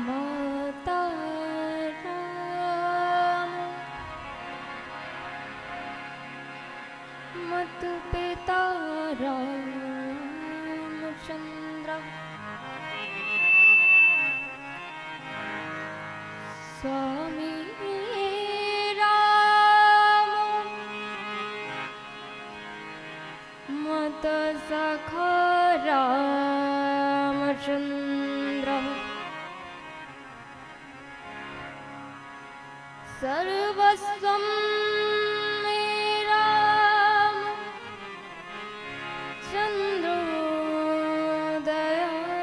माता राम मत पिता रामचंद्र स्वामी राम मत सखा रामचंद्र सर्वस्वं मे राम चंद्रो दयालु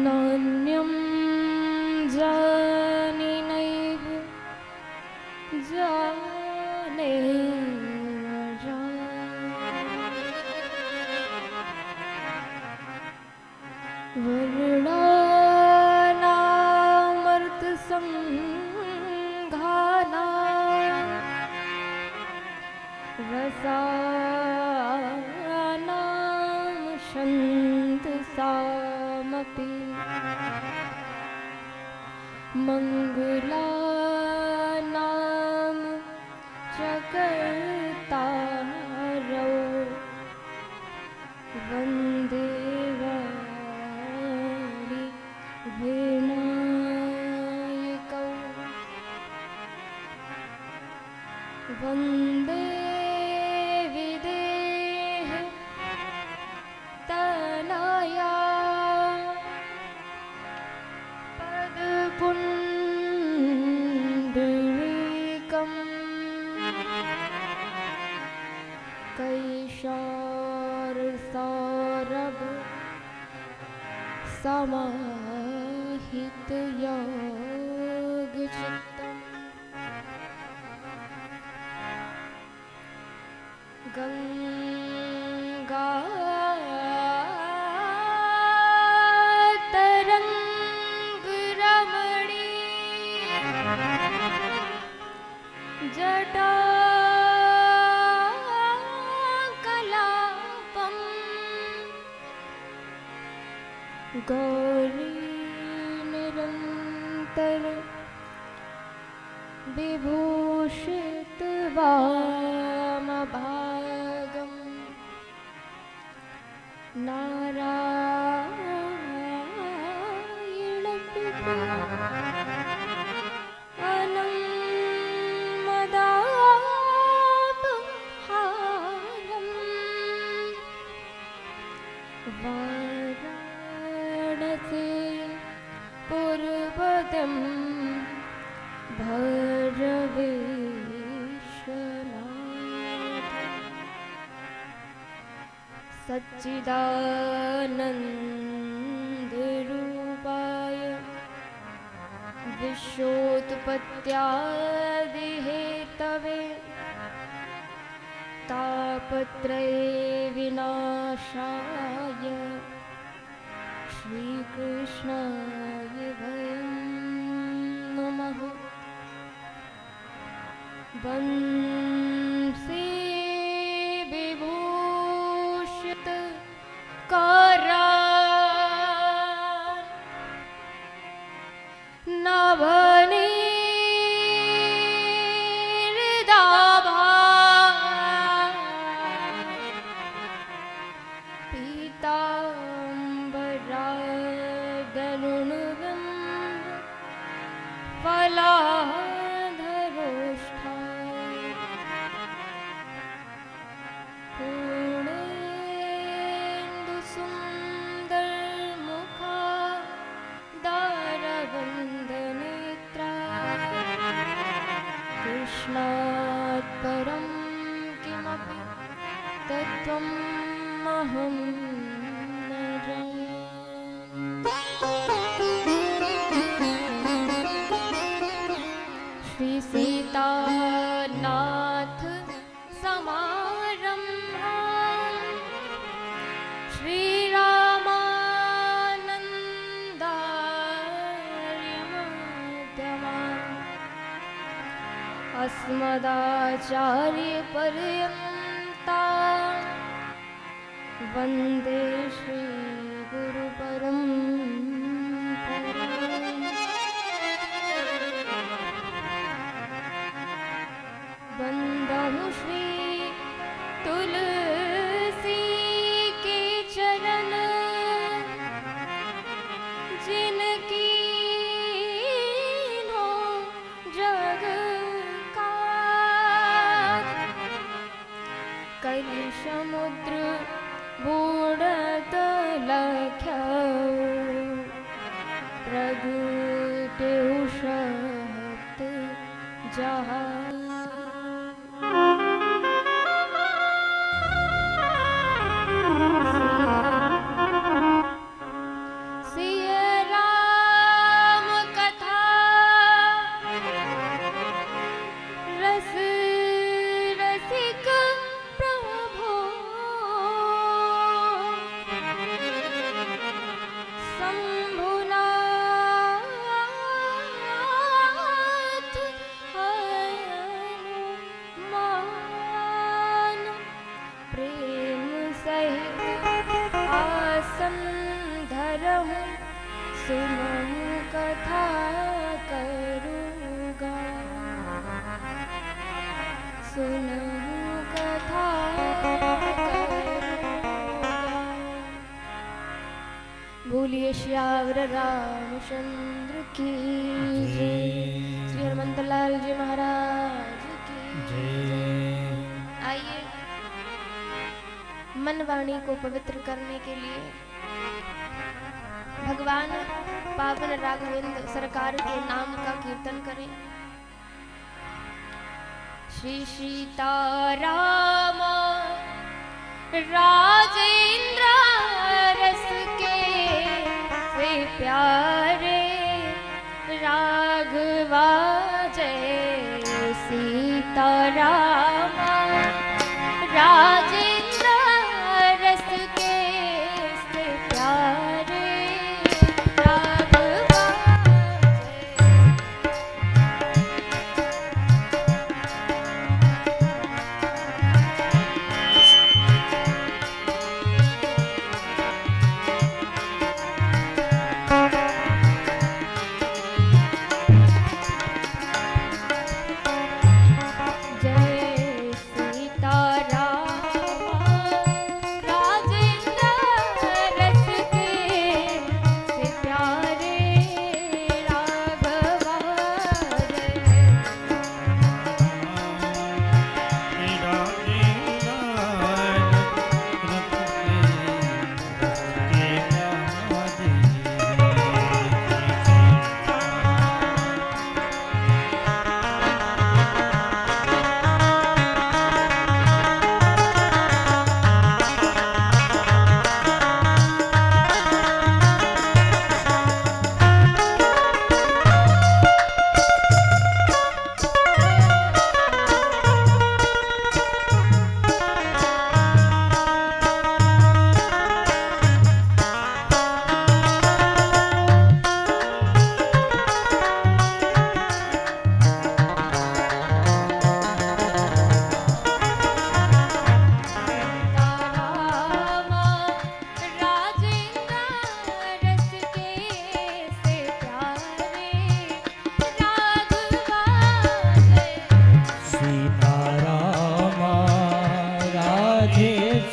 नान्यं जाने नैव जाने संघाना रसानां शन्तसामपि मंगलानां च कर्तारौ वन्दे वन्दे विदेह तनया पदपुण्डरीकम् कैशारसारभ समाहितयोगचित्तम् गंगा तरंग रमणी जटा कलापम गौरी निरंतर विभूषित वामभागम् नारायण अनं मदापहारम् वाराणसी पूर्वदं भैरवेश्वरनाथ सच्चिदानन्दरूपाय विश्वोत्पत्त्यादिहेतवे तापत्रय विनाशाय श्रीकृष्णाय वयं नमः। वंशी विभूषित करा नभनीर्दाभा पीता तत्त्वम् अहं न जाने। श्री सीतानाथ समारंभा श्री रामानन्दार्य मध्यमाम् अस्मदाचार्य पर्यन्ता वन्दे श्री गुरु परम्पराम्। वन्दहु श्री तुलसी के चरण जिनकी जग का कलि समुद्र बूढ़त लख्य प्रगटेहु शब्द जहाँ। सुनहु कथा करूँगा, सुनहु कथा करूँगा। बोलिए श्यावर रामचंद्र की जय। श्री हनुमंतलाल जी महाराज की जय। आइए मन वाणी को पवित्र करने के लिए भगवान पावन राघवेंद्र सरकार के नाम का कीर्तन करें। श्री सीताराम राजेंद्र रस के वे प्यारे राघवा जय सीताराम राजेंद्र रस के से प्यारे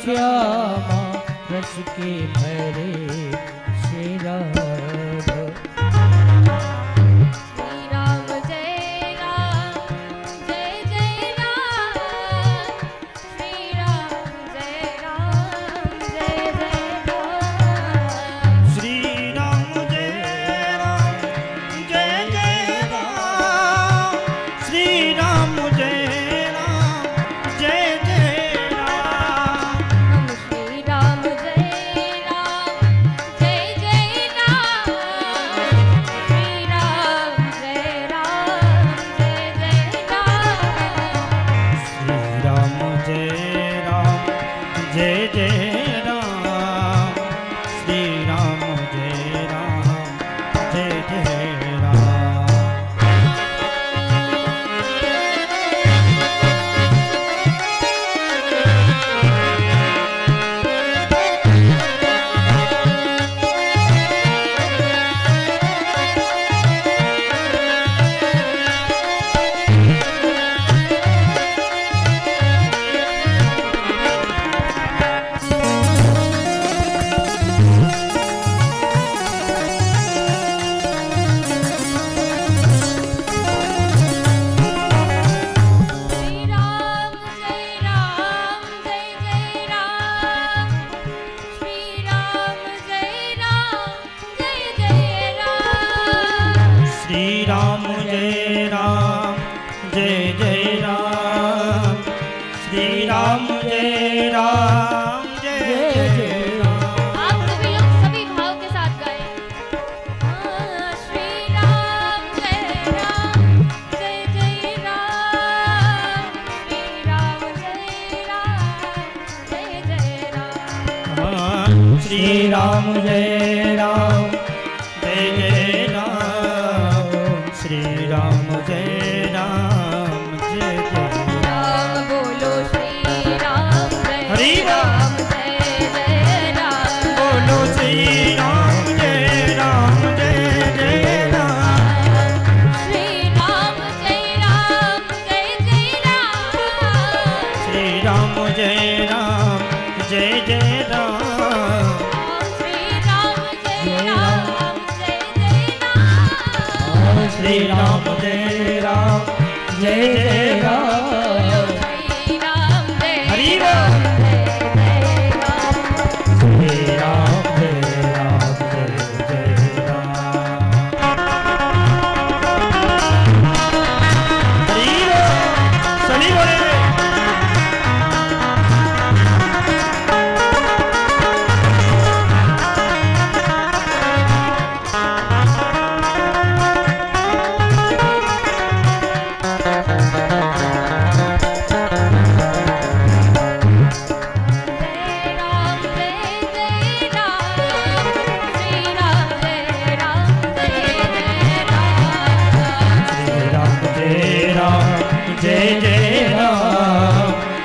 श्यामा रस के भरे श्री राम। जय जय राम श्री राम जय राम जय जय राम। श्री राम जय राम जय जय राम श्री राम जय राम जय जय राम। आप सभी लोग सभी भाव के साथ गाएं। श्री राम जय जय राम श्री राम जय जय राम। श्री राम जय राम जय जय राम श्री राम जय राम जय जय राम बोलो श्री राम जय हरि राम जय जय राम। बोलो श्री राम जय राम जय जय राम। श्री राम जय जय राम। श्री राम जय राम जय जय राम। श्री राम जय राम जय जय राम। हरि राम श्री राम जय राम जय जय राम। हरि राम सभी बोले जय जय राम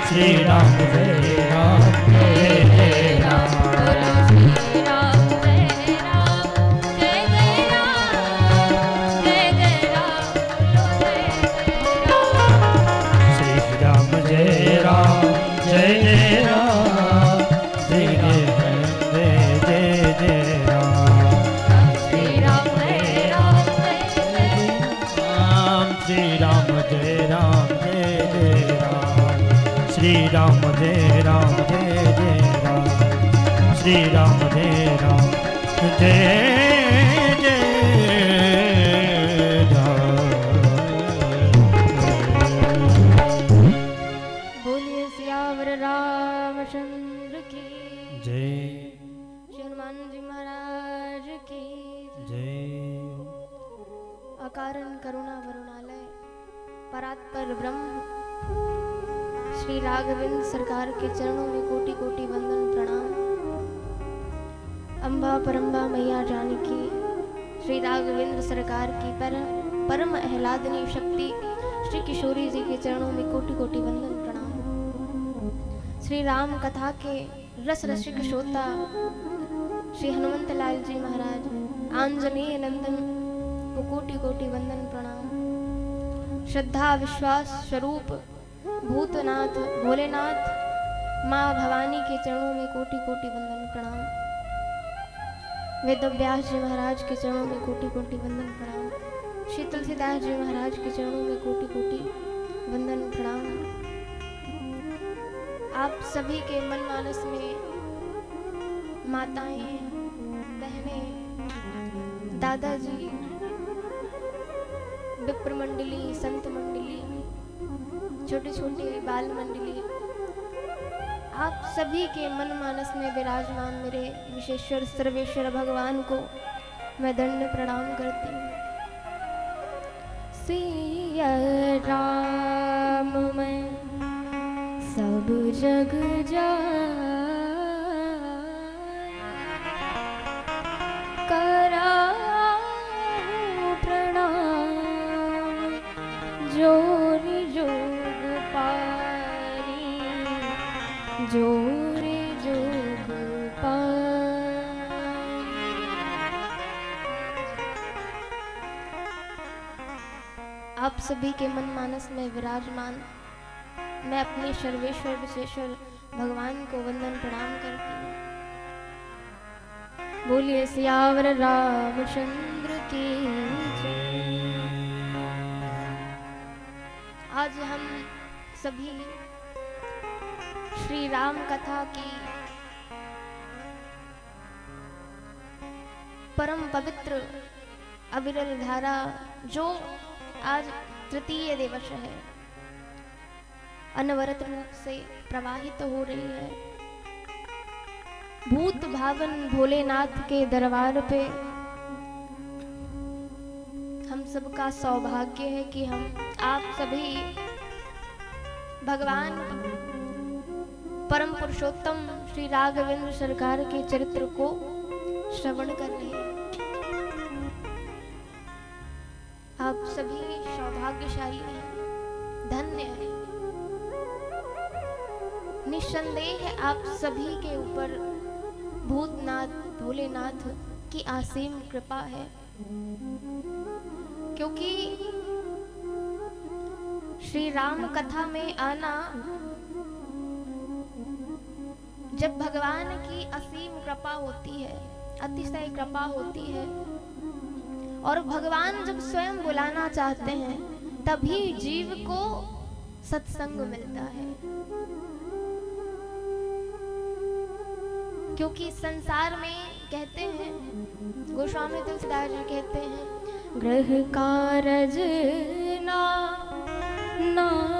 श्री राम जय राम जय जय राम। श्री राम जय राम जय जय राम जय जय राम। श्री राम जय राम जय जय राम जय जय जय राम। श्री राम जय राम श्री राम जय राम जय जय राम। श्री राम जय राम जय जय राम। श्री राम जय राम जय जय राम। बोलिए सियावर रामचंद्र की जय श्री हनुमान जी महाराज की जय। अकारण करुणा वरुणालय परात्पर ब्रह्म श्री राघवेंद्र सरकार के चरणों में कोटि कोटि वंदन प्रणाम। अम्बा परम्बा मैया जानकी श्री राघवेंद्र सरकार की परम आह्लादनीय शक्ति श्री किशोरी जी के चरणों में कोटि कोटि वंदन प्रणाम। श्री राम कथा के रस रसिक श्रोता श्री हनुमंत लाल जी महाराज आंजनेय नंदन को कोटि कोटि वंदन प्रणाम। श्रद्धा विश्वास स्वरूप भूतनाथ भोलेनाथ माँ भवानी के चरणों में कोटि कोटि वंदन प्रणाम। वेद व्यास जी महाराज के चरणों में कोटि कोटि वंदन प्रणाम। श्री तुलसीदास जी महाराज के चरणों में कोटि कोटि वंदन प्रणाम। आप सभी के मन मानस में माताएं बहनें दादाजी विप्र मंडली संत मंडली छोटे छोटे बाल मंडली आप सभी के मन मानस में विराजमान मेरे विशेश्वर सर्वेश्वर भगवान को मैं दंड प्रणाम करती हूँ। सिया राम मैं सब जग जा जोरे जोग पाए। आप सभी के मन मानस में विराजमान मैं अपने सर्वेश्वर विशेश्वर भगवान को वंदन प्रणाम करती हूँ। बोलिए सियावर रामचंद्र की जय। आज हम सभी श्री राम कथा की परम पवित्र अविरल धारा जो आज तृतीय दिवस है अनवरत रूप से प्रवाहित हो रही है। भूत भावन भोलेनाथ के दरबार पे हम सबका सौभाग्य है कि हम आप सभी भगवान परम पुरुषोत्तम श्री राघवेंद्र सरकार के चरित्र को श्रवण कर रहे हैं। आप सभी सौभाग्यशाली हैं, धन्य हैं। निस्संदेह आप सभी के ऊपर भूतनाथ भोलेनाथ की असीम कृपा है, क्योंकि श्री राम कथा में आना जब भगवान की असीम कृपा होती है, अतिशय कृपा होती है, और भगवान जब स्वयं बुलाना चाहते हैं तभी जीव को सत्संग मिलता है। क्योंकि संसार में कहते हैं, गोस्वामी तुलसीदास जी कहते हैं, गृह कारज ना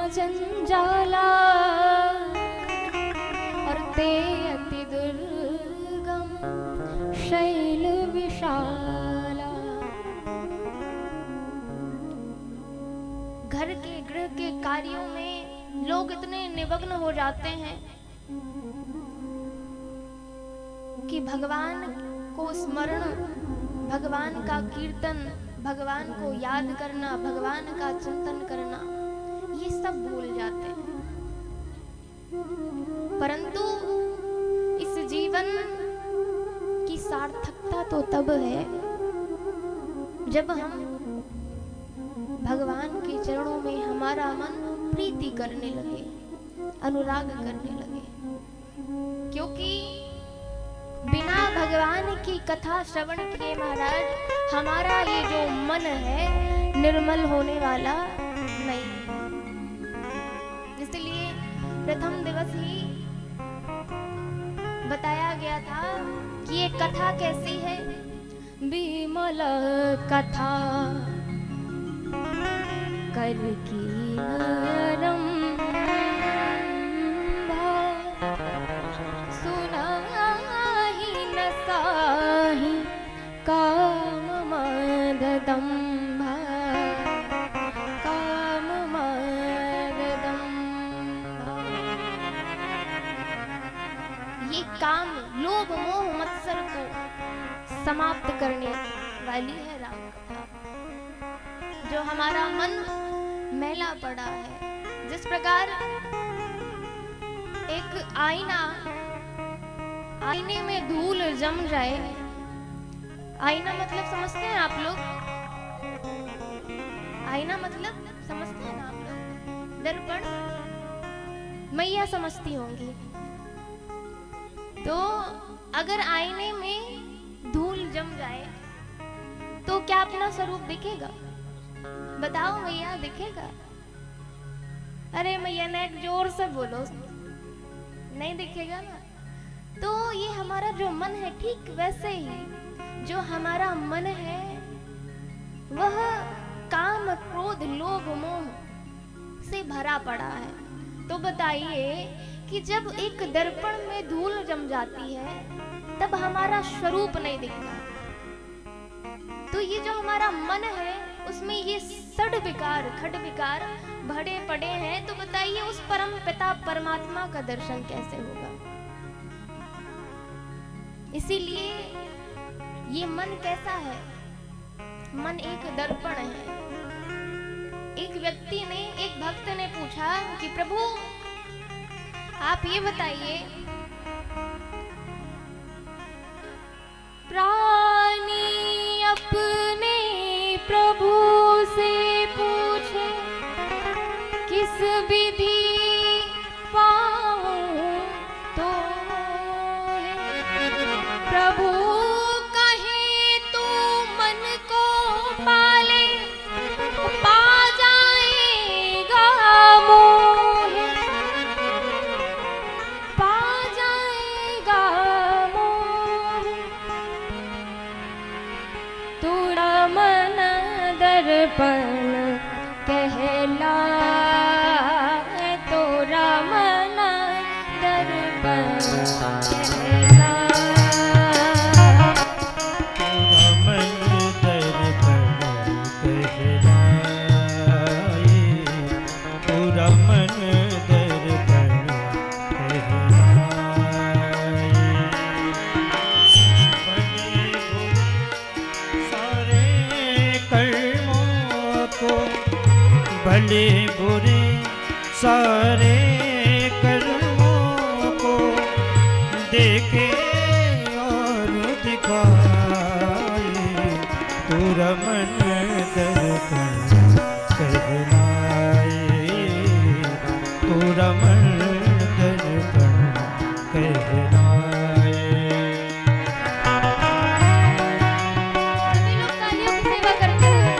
जंजाला और ते अति दुर्गम शैल विशाला। घर के गृह के कार्यों में लोग इतने निमग्न हो जाते हैं कि भगवान को स्मरण, भगवान का कीर्तन, भगवान को याद करना, भगवान का चिंतन करना, ये सब भूल जाते हैं। परंतु इस जीवन की सार्थकता तो तब है जब हम भगवान के चरणों में हमारा मन प्रीति करने लगे, अनुराग करने लगे। क्योंकि बिना भगवान की कथा श्रवण किए महाराज हमारा ये जो मन है निर्मल होने वाला नहीं। इसलिए प्रथम दिवस ही बताया गया था कि ये कथा कैसी है, विमल कथा कर की काम मददम्भा काम मददम्भा। ये काम लोभ मोह मत्सर को समाप्त करने वाली है राम कथा। जो हमारा मन मैला पड़ा है, जिस प्रकार एक आईने में धूल जम जाए, आईना मतलब समझते हैं आप लोग? आईना मतलब समझते हैं ना आप लोग? दर्पण मैया समझती होंगी। तो अगर आईने में धूल जम जाए तो क्या अपना स्वरूप दिखेगा? बताओ मैया, दिखेगा? अरे मैया ने जोर से बोलो, नहीं दिखेगा ना। तो ये हमारा जो मन है, ठीक वैसे ही जो हमारा मन है वह काम क्रोध लोभ मोह से भरा पड़ा है। तो बताइए कि जब एक दर्पण में धूल जम जाती है तब हमारा स्वरूप नहीं दिखता। तो ये जो हमारा मन है उसमें ये सड़ विकार खड विकार भरे पड़े हैं। तो बताइए उस परम पिता परमात्मा का दर्शन कैसे होगा? इसीलिए ये मन कैसा है? मन एक दर्पण है। एक व्यक्ति ने, एक भक्त ने पूछा कि प्रभु आप ये बताइए, प्राणी अपने प्रभु से पूछे, किस विधि पाऊं तो प्रभु कहे तू मन को पाले, पा जाएगा मोहे, पा जाएगा मोहे। तोरा मन दर्पण कहला, तोरा मन दर्पण कहला। पूरा मन दर्पण कहलाए, भले बुरे सारे कर्मों को देखे और दिखाए, पूरा मन दर्पण कहलाए, पूरा मन दर्पण कहलाए। सभी लोग तालियों की सेवा करते हुए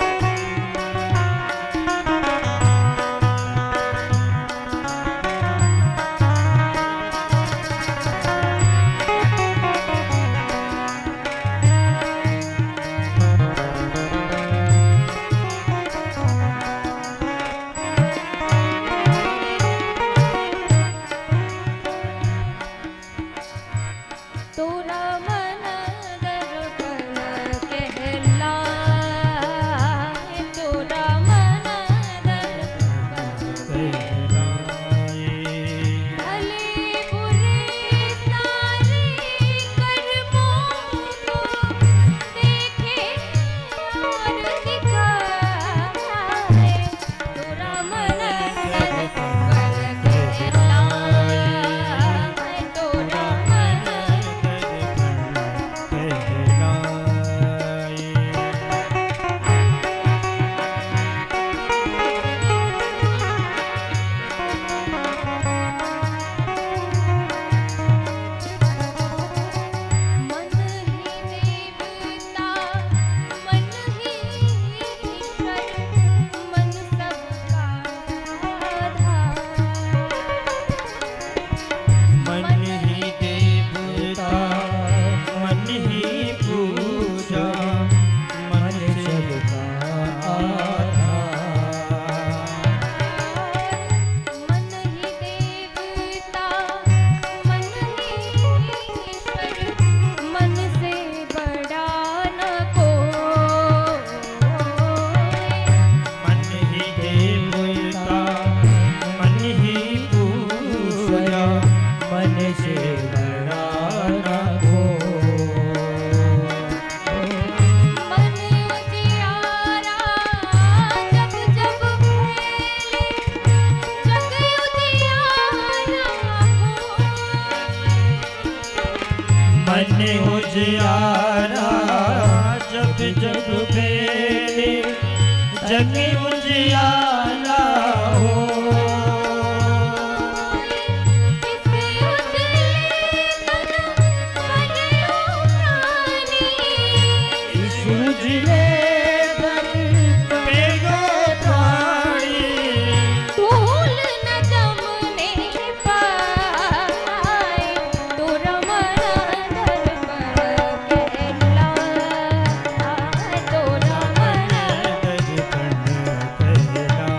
तोरा मन दर्पण कहलाए, तोरा मन दर्पण भले बुरे सारे कर्मों को देखे और दिखाए, तोरा मन दर्पण कहलाए, तोरा मन मन ही देवता, मन ही ईश्वर, मन सबका आधार। मन ही देवता, मन ही पूजा, मन सबका आधार। मन ही देवता, मन ही ईश्वर, मन से बड़ा न कोई। मन ही देवता, मन ही पूजा, मन से बड़ा न कोई। मन उजियारा जब जब फैले, जग उजियारा मन उजियारा जब जब फैले, जग उजियारा हो। किसे उजले तन बदलो प्राणी, इस उजले तन पे गो प्राणी, धूल न जमने पाए, तोरा मन दर्पण कहलाए, तोरा मन दर्पण कहलाए।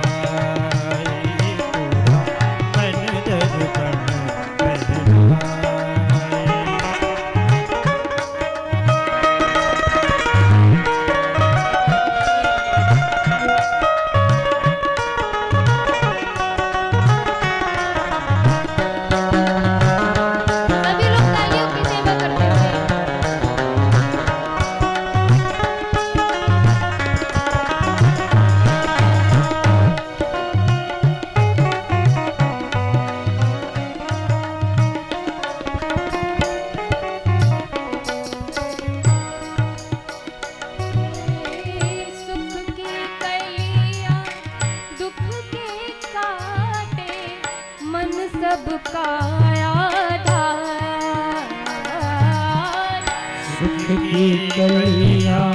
सुख की कलियां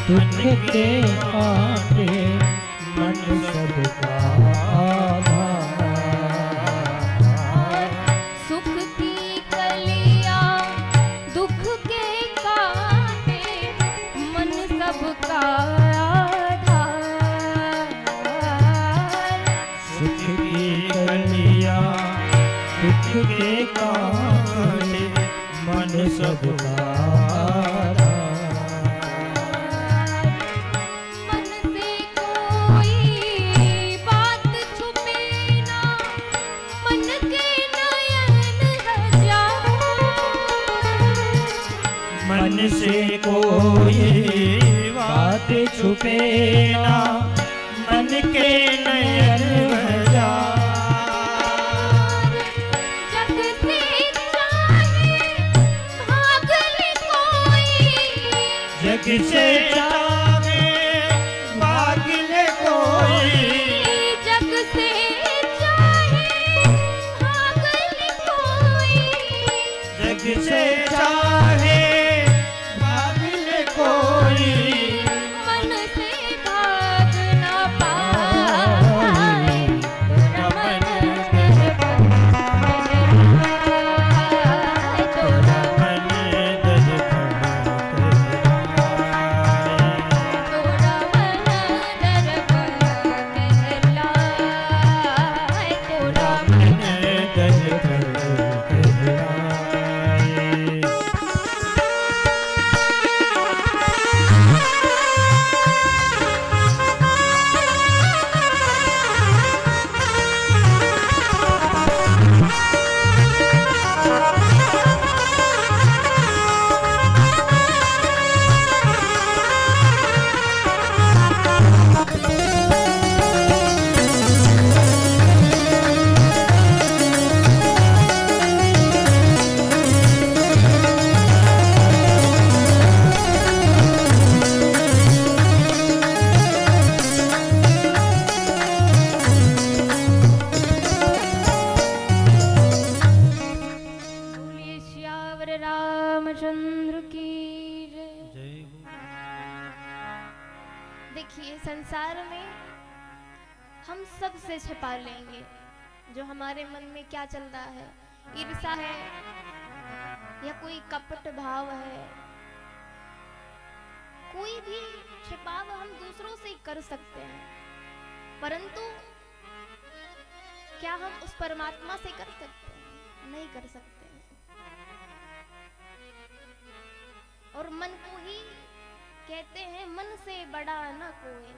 दुख के कांटे मन सबका आधार। सुख की कलियां दुख के कांटे मन सबका आधार। सुख की कलियां दुख के कांटे मन सबका मन से कोई बात छुपे ना, मन के नयन हजार। मन से कोई बात छुपे ना, मन के नयन हजार। जग से चाहे भाग ले कोई, जग से चाहे भाग ले कोई, जग से चाहे भाग ले कोई। जग से चाहे भाग ले कोई, मन से भाग ना पाए, रमन तोरा मन दज कहलाए। तोरा मन दरबार कहलाए, तोरा मन दज कहलाए। बोलिए श्यावर रामचंद्र की जय। देखिए संसार में हम सब से छिपा लेंगे जो हमारे मन में क्या चल रहा है, ईर्ष्या है या कोई कपट भाव है, कोई भी छिपाव हम दूसरों से कर सकते हैं, परंतु क्या हम उस परमात्मा से कर सकते हैं? नहीं कर सकते हैं। और मन को ही कहते हैं मन से बड़ा न कोई,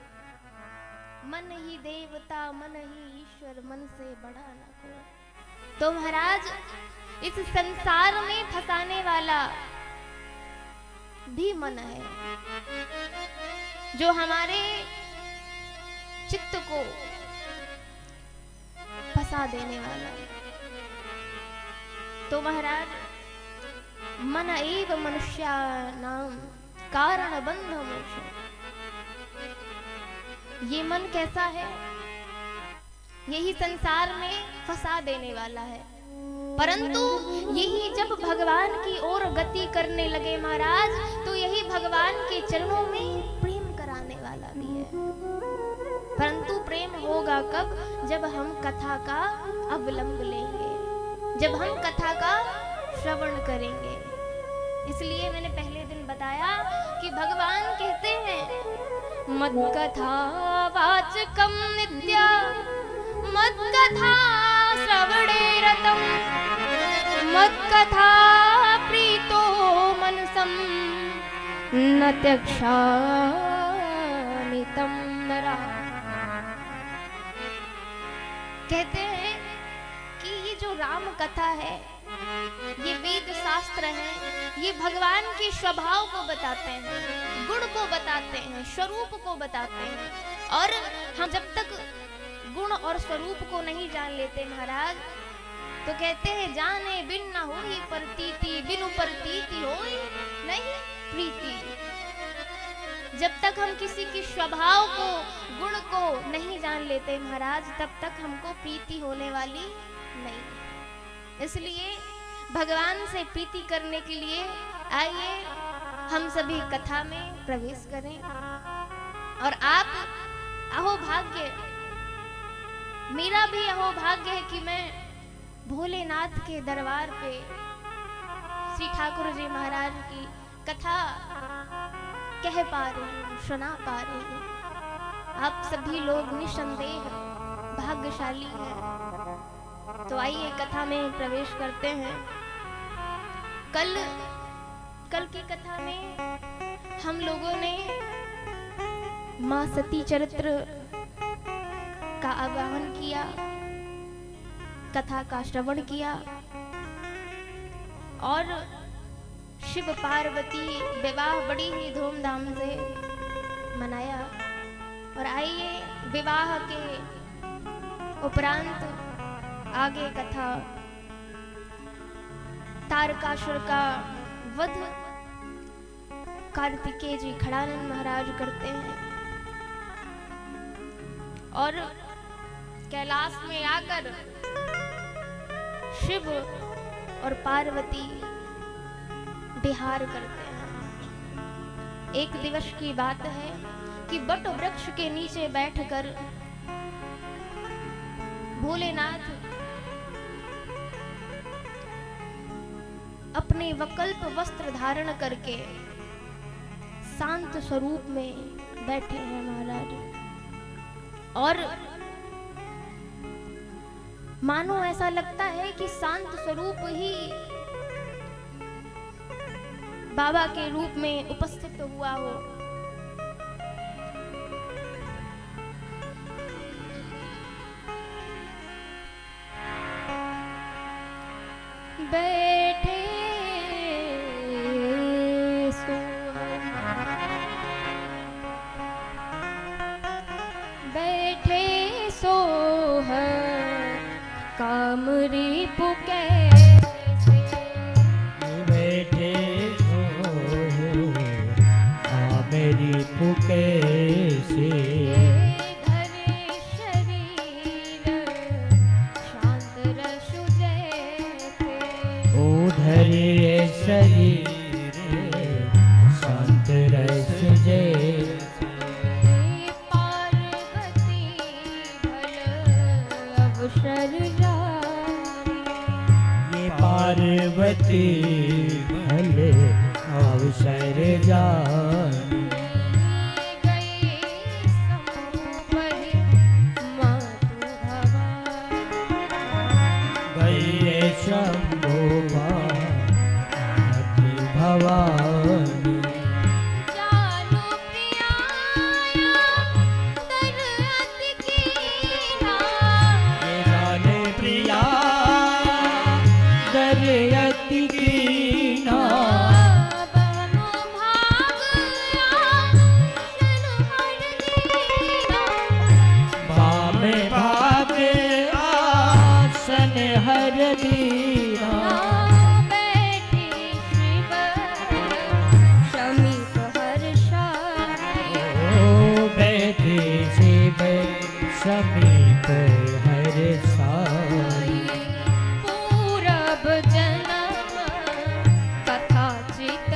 मन ही देवता मन ही ईश्वर, मन से बड़ा न कोई। तो महाराज इस संसार में फंसाने वाला भी मन है, जो हमारे चित्त को फंसा देने वाला है। तो महाराज मन एव मनुष्यानां कारण बंध मोक्ष। ये मन कैसा है? यही संसार में फंसा देने वाला है, परंतु यही जब भगवान की ओर गति करने लगे महाराज, तो यही भगवान के चरणों में प्रेम कराने वाला भी है। परंतु प्रेम होगा कब? जब हम कथा का अवलंब लेंगे, जब हम कथा का श्रवण करेंगे। इसलिए मैंने पहले दिन बताया कि भगवान कहते हैं मत कथा वाचकम नित्या, मत कथा श्रवणे रतम, मत कथा प्रीतो मनसम, न त्यक्षामि तं नरा। कहते हैं कि ये जो राम कथा है, ये वेद शास्त्र है, ये भगवान के स्वभाव को बताते हैं, गुण को बताते हैं, स्वरूप को बताते हैं। और हम जब तक गुण और स्वरूप को नहीं जान लेते महाराज, तो कहते हैं जाने बिन न होई प्रतीति, बिनु प्रतीति होई नहीं प्रीति। जब तक हम किसी के स्वभाव को, गुण को नहीं जान लेते महाराज, तब तक हमको प्रीति होने वाली नहीं। इसलिए भगवान से प्रीति करने के लिए आइए हम सभी कथा में प्रवेश करें। और आप अहो भाग्य, मेरा भी अहो भाग्य है कि मैं भोलेनाथ के दरबार पे श्री ठाकुर जी महाराज की कथा कह पा रही हूँ, सुना पा रही हूँ। आप सभी लोग निसंदेह भाग्यशाली हैं। तो आइए कथा में प्रवेश करते हैं। कल की कथा में हम लोगों ने मां सती चरित्र का आवाहन किया, कथा का श्रवण किया और शिव पार्वती विवाह बड़ी ही धूमधाम से मनाया। और आइए विवाह के उपरांत आगे कथा तारकासुर का वध कार्तिकेय जी खड़ानंद महाराज करते हैं और कैलाश में आकर शिव और पार्वती विहार करते हैं। एक दिवस की बात है कि बट वृक्ष के नीचे बैठकर भोलेनाथ अपने वकल्प वस्त्र धारण करके शांत स्वरूप में बैठे हैं महाराज। और मानो ऐसा लगता है कि शांत स्वरूप ही बाबा के रूप में उपस्थित हुआ हो। बैठे सोहर कामरी पुके बैठे कामरी पुके से धरे शरीर शांत रसु जैसे। ओ धरे शरीर शांत रस जैसे। पार्वती भले अवसर जानी गई शंभो माती भवानी। समीप हर साई पूरब जन्म कथा चित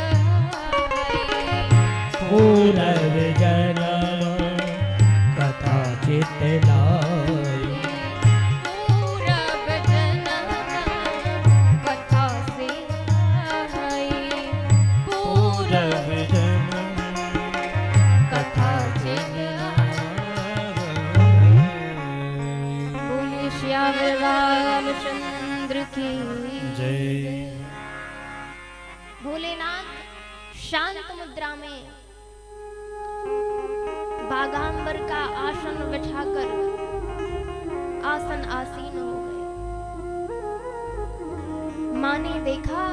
पूरब जन्म कथा चित लाई। पूरब जन्म कथा से आई पूरब जन्म कथा चित श्यावर रामचंद्र की जय। भोलेनाथ शांत मुद्रा में बागांबर का आसन बिछाकर आसन आसीन हो गए। मां ने देखा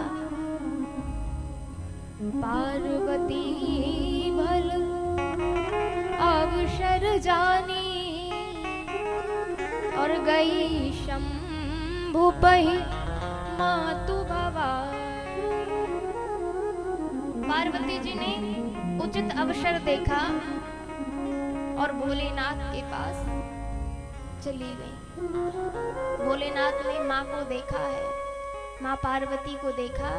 पार्वती भल अवसर जानी और गई शंभु पही मातु भवानी। पार्वती जी ने उचित अवसर देखा और भोलेनाथ के पास चली गई। भोलेनाथ ने माँ को देखा है, माँ पार्वती को देखा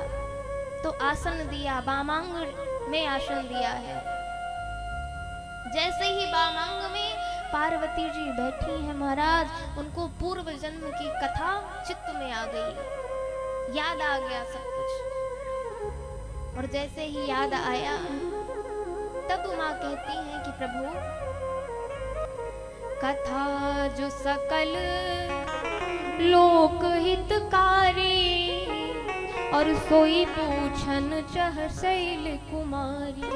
तो आसन दिया, बामांग में आसन दिया है। जैसे ही बामांग में पार्वती जी बैठी हैं महाराज, उनको पूर्व जन्म की कथा चित्त में आ गई, याद आ गया सब कुछ। और जैसे ही याद आया तब माँ कहती हैं कि प्रभु, कथा जो सकल लोक हितकारी, और सोई पूछन चह शैल कुमारी।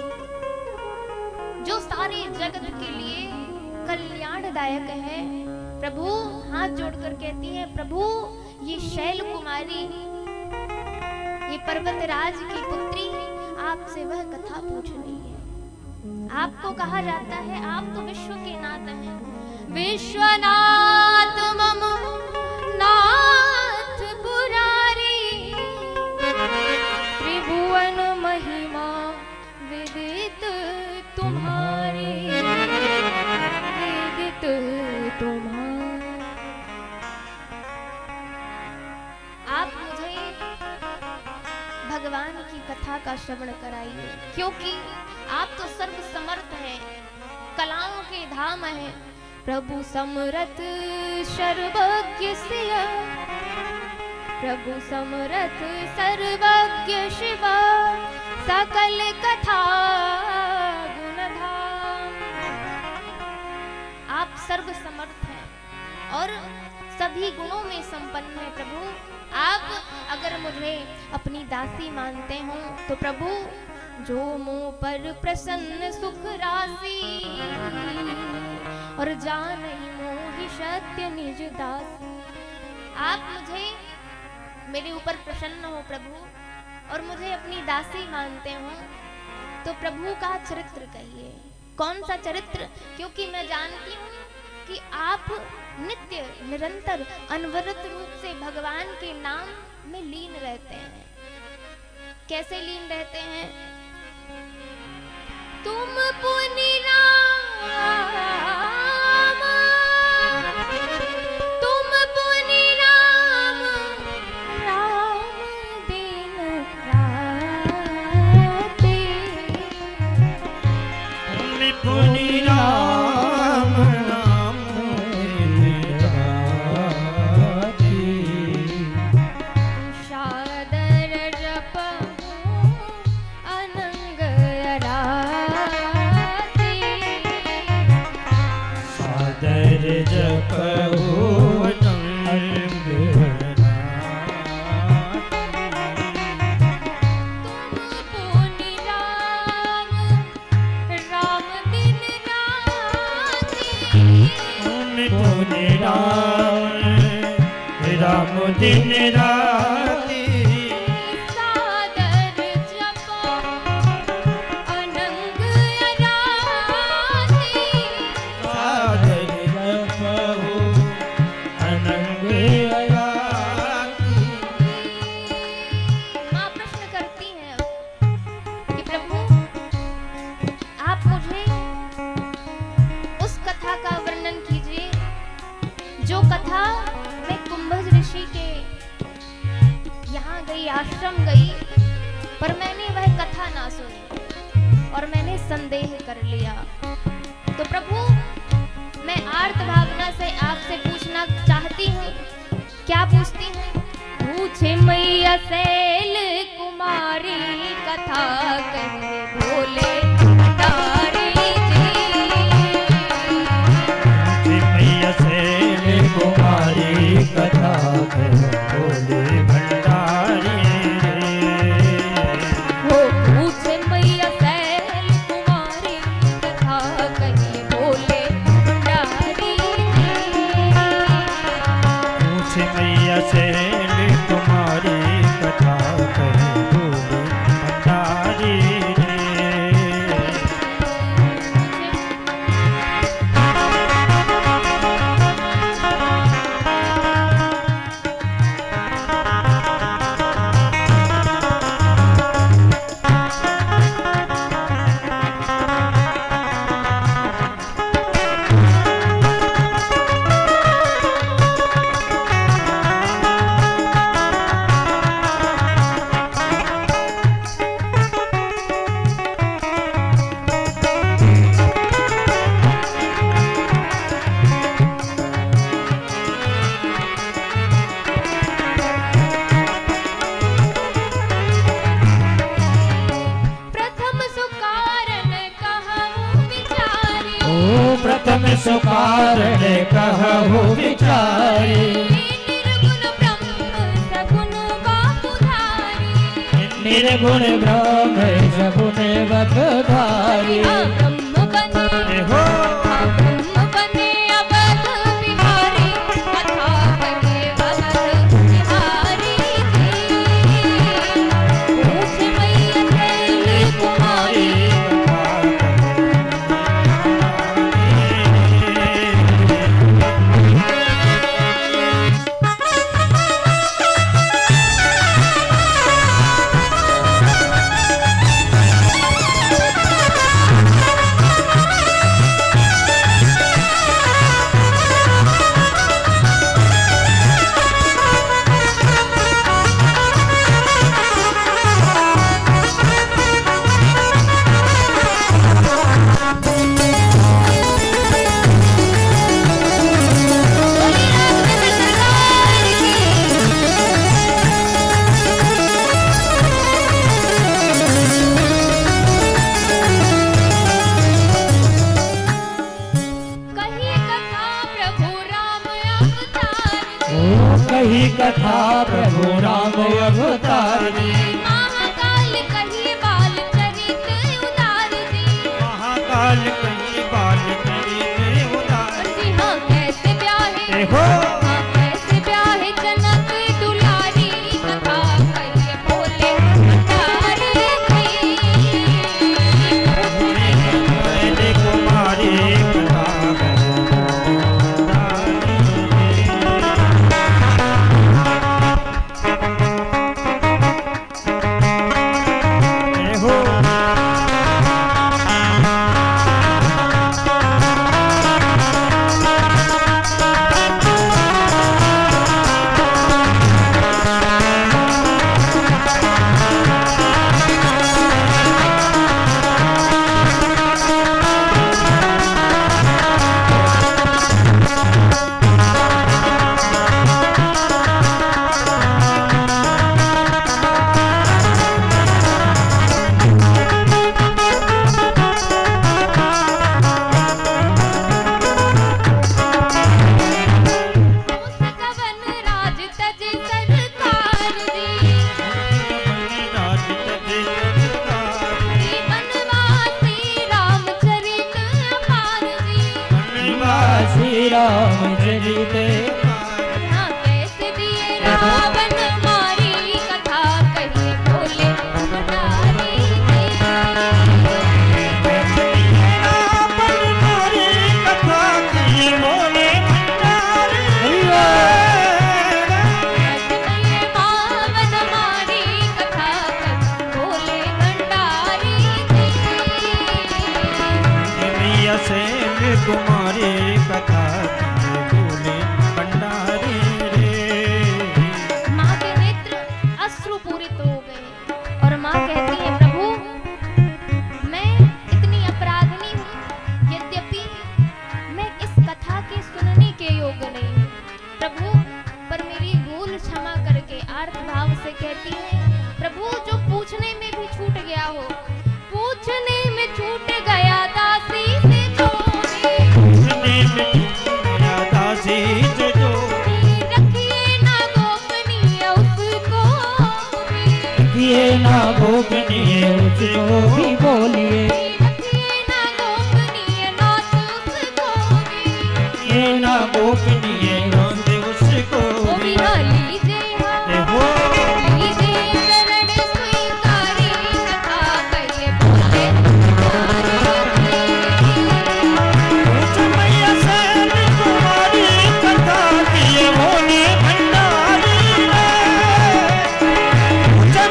जो सारे जगत के लिए कल्याणदायक है। प्रभु हाथ जोड़कर कहती है, प्रभु ये शैल कुमारी, ये पर्वतराज की पुत्री आपसे वह कथा पूछ रही है। आपको कहा जाता है आप तो विश्व के नाथ हैं, विश्वनाथ मम नाथ पुरारी, त्रिभुवन महिमा विदित तुम्हारी, विदित तुम्हारी। आप मुझे भगवान की कथा का श्रवण कराइए, क्योंकि आप तो सर्व समर्थ हैं, कलाओं के धाम हैं। प्रभु समरथ सर्वज्ञ सिया, प्रभु समरथ सर्वज्ञ शिवा, सकल कथा गुणधाम। आप सर्व समर्थ हैं और सभी गुणों में संपन्न है। प्रभु आप अगर मुझे अपनी दासी मानते हो तो प्रभु, जो मुँह पर प्रसन्न सुख राशि, और जान ही मोहि सत्य निज दासी। आप मुझे मेरे ऊपर प्रसन्न हो प्रभु, और मुझे अपनी दासी मानते हो तो प्रभु का चरित्र कहिए। कौन सा चरित्र? क्योंकि मैं जानती हूँ कि आप नित्य निरंतर अनवरत रूप से भगवान के नाम में लीन रहते हैं। कैसे लीन रहते हैं? तुम पुनि राम, तुम पुनि राम, राम दिन राति, तुम पुनि राम, राम दिन राति, सादर जपहु अनंग राति, सादर जपहु अनंग तुम पुनि राम, राम दिन राति, तुम पुनि राम, राम दिन राति, सादर जपहु अनंग राति। सादर जपहु अनंग राति। माँ प्रश्न करती हैं कि प्रभु आप मुझे उस कथा का वर्णन कीजिए जो कथा मैं कुंभज ऋषि के यहाँ गई, आश्रम गई, पर मैंने वह कथा ना सुनी और मैंने संदेह कर लिया। तो प्रभु मैं आर्त भावना से आपसे पूछना चाहती हूँ। क्या पूछती हूँ? पूछे मैया शैल कुमारी, कथा कहे भोले भंडारी जी। मैया शैल कुमारी, कथा कहे भोले भंडारी हो पूछे मैया शैल कुमारी, कथा कहे भोले भंडारी जी। पूछ मैया शैल कुमारी, कथा ब्रह्म सुकारणे कहु विचारी। निर्गुण ब्रह्म सगुण बकधारी। ब्रह्म बने हो ब्रह्म बने अवध बिहारी, कथा कहे अवध बिहारी जी। पूछ मैया शैल कुमारी, कही कथा प्रभु राम अवतार जी। महाकाल कही बाल चरित उदार जी। महाकाल कही बाल चरित उदार जी हाँ कैसे ब्याहे देखो हाँ कैसे ब्याहे जनक दुलारी, कथा कही बोले भंडारी जी। कुमारी कथा रामचरित हाँ कैसे दिए रावण मारी, कथा कही बोले भंडारी जी। कथा की बोले पावन मारी, कथा कही बोले भंडारी जी। सेन कुमारी कथा बोले भंडारी रे। माँ के नेत्र अश्रुपूरित हो गए और माँ कहती है प्रभु मैं इतनी अपराधिनी हूँ, यद्यपि मैं इस कथा के सुनने के योग्य नहीं हूँ प्रभु, पर मेरी भूल क्षमा करके आर्त भाव से कहती है प्रभु जो पूछने में भी छूट गया हो, पूछने में छूट गया दासी से ना गोपनीय उसको भी बोलिए, ना गोपनीय नाथ उसको भी, ये ना गोपनीय नाथ उसको भी लीजिए शरण स्वीकारी, कथा कहे बोले मैया सेन कुमारी कथा किए बोले भंडारी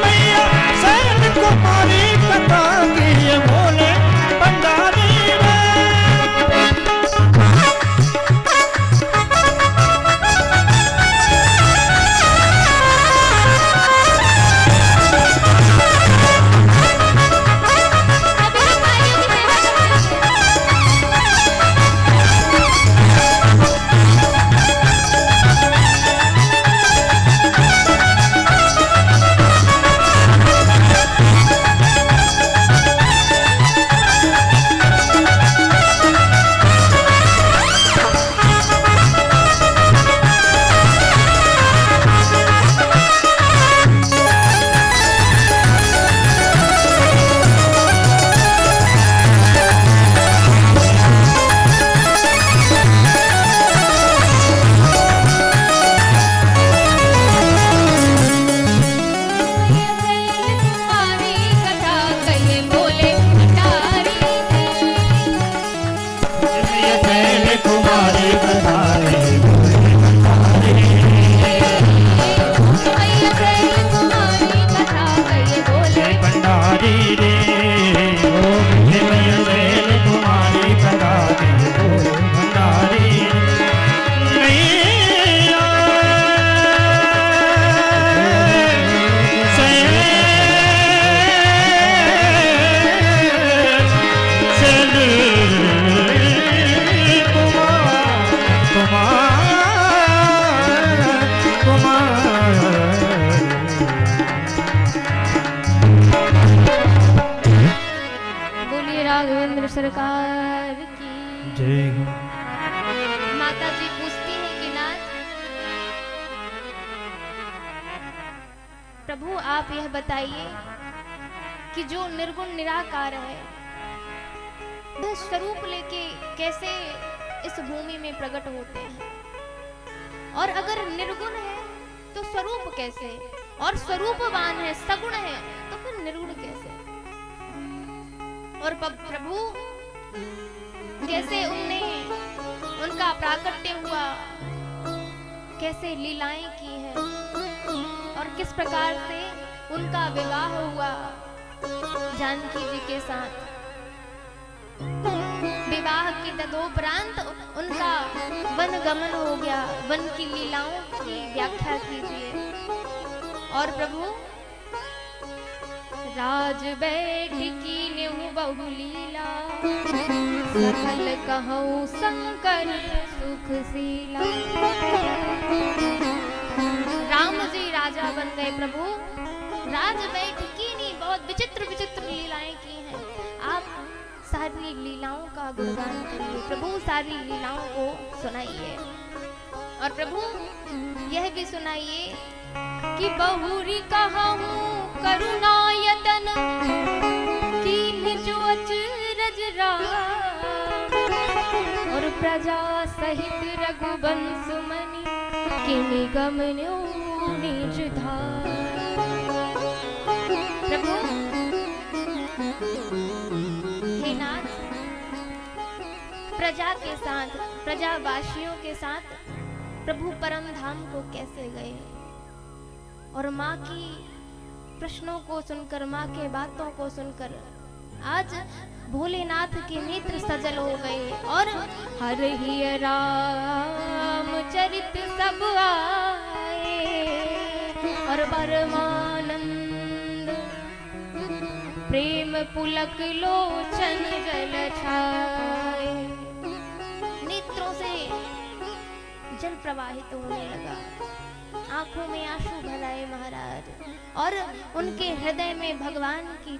मैया सेन कुमारी कथा किए बोले भंडारी भंडारी रे निमय बैल तुम्हारी करा दे भंडारी बोलिए राघवेंद्र सरकार की जय हो। माता जी पूछती हैं कि नाथ प्रभु आप यह बताइए कि जो निर्गुण निराकार है वह स्वरूप लेके कैसे इस भूमि में प्रकट होते हैं, और अगर निर्गुण है तो स्वरूप कैसे, और स्वरूपवान है सगुण है तो फिर निर्गुण कैसे। और प्रभु कैसे उनका प्राकट्य हुआ, कैसे लीलाएं की है, और किस प्रकार से उनका विवाह हुआ जानकी जी के साथ। विवाह के तदोपरांत उनका वन गमन हो गया, वन की लीलाओं की व्याख्या कीजिए। और प्रभु राज बैठकी नेहु बहु लीला, सकल कहूँ शंकर सुख सीला। राम जी राजा बन गए प्रभु, राज बैठकी ने बहुत विचित्र विचित्र लीलाएं की हैं। आप सारी लीलाओं का गुणगान करिए प्रभु, सारी लीलाओं को सुनाइए। और प्रभु यह भी सुनाइए कि बहुरी कहूँ करुणायतन की निजो अचरज राम, और प्रजा सहित रघुवंश मनि कि निगमन्यो निज धाम। प्रभु हे नाथ, प्रजा के साथ, प्रजावासियों के साथ प्रभु परम धाम को कैसे गए, और माँ की प्रश्नों को सुनकर, माँ के बातों को सुनकर आज भोलेनाथ के नेत्र सजल हो गए। और हर ही राम चरित सब आए, और परमानंद प्रेम पुलक लोचन जल छाए। नेत्रों से जल प्रवाहित होने लगा, आंखों में आंसू भर आए महाराज, और उनके हृदय में भगवान की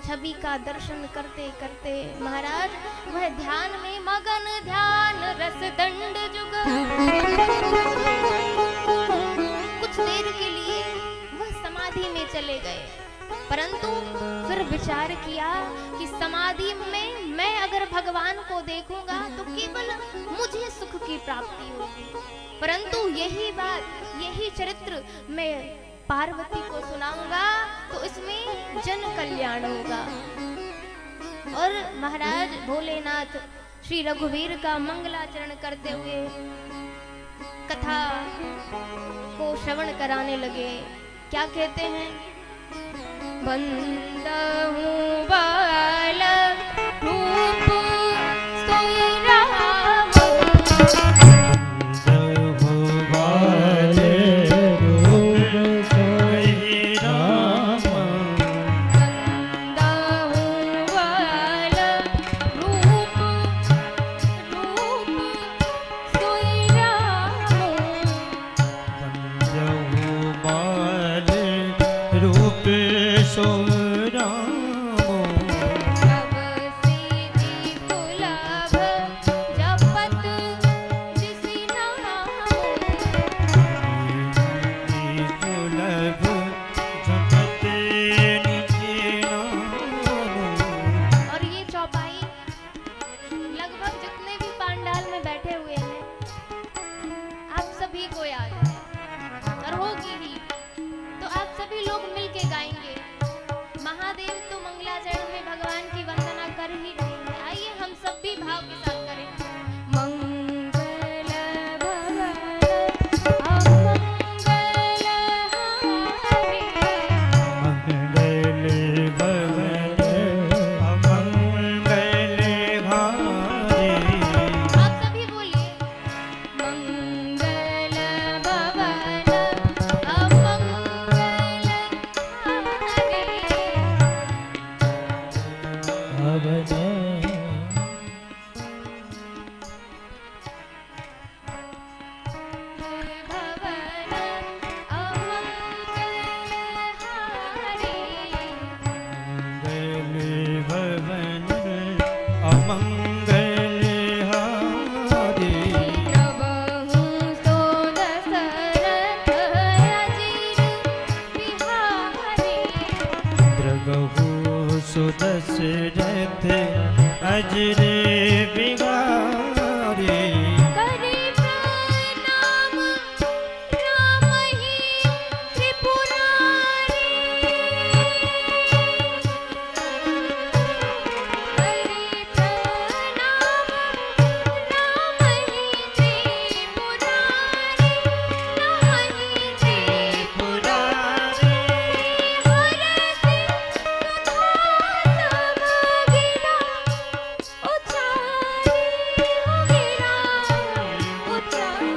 छवि का दर्शन करते करते महाराज वह ध्यान में मगन, ध्यान रस दंड जुग। कुछ देर के लिए वह समाधि में चले गए, परंतु फिर विचार किया कि समाधि में मैं अगर भगवान को देखूंगा तो केवल मुझे सुख की प्राप्ति होगी, परंतु यही बात, यही चरित्र मैं पार्वती को सुनाऊंगा तो इसमें जन कल्याण होगा। और महाराज भोलेनाथ श्री रघुवीर का मंगलाचरण करते हुए कथा को श्रवण कराने लगे। क्या कहते हैं? बंदहु बाल रूप सोई राम, बंदहु बाल रूप सोई राम, बंदहु बाल रूप सोई राम, बंदहु बाल रूप सो राम, सुदशरथ अजरे बिहारी। करे प्रणाम राम ही त्रिपुरारी। करे प्रणाम राम ही त्रिपुरारी। राम ही त्रिपुरारी। हर सिंह कथा सब गिरा उचारी हो गिरा उचारी।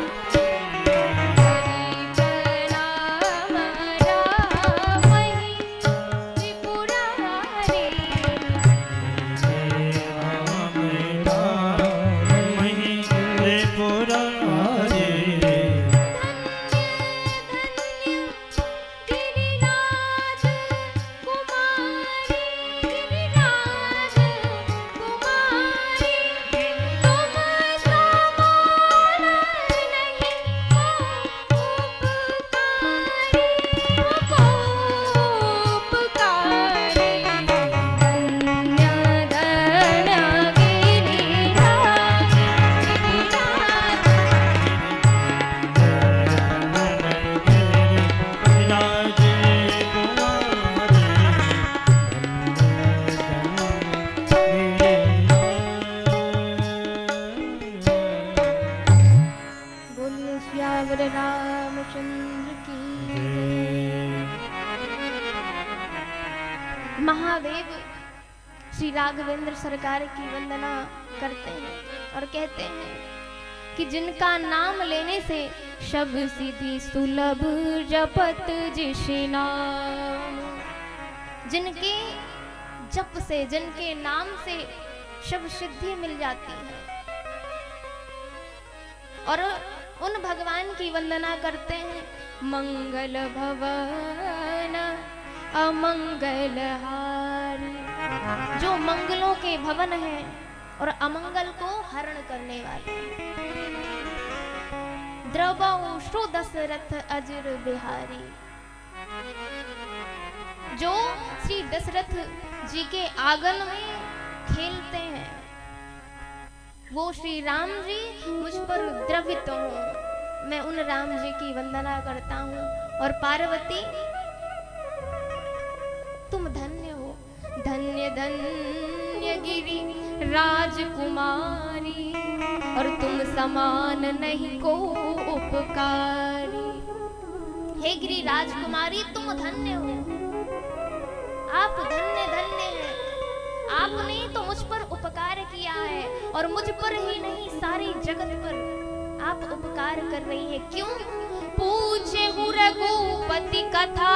करे प्रणाम राम ही त्रिपुरारी। गिरिराज कुमारी। गिरिराज कुमारी। तुम समान नहीं को उपकारी। धन्य धन्य गिरिराज। बोलिए श्यावर रामचंद्र की जय। महादेव श्री राघवेंद्र सरकार की वंदना करते हैं और कहते हैं कि जिनका नाम लेने से शब सिद्धि सुलभ जपत जिसे नाम। जिनके जप से, जिनके नाम से शब सिद्धि मिल जाती है, और उन भगवान की वंदना करते हैं। मंगल भवन अमंगल हारी। जो मंगलों के भवन हैं और अमंगल को हरण करने वाले। द्रवौ श्रु दशरथ अजर बिहारी। जो श्री दशरथ जी के आंगन में खेलते हैं, वो श्री राम जी मुझ पर द्रवित हो। मैं उन राम जी की वंदना करता हूँ। और पार्वती तुम धन्य हो। धन्य धन्य गिरि राजकुमारी। और तुम समान नहीं को उपकारी। हे गिरि राजकुमारी तुम धन्य हो। आप धन्य धन्य हैं। आपने तो मुझ पर उपकार किया है, और मुझ पर ही नहीं सारे जगत पर आप उपकार कर रही है। क्यों? पूछे रघुपति कथा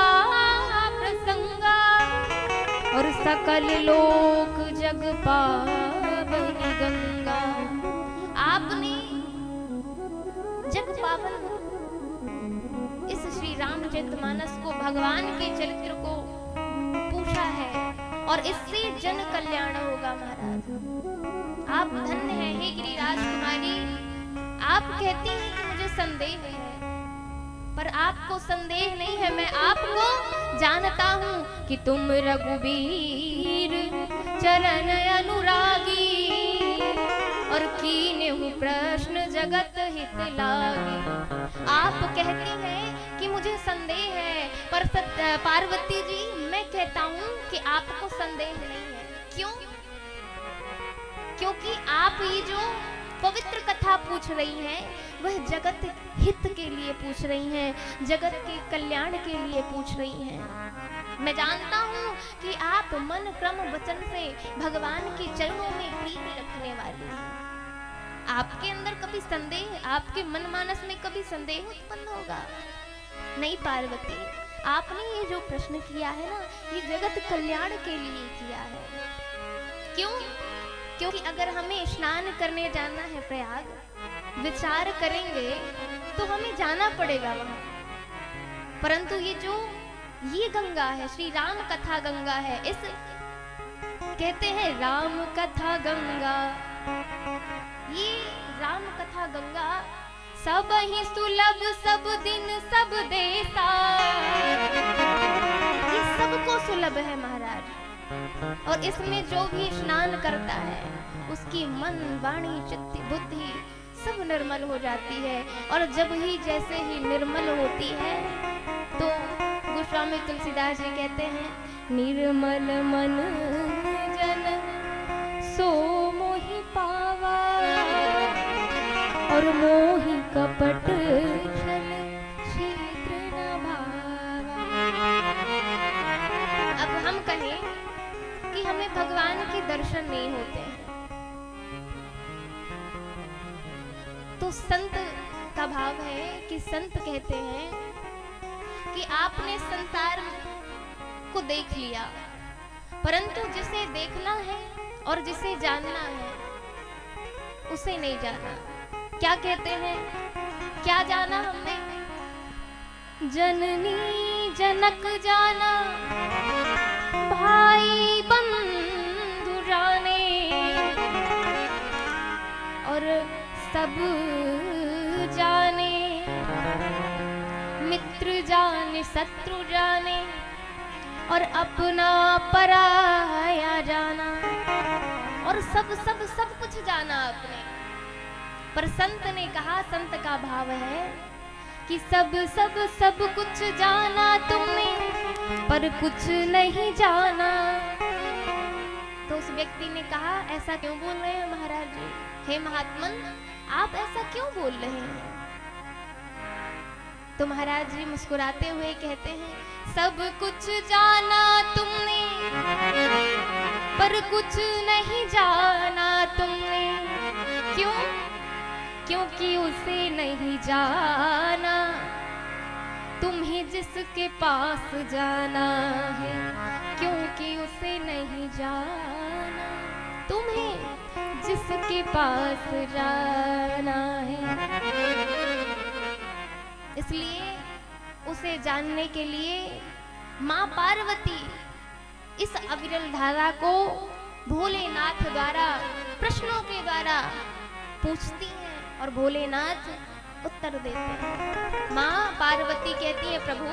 प्रसंगा। और सकल लोक जग पावनी गंगा। आपने जग पावन इस श्री रामचरितमानस को, भगवान के चरित्र को पूछा है, और इससे जन कल्याण होगा। महाराज आप धन्य हैं। हे गिरिराज कुमारी, आप कहती हैं कि मुझे संदेह है, पर आपको संदेह नहीं है। मैं आपको जानता हूँ कि तुम रघुबीर चरण अनुरागी। और कीने हूँ प्रश्न जगत हित लागी। आप कहती हैं कि मुझे संदेह है, पर पार्वती जी मैं कहता हूँ कि आपको संदेह नहीं है। क्यों? क्योंकि आप ये जो पवित्र कथा पूछ रही हैं, वह जगत हित के लिए पूछ रही हैं, जगत के कल्याण के लिए पूछ रही हैं। मैं जानता हूँ कि आप मन क्रम वचन से भगवान के चरणों में प्रीति रखने वाली हैं। आपके अंदर कभी संदेह, आपके मन मानस में कभी संदेह उत्पन्न होगा नहीं। पार्वती, आपने ये जो प्रश्न किया है ना, ये जगत कल्याण के लिए किया है। क्यों? क्योंकि अगर हमें स्नान करने जाना है प्रयाग, विचार करेंगे तो हमें जाना पड़ेगा वहां। परंतु ये गंगा है, श्री राम कथा गंगा है। इस कहते हैं राम कथा गंगा। ये राम कथा गंगा सब ही सुलभ, सब दिन सब देसा। ये सबको सुलभ है महाराज। और इसमें जो भी स्नान करता है उसकी मन, वाणी, चित्त, बुद्धि सब निर्मल हो जाती है। और जब ही जैसे ही निर्मल होती है तो गोस्वामी तुलसीदास जी कहते हैं, निर्मल मन जन सो मोहि पावा और मोहि कपट छल छिद्र न भावा। अब हम कहें कि हमें भगवान के दर्शन नहीं होते हैं, तो संत का भाव है कि संत कहते हैं कि आपने संसार को देख लिया, परंतु जिसे देखना है और जिसे जानना है उसे नहीं जाना। क्या कहते हैं, क्या जाना हमने? जननी जनक जाना, भाई बंधु जाने, और सब जाने, मित्र जाने शत्रु जाने, और अपना पराया जाना, और सब सब सब कुछ जाना आपने। पर संत ने कहा, संत का भाव है कि सब सब सब कुछ जाना तुमने पर कुछ नहीं जाना। तो उस व्यक्ति ने कहा, ऐसा क्यों बोल रहे हैं महाराज जी? हे महात्मन, आप ऐसा क्यों बोल रहे हैं? तो महाराज जी मुस्कुराते हुए कहते हैं, सब कुछ जाना तुमने पर कुछ नहीं जाना तुमने। क्यों? क्योंकि उसे नहीं जाना तुम्हें जिसके पास जाना है, क्योंकि उसे नहीं जाना तुम्हें जिसके पास जाना है। इसलिए उसे जानने के लिए मां पार्वती इस अविरल धारा को भोलेनाथ द्वारा प्रश्नों के द्वारा पूछती हैं और भोलेनाथ उत्तर देते हैं। मां पार्वती कहती है, प्रभु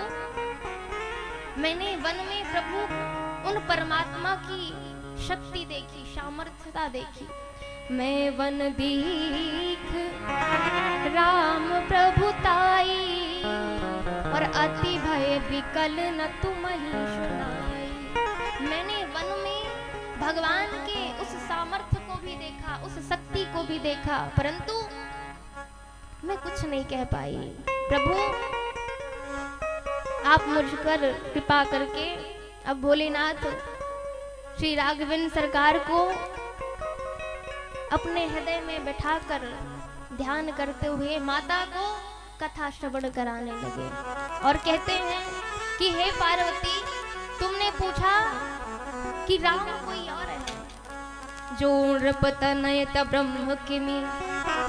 मैंने वन में प्रभु उन परमात्मा की शक्ति देखी, सामर्थ्यता देखी। मैं वन दीख राम प्रभुताई और अति भय विकल न तुम्हीं सुनाई। मैंने वन में भगवान के उस सामर्थ्य को भी देखा, उस शक्ति को भी देखा, परंतु मैं कुछ नहीं कह पाई। प्रभु आप मुझ पर कृपा करके अब भोलेनाथ श्री राघवेंद्र सरकार को अपने हृदय में बैठाकर ध्यान करते हुए माता को कथा श्रवण कराने लगे और कहते हैं कि हे पार्वती, तुमने पूछा कि राम कोई और है जो नृपतनयत ब्रह्म किमी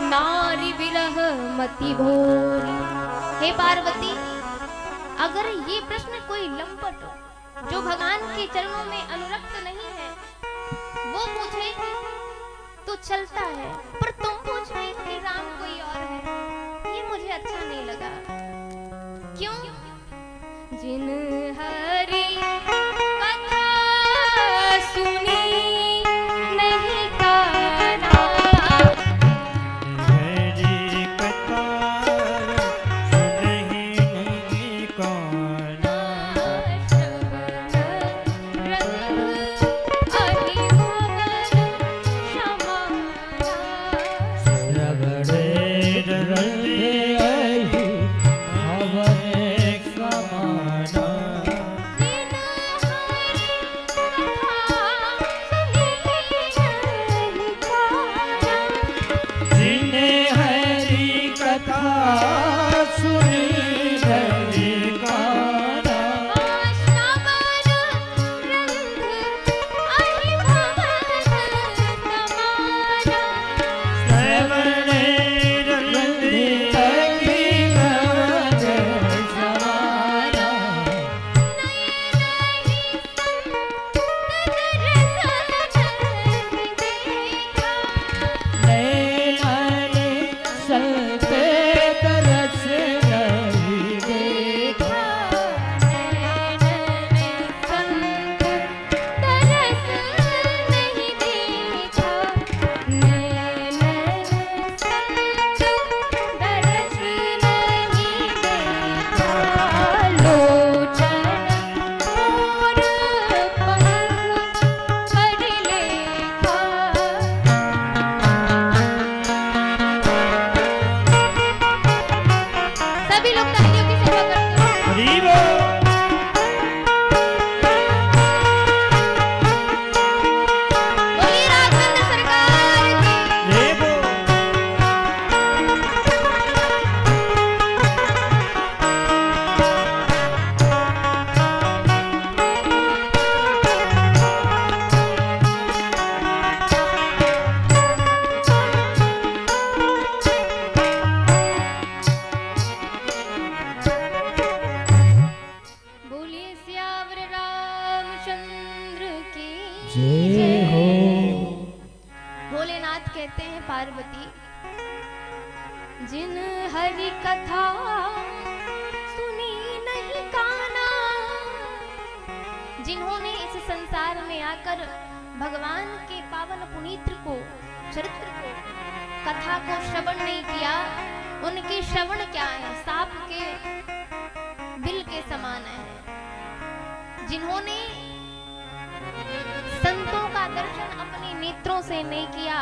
नारी विरह मति भोरी। हे पार्वती, अगर ये प्रश्न कोई लंपट जो भगवान के चरणों में अनुरक्त नहीं है वो पूछे तो चलता है, पर तुम पूछ रही कि राम कोई और है, ये मुझे अच्छा नहीं लगा। क्यों? जिन हरि कथा सुनी नहीं काना, हरि कथा सुनहि नहीं काना, श्रवण रंगे अहि भवन समाना। जय हो। भोलेनाथ कहते हैं पार्वती, जिन हरि कथा सुनी नहीं काना, जिन्होंने इस संसार में आकर भगवान के पावन पुनीत्र को, चरित्र को, कथा को श्रवण नहीं किया, उनके श्रवण क्या है, सांप के बिल के समान है। जिन्होंने संतों का दर्शन अपने नेत्रों से नहीं किया,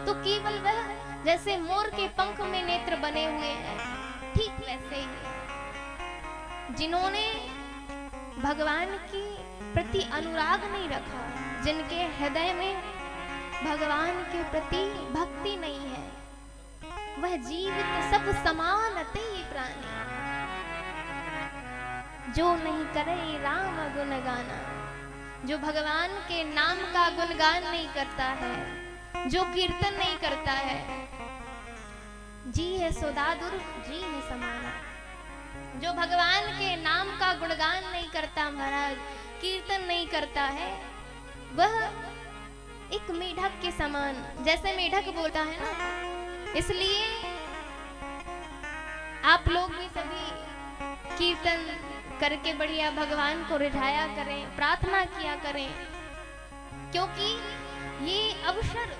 तो केवल वह जैसे मोर के पंख में नेत्र बने हुए हैं, ठीक वैसे ही जिन्होंने भगवान के प्रति अनुराग नहीं रखा, जिनके हृदय में भगवान के प्रति भक्ति नहीं है, वह जीवित सब समान ते प्राणी, जो नहीं करे राम गुण गाना, जो भगवान के नाम का गुणगान नहीं करता है, जो कीर्तन नहीं करता है, जी है सौदादुर जी है समाना। जो भगवान के नाम का गुणगान नहीं करता महाराज, कीर्तन नहीं करता है, वह एक मेढक के समान, जैसे मेढक बोलता है ना, इसलिए आप लोग भी सभी कीर्तन करके बढ़िया भगवान को रिझाया करें, प्रार्थना किया करें, क्योंकि ये अवसर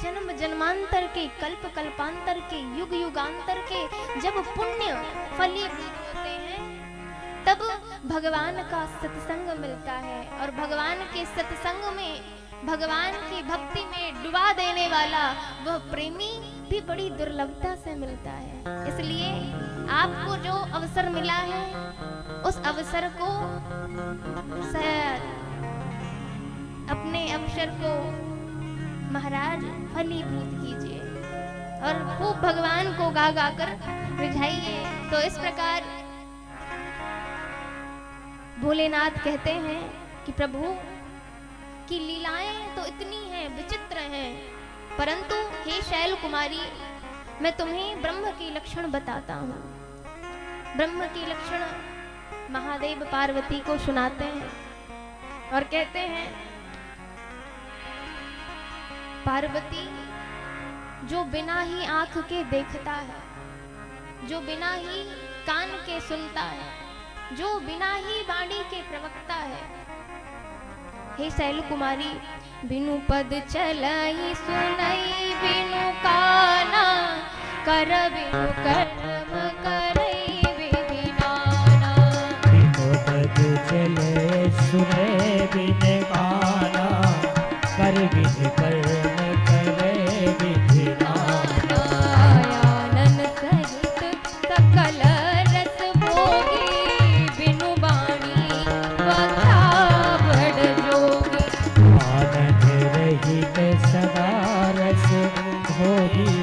जन्म जन्मांतर के, कल्प कल्पांतर के, युग युगांतर के जब पुण्य फलीभूत होते हैं, तब भगवान का सत्संग मिलता है, और भगवान के सत्संग में, भगवान की भक्ति में डुबा देने वाला वह प्रेमी भी बड़ी दुर्लभता से मिलता है। इसलिए आपको जो अवसर मिला है, उस अवसर को अपने अवसर को महाराज फलीभूत कीजिए और खूब भगवान को गा गा कर रिझाइए। तो इस प्रकार भोलेनाथ कहते हैं कि प्रभु की लीलाएं तो इतनी हैं, विचित्र हैं, परंतु हे शैल कुमारी, मैं तुम्हें ब्रह्म के लक्षण बताता हूँ। ब्रह्म के लक्षण महादेव पार्वती को सुनाते हैं और कहते हैं, पार्वती, जो बिना ही आंख के देखता है, जो बिना ही कान के सुनता है, जो बिना ही वाणी के प्रवक्ता है, हे शैल कुमारी, बिनु पद चलाई सुनई बिनु काना, कर बिनु कर्म करई विधि नाना। बिनु पद चले सुने बिनु काना, कर विधि कर्म करे विधि नाना। आनन सहित सकल रस भोगी, बिनु वाणी वक्ता बड़ जोगी। आनंद रहित सदा रस भोगी,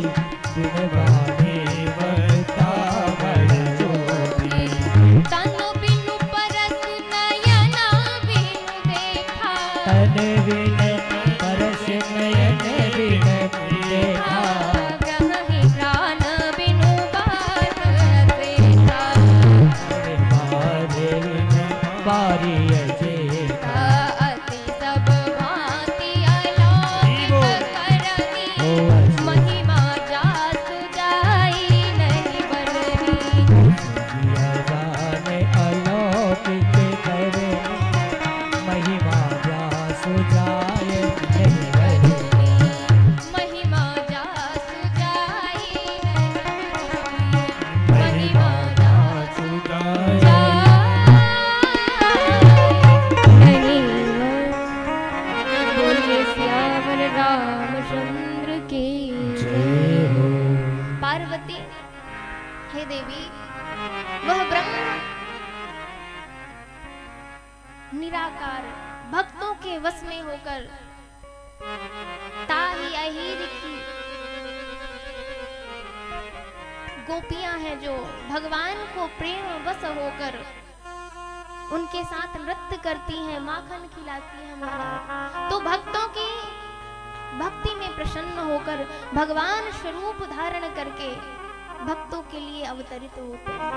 बिनु वाणी वक्ता बड़ जोगी। तन बिनु परस नयना बिनु देखा, तन बिनु परस नयन बिनु देखा। ब्रह्म ही प्राण बिनु बात रचेता, बारे बिनु बारी अजेता। अति सब भांति अलौकिक करनी, महिमा जासु जाई नहीं बरनी। जिया जाने अलौकिक करे, महिमा जासु जाय नहीं बरनी। महिमा जासु जाई नहीं, महिमा जासु जाय नहीं। बोलिए सियावर रामचंद्र की जय हो। पार्वती, हे देवी, वह ब्रह्म निराकार भक्तों के वश में होकर ताही अहीर की गोपियां हैं, जो भगवान को प्रेम वश होकर उनके साथ नृत्य करती हैं, माखन खिलाती हैं महाराज, तो भक्तों की भक्ति में प्रसन्न होकर भगवान स्वरूप धारण करके भक्तों के लिए अवतरित होते हैं।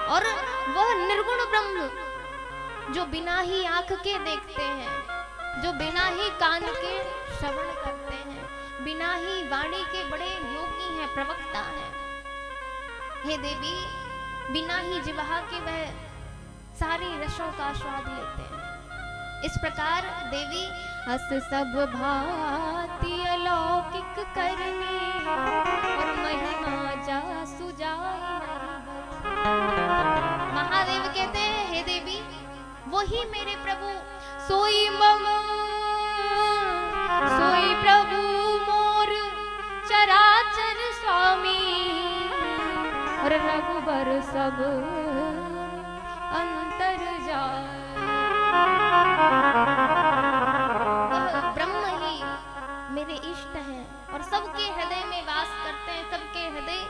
और वह निर्गुण ब्रह्म जो बिना ही आंख के देखते हैं, जो बिना ही कान के श्रवण करते हैं, बिना ही वाणी के बड़े योगी हैं, प्रवक्ता हैं। हे देवी, बिना ही जिह्वा के वह सारे रसों का स्वाद लेते हैं। इस प्रकार देवी अस सब भांति अलौकिक करनी और महिमा जा सुजाई नहीं। महादेव कहते हैं, हे देवी, वही मेरे प्रभु सोई मम सोई प्रभु मोर चराचर स्वामी और रघुबर सब अंतर जाए। ब्रह्म ही मेरे इष्ट हैं और सबके हृदय में वास करते हैं, सबके हृदय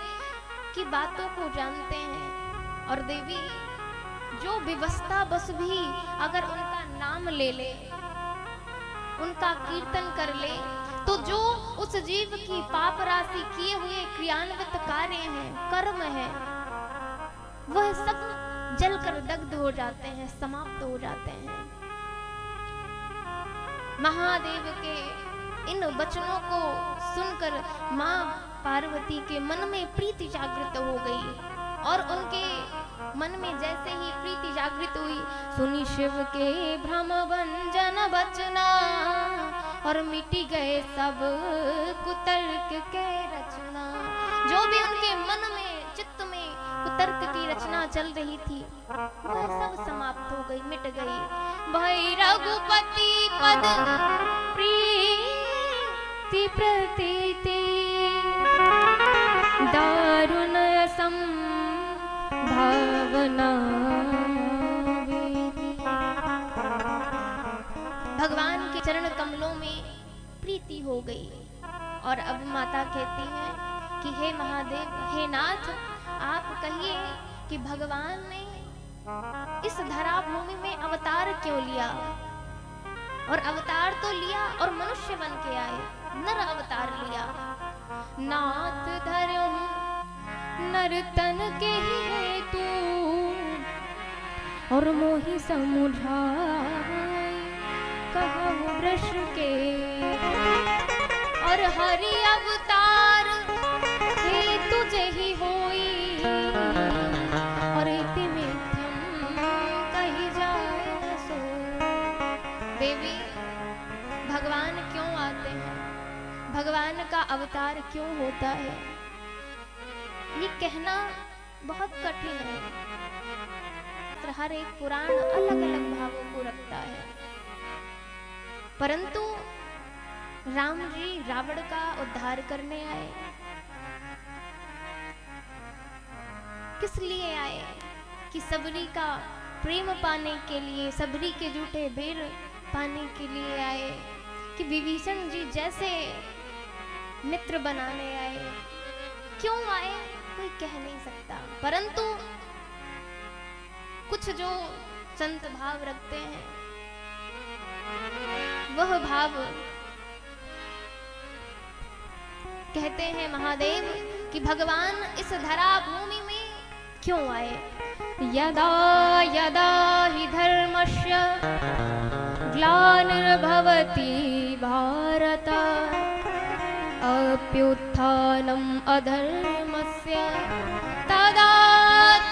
की बातों को जानते हैं। और देवी, जो विवस्ता बस भी अगर उनका नाम ले ले, उनका कीर्तन कर ले, तो जो उस जीव की पाप राशि किए हुए क्रियान्वित कार्य हैं, कर्म है, वह सब जलकर दग्ध हो जाते हैं, समाप्त हो जाते हैं। महादेव के इन वचनों को सुनकर मां पार्वती के मन में प्रीति जागृत हो गई और उनके मन में जैसे ही प्रीति जागृत हुई, सुनी शिव के भ्रम भंजन बचना और मिटी गए सब कुतर्क के रचना। जो भी उनके मन में, चित्त में कुतर्क की रचना चल रही थी, वह सब समाप्त हो गई, मिट गई। भई रघुपति पद प्रीति प्रतीति दारुण भावना। भगवान के चरण कमलों में प्रीति हो गई और अब माता कहती है कि हे महादेव, हे नाथ, आप कहिए कि भगवान ने इस धरा भूमि में अवतार क्यों लिया? और अवतार तो लिया और मनुष्य बन के आए, नर अवतार लिया। नाथ धर्म नर्तन के हेतु और मोहि समुझाए कहु वृष के, और हरि अवतार हे तुझे ही होई और इति मिथ्यम कही जाए सो। देवी, भगवान क्यों आते हैं, भगवान का अवतार क्यों होता है, ये कहना बहुत कठिन है। हर एक पुराण अलग अलग भावों को रखता है, परंतु राम जी रावण का उद्धार करने आए। किस लिए आए? कि सबरी का प्रेम पाने के लिए, सबरी के झूठे बेर पाने के लिए आए, कि विभीषण जी जैसे मित्र बनाने आए। क्यों आए कोई कह नहीं सकता, परंतु कुछ जो संत भाव रखते हैं, वह भाव कहते हैं महादेव कि भगवान इस धरा भूमि में क्यों आए। यदा यदा हि धर्मस्य ग्लानिर्भवति भारत अप्युत्थानम् अधर्मस्य तदात्मानं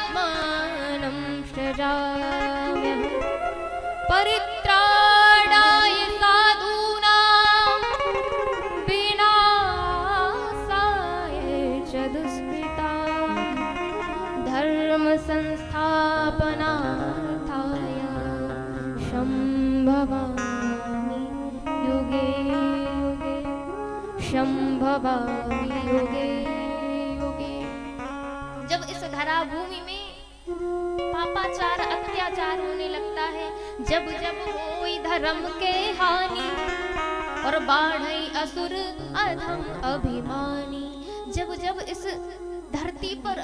सृजाम्यहम् परित्राणाय साधूनां विनाशाय च दुष्कृतां धर्म संस्थापनार्थाय संभवामि युगे युगे संभवामि युगे युगे। जब इस धरा भूमि में पापाचार अत्याचार होने लगता है, जब जब होई धर्म के हानि और बाढ़ई असुर अधम अभिमानी, जब जब इस धरती पर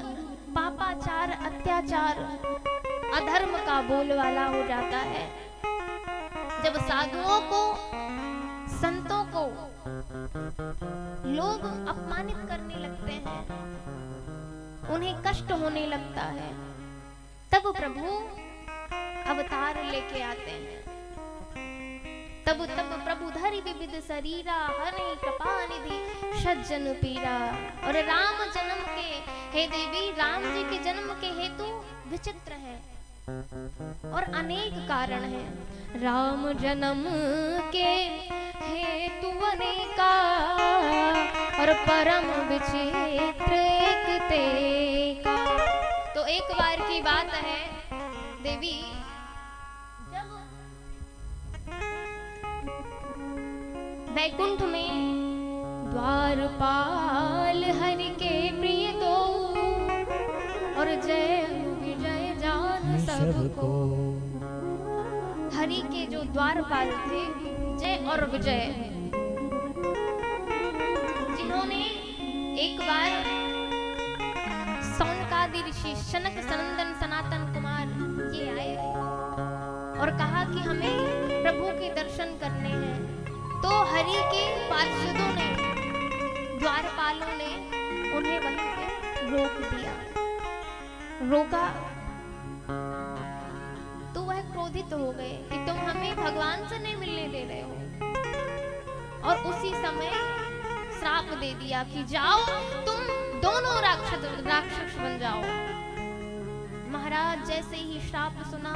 पापाचार अत्याचार अधर्म का बोलवाला हो जाता है, जब साधुओं को, संतों को लोग अपमानित करने लगते हैं, उन्हें कष्ट होने लगता है, तब प्रभु अवतार लेके आते हैं। तब तब प्रभु धरि विविध शरीरा, हरि कृपा निधि सज्जन पीरा। और राम जन्म के, हे देवी, राम जी के जन्म के हेतु विचित्र है और अनेक कारण हैं। राम जन्म के हेतु अनेका, और परम विचित्र एक ते का। तो एक बार की बात है देवी, जब वैकुंठ में द्वारपाल हरि के प्रिय दो, और जय विजय जान सबको। हरि के जो द्वारपाल थे, जय और विजय, जिन्होंने एक बार सौनकादि ऋषि शनक सनंदन सनातन कुमार ये आए और कहा कि हमें प्रभु के दर्शन करने हैं। तो हरि के पार्षदों ने, द्वारपालों ने उन्हें वहीं पे रोक दिया, रोका। तो वह क्रोधित हो गए कि तुम हमें भगवान से नहीं मिलने दे रहे हो, और उसी समय श्राप दे दिया कि जाओ तुम दोनों राक्षस बन जाओ। महाराज जैसे ही श्राप सुना,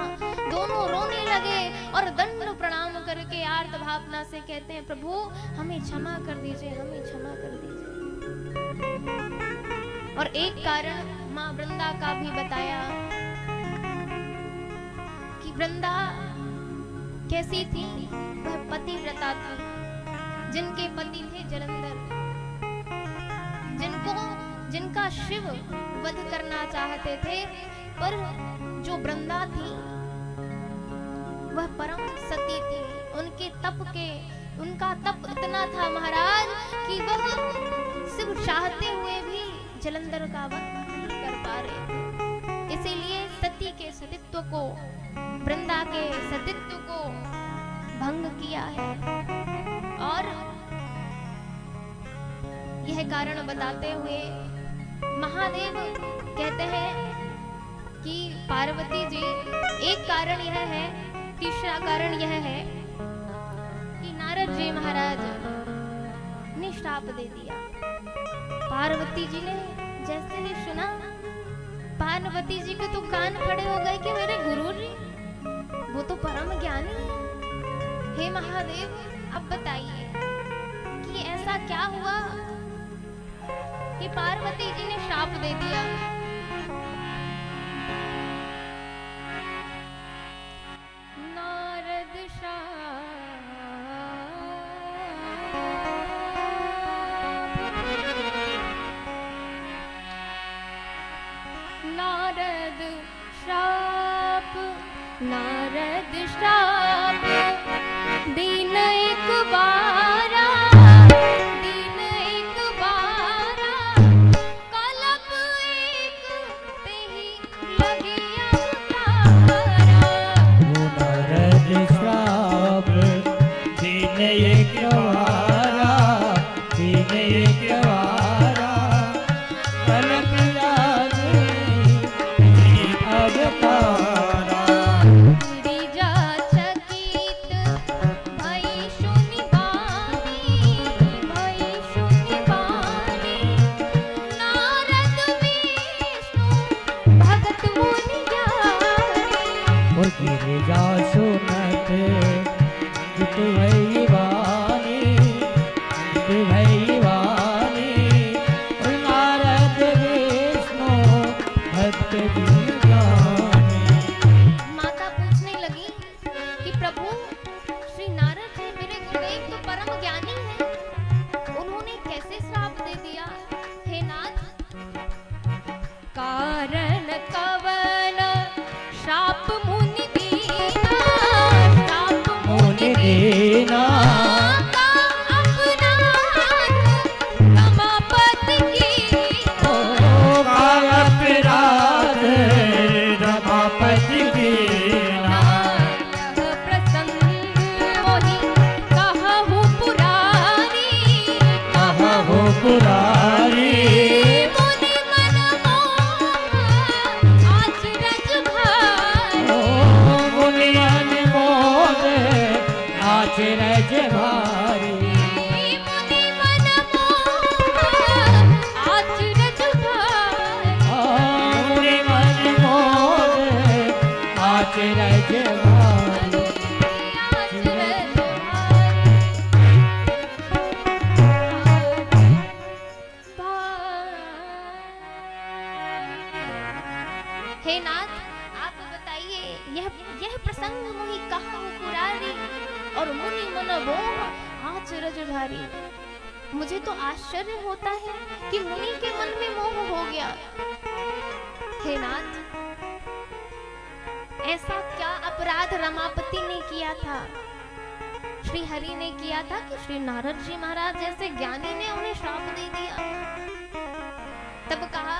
दोनों रोने लगे और दंड प्रणाम करके आर्त भावना से कहते हैं, प्रभु हमें क्षमा कर दीजिए, हमें क्षमा कर दीजिए। और एक कारण माँ वृंदा का भी बताया कि वृंदा कैसी थी। वह पतिव्रता थी, जिनके पति थे जलंधर, जिनका शिव वध करना चाहते थे, पर जो वृंदा थी वह परम सती थी। उनका तप इतना था महाराज कि वह शिव चाहते हुए भी जलंधर का वध नहीं कर पा रहे थे। इसीलिए सती के सतीत्व को, वृंदा के सतीत्व को भंग किया है। और यह कारण बताते हुए महादेव कहते हैं कि पार्वती जी, एक कारण यह है, तीसरा कारण यह है कि नारद जी महाराज ने श्राप दे दिया। पार्वती जी ने जैसे ही सुना, पार्वती जी के तो कान खड़े हो गए कि मेरे गुरु जी वो तो परम ज्ञानी है। हे महादेव, अब बताइए कि ऐसा क्या हुआ कि पार्वती जी ने श्राप दे दिया। नारद श्राप दिन एक बारा, दिन एक बारा, कलप एक ते ही लगे अवतारा। नारद श्राप दिन एक बारा, दिन एक बारा, कलप लागे अवतारा। गिरिजा सुनत भई वाणी, नारद विष्णु भक्त ज्ञानी। माता पूछने लगी कि प्रभु श्री नारद जी मेरे गुरुदेव तो परम ज्ञानी हैं, उन्होंने कैसे श्राप दे दिया? हे नाथ, कारण कवन श्राप मुनि दीना, श्राप मुनि दीना का अपराध रमापति की। ओ का अपराध रमापति की। यह प्रसंग मोहि कहहु पुरारी, कहहु पुरारी। मुनि मन मोह आचरज भारी। मुनि अनमोल आचरज भारी मुनि मन मोह आचरज भारी मुनि मन मोह आचरज भारी आचरज भारी। हे नाथ, आप बताइए यह प्रसंग मुनि कहाँ पुरारी और मुनि मन मोह आचरज भारी। मुझे तो आश्चर्य होता है कि मुनि के मन में मोह हो गया। हे नाथ, ऐसा क्या अपराध रमापति ने किया था, श्री हरि ने किया था कि श्री नारद जी महाराज जैसे ज्ञानी ने उन्हें श्राप दे दिया। तब कहा,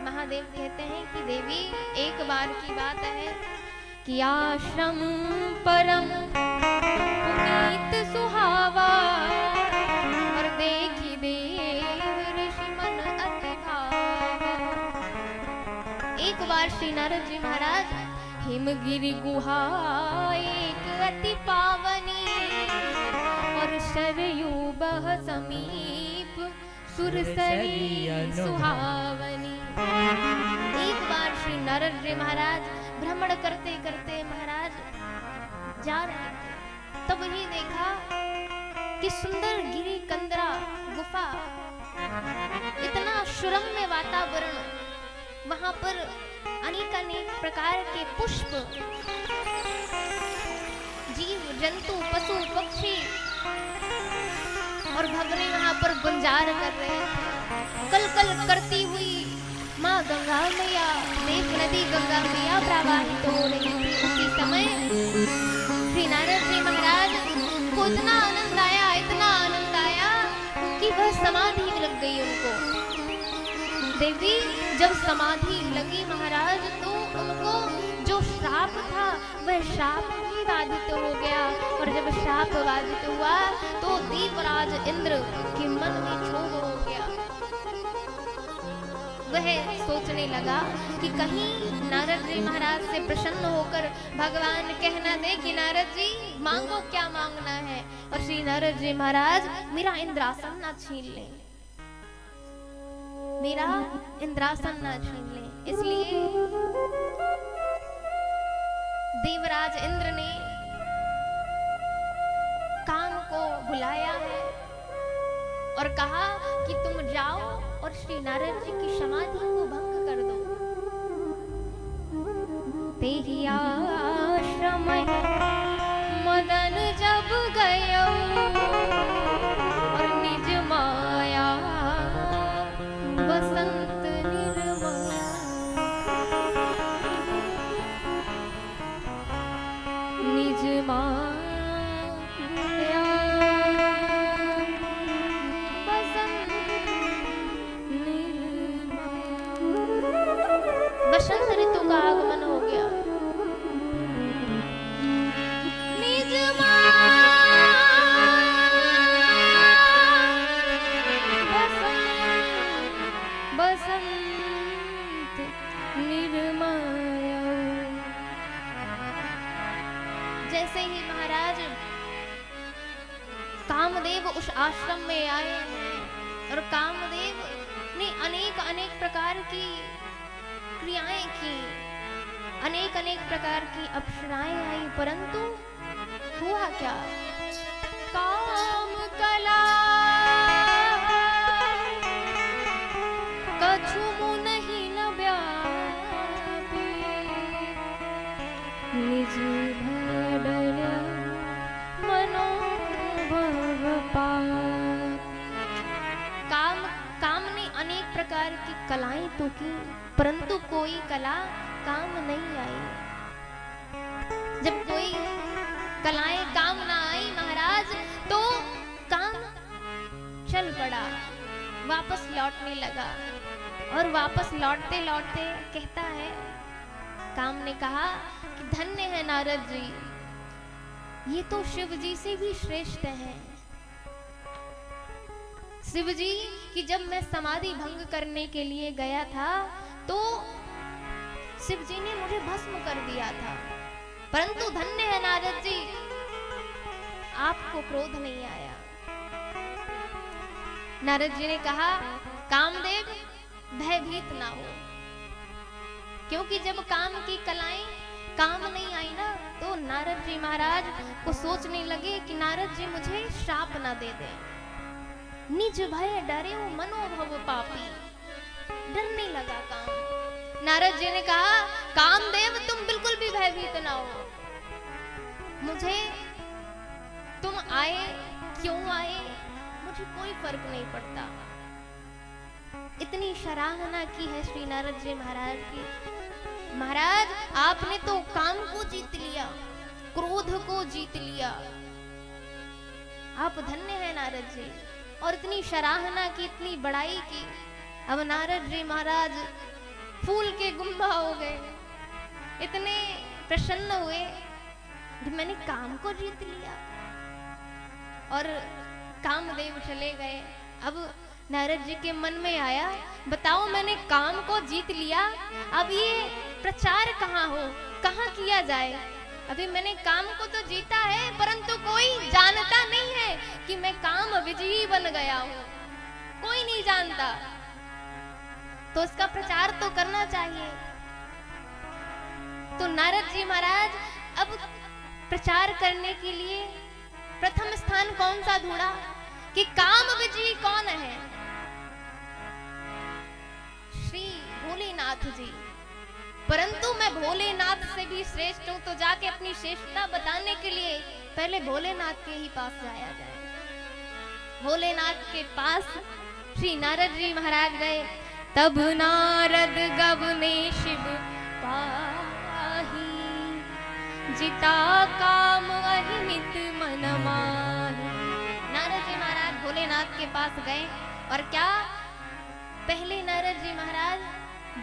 महादेव कहते हैं कि देवी, एक बार की बात है कि आश्रम परम पुनीत सुहावा और देखी देव ऋषि मन अति भावा। एक बार श्री नारद जी महाराज हिमगिरि गुहा एक अति पावनी और सरयू बह समीप सुरसरी सुहावनी। एक बार श्री नारद जी महाराज भ्रमण करते करते महाराज जा रहे थे, तब ही देखा कि सुंदर गिरी कंदरा गुफा, इतना सुरम्य वातावरण, वहां पर अनेक अनेक प्रकार के पुष्प, जीव जंतु, पशु पक्षी और भगने वहां पर गुंजार कर रहे थे। कल कल करती हुई माँ गंगा मैया, देव नदी गंगा मैया प्रवाहित हो रही थी। उसी समय श्री नारद जी महाराज को इतना आनंद आया कि वह समाधि लग गई उनको। देवी, जब समाधि लगी महाराज, तो उनको जो श्राप था वह श्राप भी बाधित हो गया। और जब श्राप बाधित हुआ तो दीपराज इंद्र के मन में क्षोभ हो गया। वह सोचने लगा कि कहीं नारद जी महाराज से प्रसन्न होकर भगवान कहना दे कि नारद जी मांगो, क्या मांगना है। और श्री नारद जी महाराज मेरा इंद्रासन ना छीन ले, मेरा इंद्रासन ना छीन ले। इसलिए देवराज इंद्र ने काम को बुलाया है और कहा कि तुम जाओ और श्री नारद जी की समाधि को भंग कर दो। तेरी आश्रम मदन जब गयो और निज माया बसंत निर्मल, निज माया बसंत निर्मल। बसंत ऋतु का आगमन हो गया। निज बसंत निर्माया। जैसे ही महाराज कामदेव उस आश्रम में आए हैं और कामदेव ने अनेक अनेक प्रकार की क्रियाएं की, अनेक अनेक प्रकार की अप्सराएं आई, परंतु हुआ क्या? काम कला कछु नहीं न व्यापे, निज भडर मनोभव पाप। काम ने अनेक प्रकार की कलाएं तो की, परंतु कोई कला काम नहीं आई। जब कोई कलाएं काम ना आई महाराज, तो काम चल पड़ा, वापस लौटने लगा। और वापस लौटते लौटते कहता है, काम ने कहा कि धन्य है नारद जी, ये तो शिव जी से भी श्रेष्ठ है। शिव जी की जब मैं समाधि भंग करने के लिए गया था तो शिव जी ने मुझे भस्म कर दिया था, परंतु धन्य है नारद जी, आपको क्रोध नहीं आया। नारद जी ने कहा, कामदेव भयभीत ना हो, क्योंकि जब काम की कलाएं काम नहीं आई ना, तो नारद जी महाराज को सोचने लगे कि नारद जी मुझे श्राप ना दे दे। निज भय डरे हो मनोभव पापी, डरने लगा काम। नारद जी ने कहा, कामदेव तुम बिल्कुल भी भयभीत ना हो, मुझे तुम आए क्यों आए मुझे कोई फर्क नहीं पड़ता। इतनी सराहना की है श्री नारद जी महाराज की। महाराज आपने तो काम को जीत लिया, क्रोध को जीत लिया, आप धन्य हैं नारद जी। और इतनी सराहना की, इतनी बड़ाई की। अब नारद जी महाराज फूल के गुम्बा हो गए, इतने प्रसन्न हुए कि मैंने काम को जीत लिया। और कामदेव चले गए। अब नारद जी के मन में आया, बताओ मैंने काम को जीत लिया, अब ये प्रचार कहाँ हो, कहाँ किया जाए। अभी मैंने काम को तो जीता है, परंतु कोई जानता नहीं है कि मैं काम विजयी बन गया हूँ, कोई नहीं जानता, तो इसका प्रचार तो करना चाहिए। तो नारद जी महाराज अब प्रचार करने के लिए प्रथम स्थान कौन सा ढूंढा कि काम विजयी कौन है? श्री भोलेनाथ जी। परंतु मैं भोलेनाथ से भी श्रेष्ठ हूं, तो जाके अपनी श्रेष्ठता बताने के लिए पहले भोलेनाथ के ही पास जाया जाए। भोलेनाथ के पास श्री नारद जी महाराज गए। तब नारद गवने शिव पाही, जिता काम अहिमित मन माही। नारद जी महाराज भोलेनाथ के पास गए और क्या, पहले नारद जी महाराज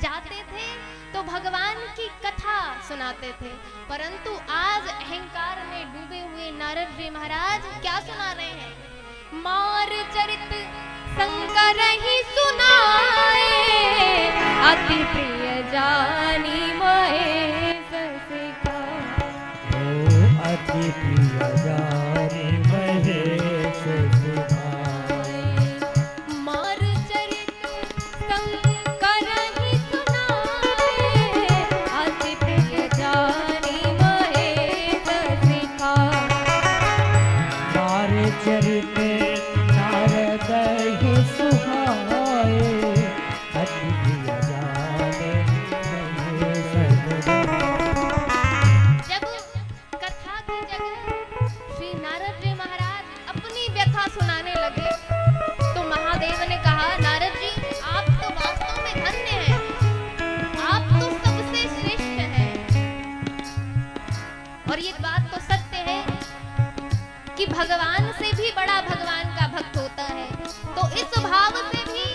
जाते थे तो भगवान की कथा सुनाते थे, परंतु आज अहंकार में डूबे हुए नारद जी महाराज क्या सुना रहे हैं? मार चरित शंकर ही सुनाए, अति प्रिय जानी महेश सिखाए। अति प्रिय जानी महेश सिखाए। मार चरित शंकर ही सुनाए, अति प्रिय जानी महेश सिखाए। मार चरित नारद ही सुहाए, अति प्रिय जाने महेश सिखाए। जब कथा की जगह श्री नारद जी महाराज अपनी व्यथा सुनाने लगे, तो महादेव ने कहा, नारद जी आप तो वास्तव में धन्य हैं, आप तो सबसे श्रेष्ठ हैं। और ये बात तो सत्य है कि भगवान से भी बड़ा भगवान का भक्त होता है। तो इस भाव से भी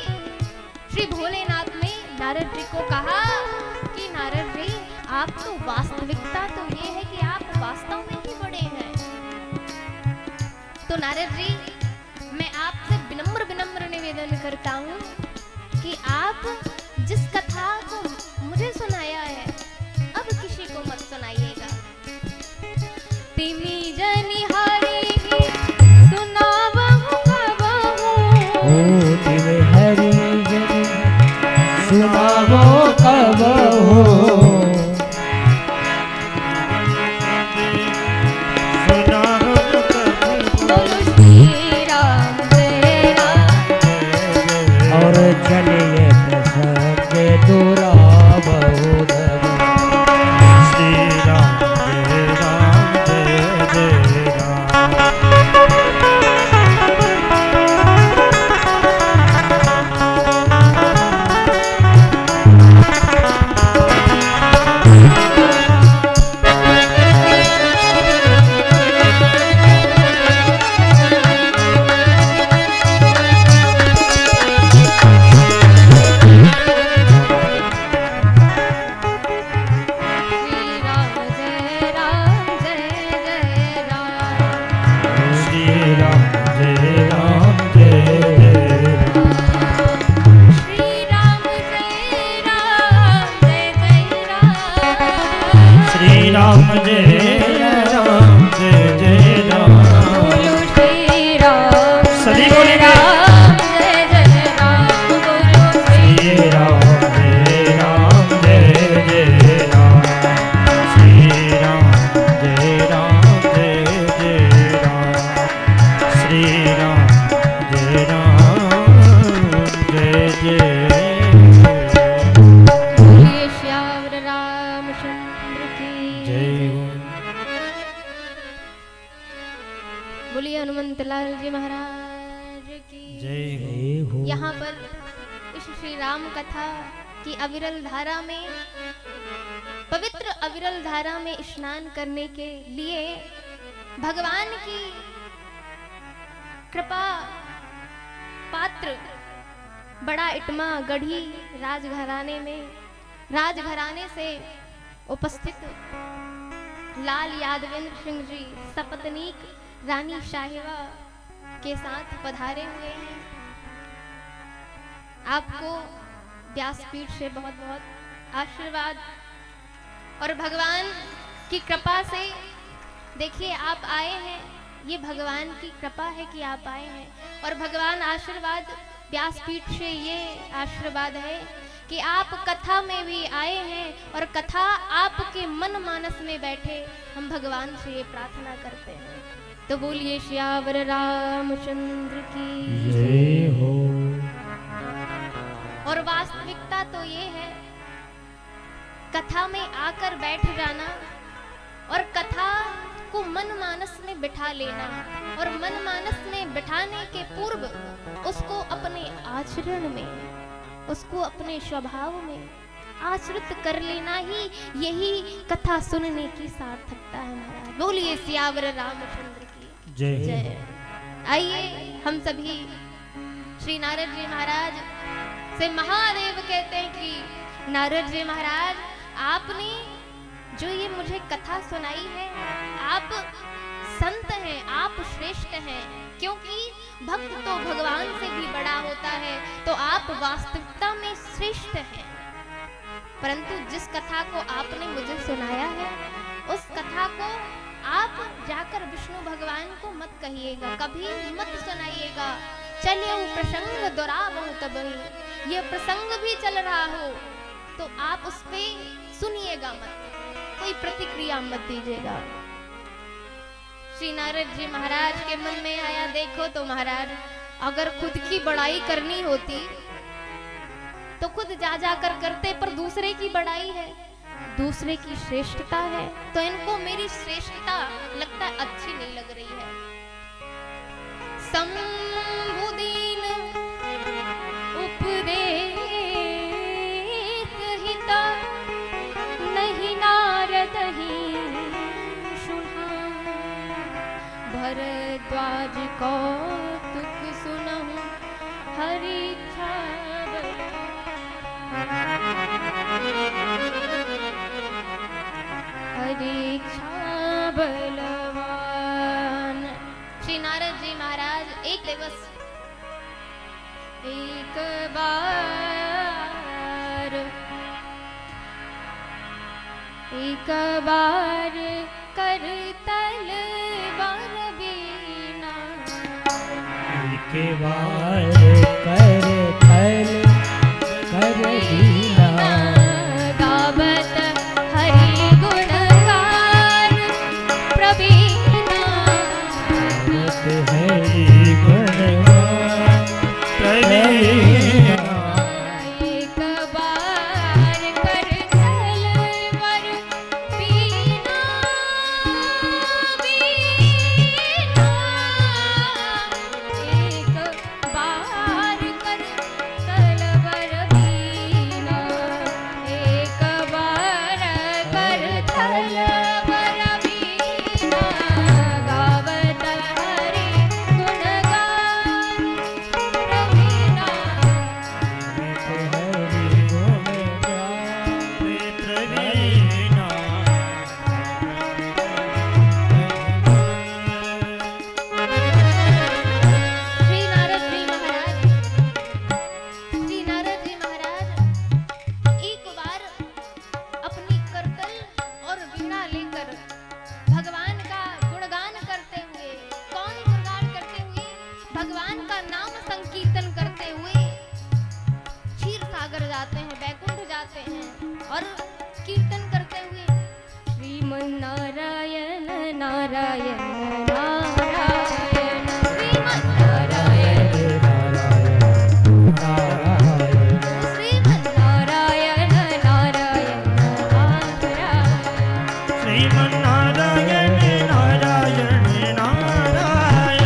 श्री भोलेनाथ ने नारद जी को कहा कि नारद जी आप तो वास्तविकता तो ये है कि आप वास्तव में ही बड़े हैं। तो नारद जी मैं आपसे विनम्र निवेदन करता हूँ कि आप जिस कथा को मुझे सुनाया है, अब किसी को मत सुनाइएगा। तिमी जनि हरि सुनावहु कबहु, तिमी हरि जनि सुनावो कबहु। बोलो श्री राम जय राम। और चलिए प्रसंग दुरावहु धरि। श्री राम जय राम जय जय राम। श्री राम जय राम जय जय राम। श्री राम जय राम जय जय राम। श्री राम जय राम जय जय राम। श्री राम जय राम जय जय राम। बोलिए हनुमंत लाल जी महाराज की जय हो। यहाँ पर इस श्री राम कथा की अविरल धारा में, पवित्र अविरल धारा में स्नान करने के लिए भगवान की कृपा पात्र बड़ा इटमा गढ़ी राजघराने से उपस्थित लाल यादवेंद्र सिंह जी सपत्नीक रानी साहिबा के साथ पधारे हुए हैं। आपको व्यासपीठ से बहुत बहुत आशीर्वाद और भगवान की कृपा से, देखिए आप आए हैं, ये भगवान की कृपा है कि आप आए हैं। और भगवान आशीर्वाद व्यासपीठ से ये आशीर्वाद है कि आप कथा में भी आए हैं और कथा आपके मन मानस में बैठे, हम भगवान से ये प्रार्थना करते हैं। तो बोलिए श्यावर रामचंद्र की जय हो। और वास्तविकता तो ये है, कथा में आकर बैठ जाना और कथा को मन मानस में बिठा लेना, और मन मानस में बिठाने के पूर्व उसको अपने आचरण में, उसको अपने स्वभाव में आश्रित कर लेना ही, यही कथा सुनने की सार्थकता है महाराज। बोलिए सियावर रामचंद्र की जय। आइए हम सभी श्री नारद जी महाराज से महादेव कहते हैं कि नारद जी महाराज, आपने जो ये मुझे कथा सुनाई है, आप संत हैं, आप श्रेष्ठ हैं, क्योंकि भक्त तो भगवान से भी बड़ा होता है, तो आप वास्तविकता में श्रेष्ठ हैं। परंतु जिस कथा को आपने मुझे सुनाया है, उस कथा को आप जाकर विष्णु भगवान को मत कहिएगा, कभी मत सुनाइएगा। चलिए वो प्रसंग दोहरावहु तबहि, ये प्रसंग भी चल रहा हो तो आप उस पे सुनिएगा मत, कोई प्रतिक्रिया मत दीजिएगा। श्री नारद जी महाराज के मन में आया, देखो तो महाराज, अगर खुद की बड़ाई करनी होती तो खुद जा जाकर करते, पर दूसरे की बड़ाई है, दूसरे की श्रेष्ठता है, तो इनको मेरी श्रेष्ठता लगता है अच्छी नहीं लग रही है। संबुदीन उपदेश हिता नहीं नारद ही सुना, भरद्वाज कौतुक सुनहु हरि इच्छा बलवान। श्री नारद जी महाराज एक दिवस एक बार कर तलवार बीना, एक बार कर बीना, गावत हरि गुण गान प्रवीणा, गावत हरि गुण गान प्रवीणा। एक बार कर तलवार बीना, एक बार कर तलवार बीना, एक बार कर तलवार बीना, गावत हरि गुण गान प्रवीणा। हरि गुण गान प्रवीणा। श्री नारद जी महाराज, श्री नारद जी महाराज एक बार अपनी करतल और वीणा लेकर भगवान का गुणगान करते हुए, कौन गुणगान करते हुए? भगवान का नाम संकीर्तन करते हुए क्षीर सागर जाते हैं, बैकुंठ जाते हैं और कीर्तन करते हुए श्रीमन नारायण नारायण नारायण, श्रीमन नारायण श्रीमन नारायण नारायण नारायण, श्रीमन्नारायण नारायण नारायण।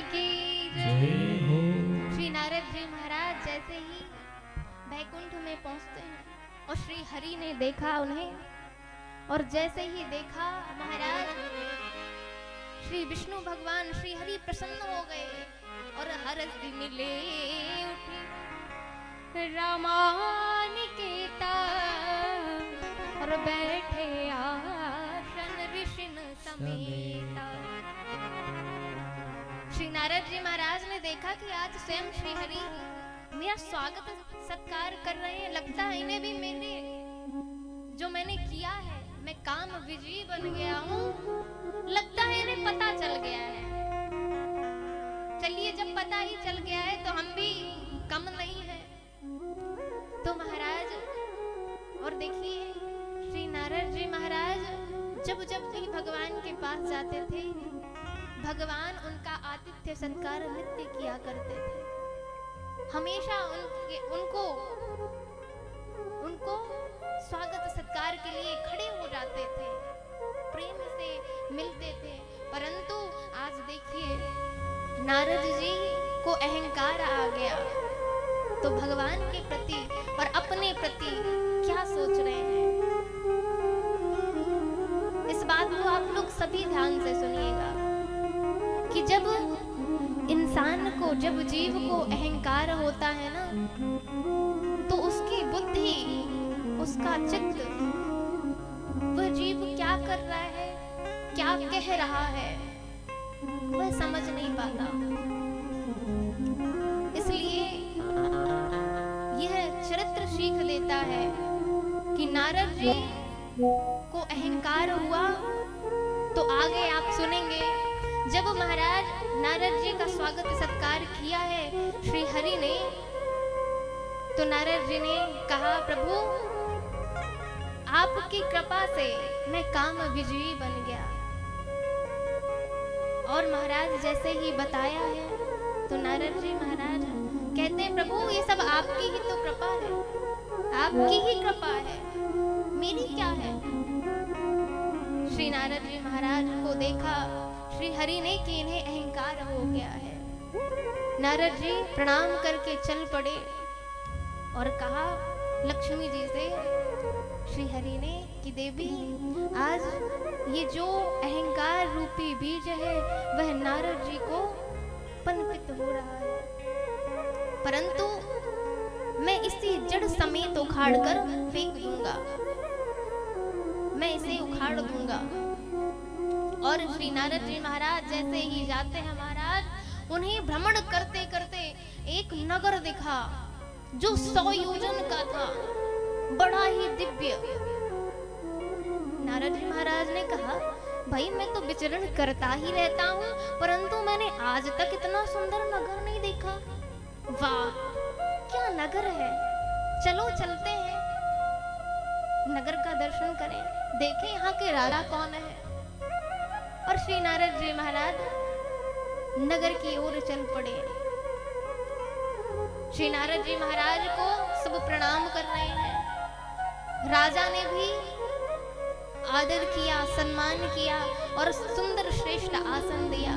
की जय हो। श्री नारद जी महाराज जैसे ही बैकुंठ में पहुंचते हैं और श्री हरि ने देखा उन्हें और जैसे ही देखा महाराज श्री विष्णु भगवान श्री हरि प्रसन्न हो गए और हरस मिले उठे रामानिकेता और बैठे आसन ऋषिन समेता। श्री नारद जी महाराज ने देखा कि आज स्वयं श्री हरि मेरा स्वागत सत्कार कर रहे हैं। लगता है इन्हें भी मेरे जो मैंने किया है, मैं काम विजयी बन गया हूँ, लगता है इन्हें पता चल गया है। चलिए जब पता ही चल गया है तो हम भी कम नहीं है। तो महाराज और देखिए श्री नारद जी महाराज जब जब भी भगवान के पास जाते थे, भगवान उनका आतिथ्य सत्कार नित्य किया करते थे। हमेशा उनको स्वागत सत्कार के लिए खड़े हो जाते थे, प्रेम से मिलते थे। परंतु आज देखिए नारद जी को अहंकार आ गया, तो भगवान के प्रति और अपने प्रति क्या सोच रहे हैं, इस बात को आप लोग सभी ध्यान से सुनिएगा कि जब इंसान को, जब जीव को अहंकार होता है ना, तो उसकी बुद्धि, उसका चित्त, वह जीव क्या कर रहा है, क्या कह रहा है, वह समझ नहीं पाता। इसलिए यह चरित्र सीख देता है कि नारद जी को अहंकार हुआ। तो आगे आप सुनेंगे जब महाराज नारद जी का स्वागत सत्कार किया है श्री हरि ने, तो नारद जी ने कहा प्रभु आपकी कृपा से मैं काम विजयी बन गया। और महाराज जैसे ही बताया है तो नारद जी महाराज कहते हैं प्रभु ये सब आपकी ही तो कृपा है, आपकी ही कृपा है, मेरी क्या है। श्री नारद जी महाराज को देखा श्री हरि ने कि इन्हें अहंकार हो गया है। नारद जी प्रणाम करके चल पड़े और कहा लक्ष्मी जी से श्री हरि ने कि देवी आज ये जो अहंकार रूपी बीज है वह नारद जी को पनपित हो रहा है, परंतु मैं इसी जड़ समेत उखाड़ कर फेंक दूंगा, मैं इसे उखाड़ दूंगा। और श्री नारद जी महाराज जैसे ही जाते हैं महाराज, उन्हें भ्रमण करते करते एक नगर दिखा जो 100 योजन का था, बड़ा ही दिव्य। नारद जी महाराज ने कहा भाई मैं तो विचरण करता ही रहता हूँ, परंतु मैंने आज तक इतना सुंदर नगर नहीं देखा। वाह क्या नगर है, चलो चलते हैं नगर का दर्शन करें, देखें यहाँ के राजा कौन है। और श्री नारद जी महाराज नगर की ओर चल पड़े। श्री नारद जी महाराज को सब प्रणाम कर रहे हैं। राजा ने भी आदर किया, सम्मान किया और सुंदर श्रेष्ठ आसन दिया।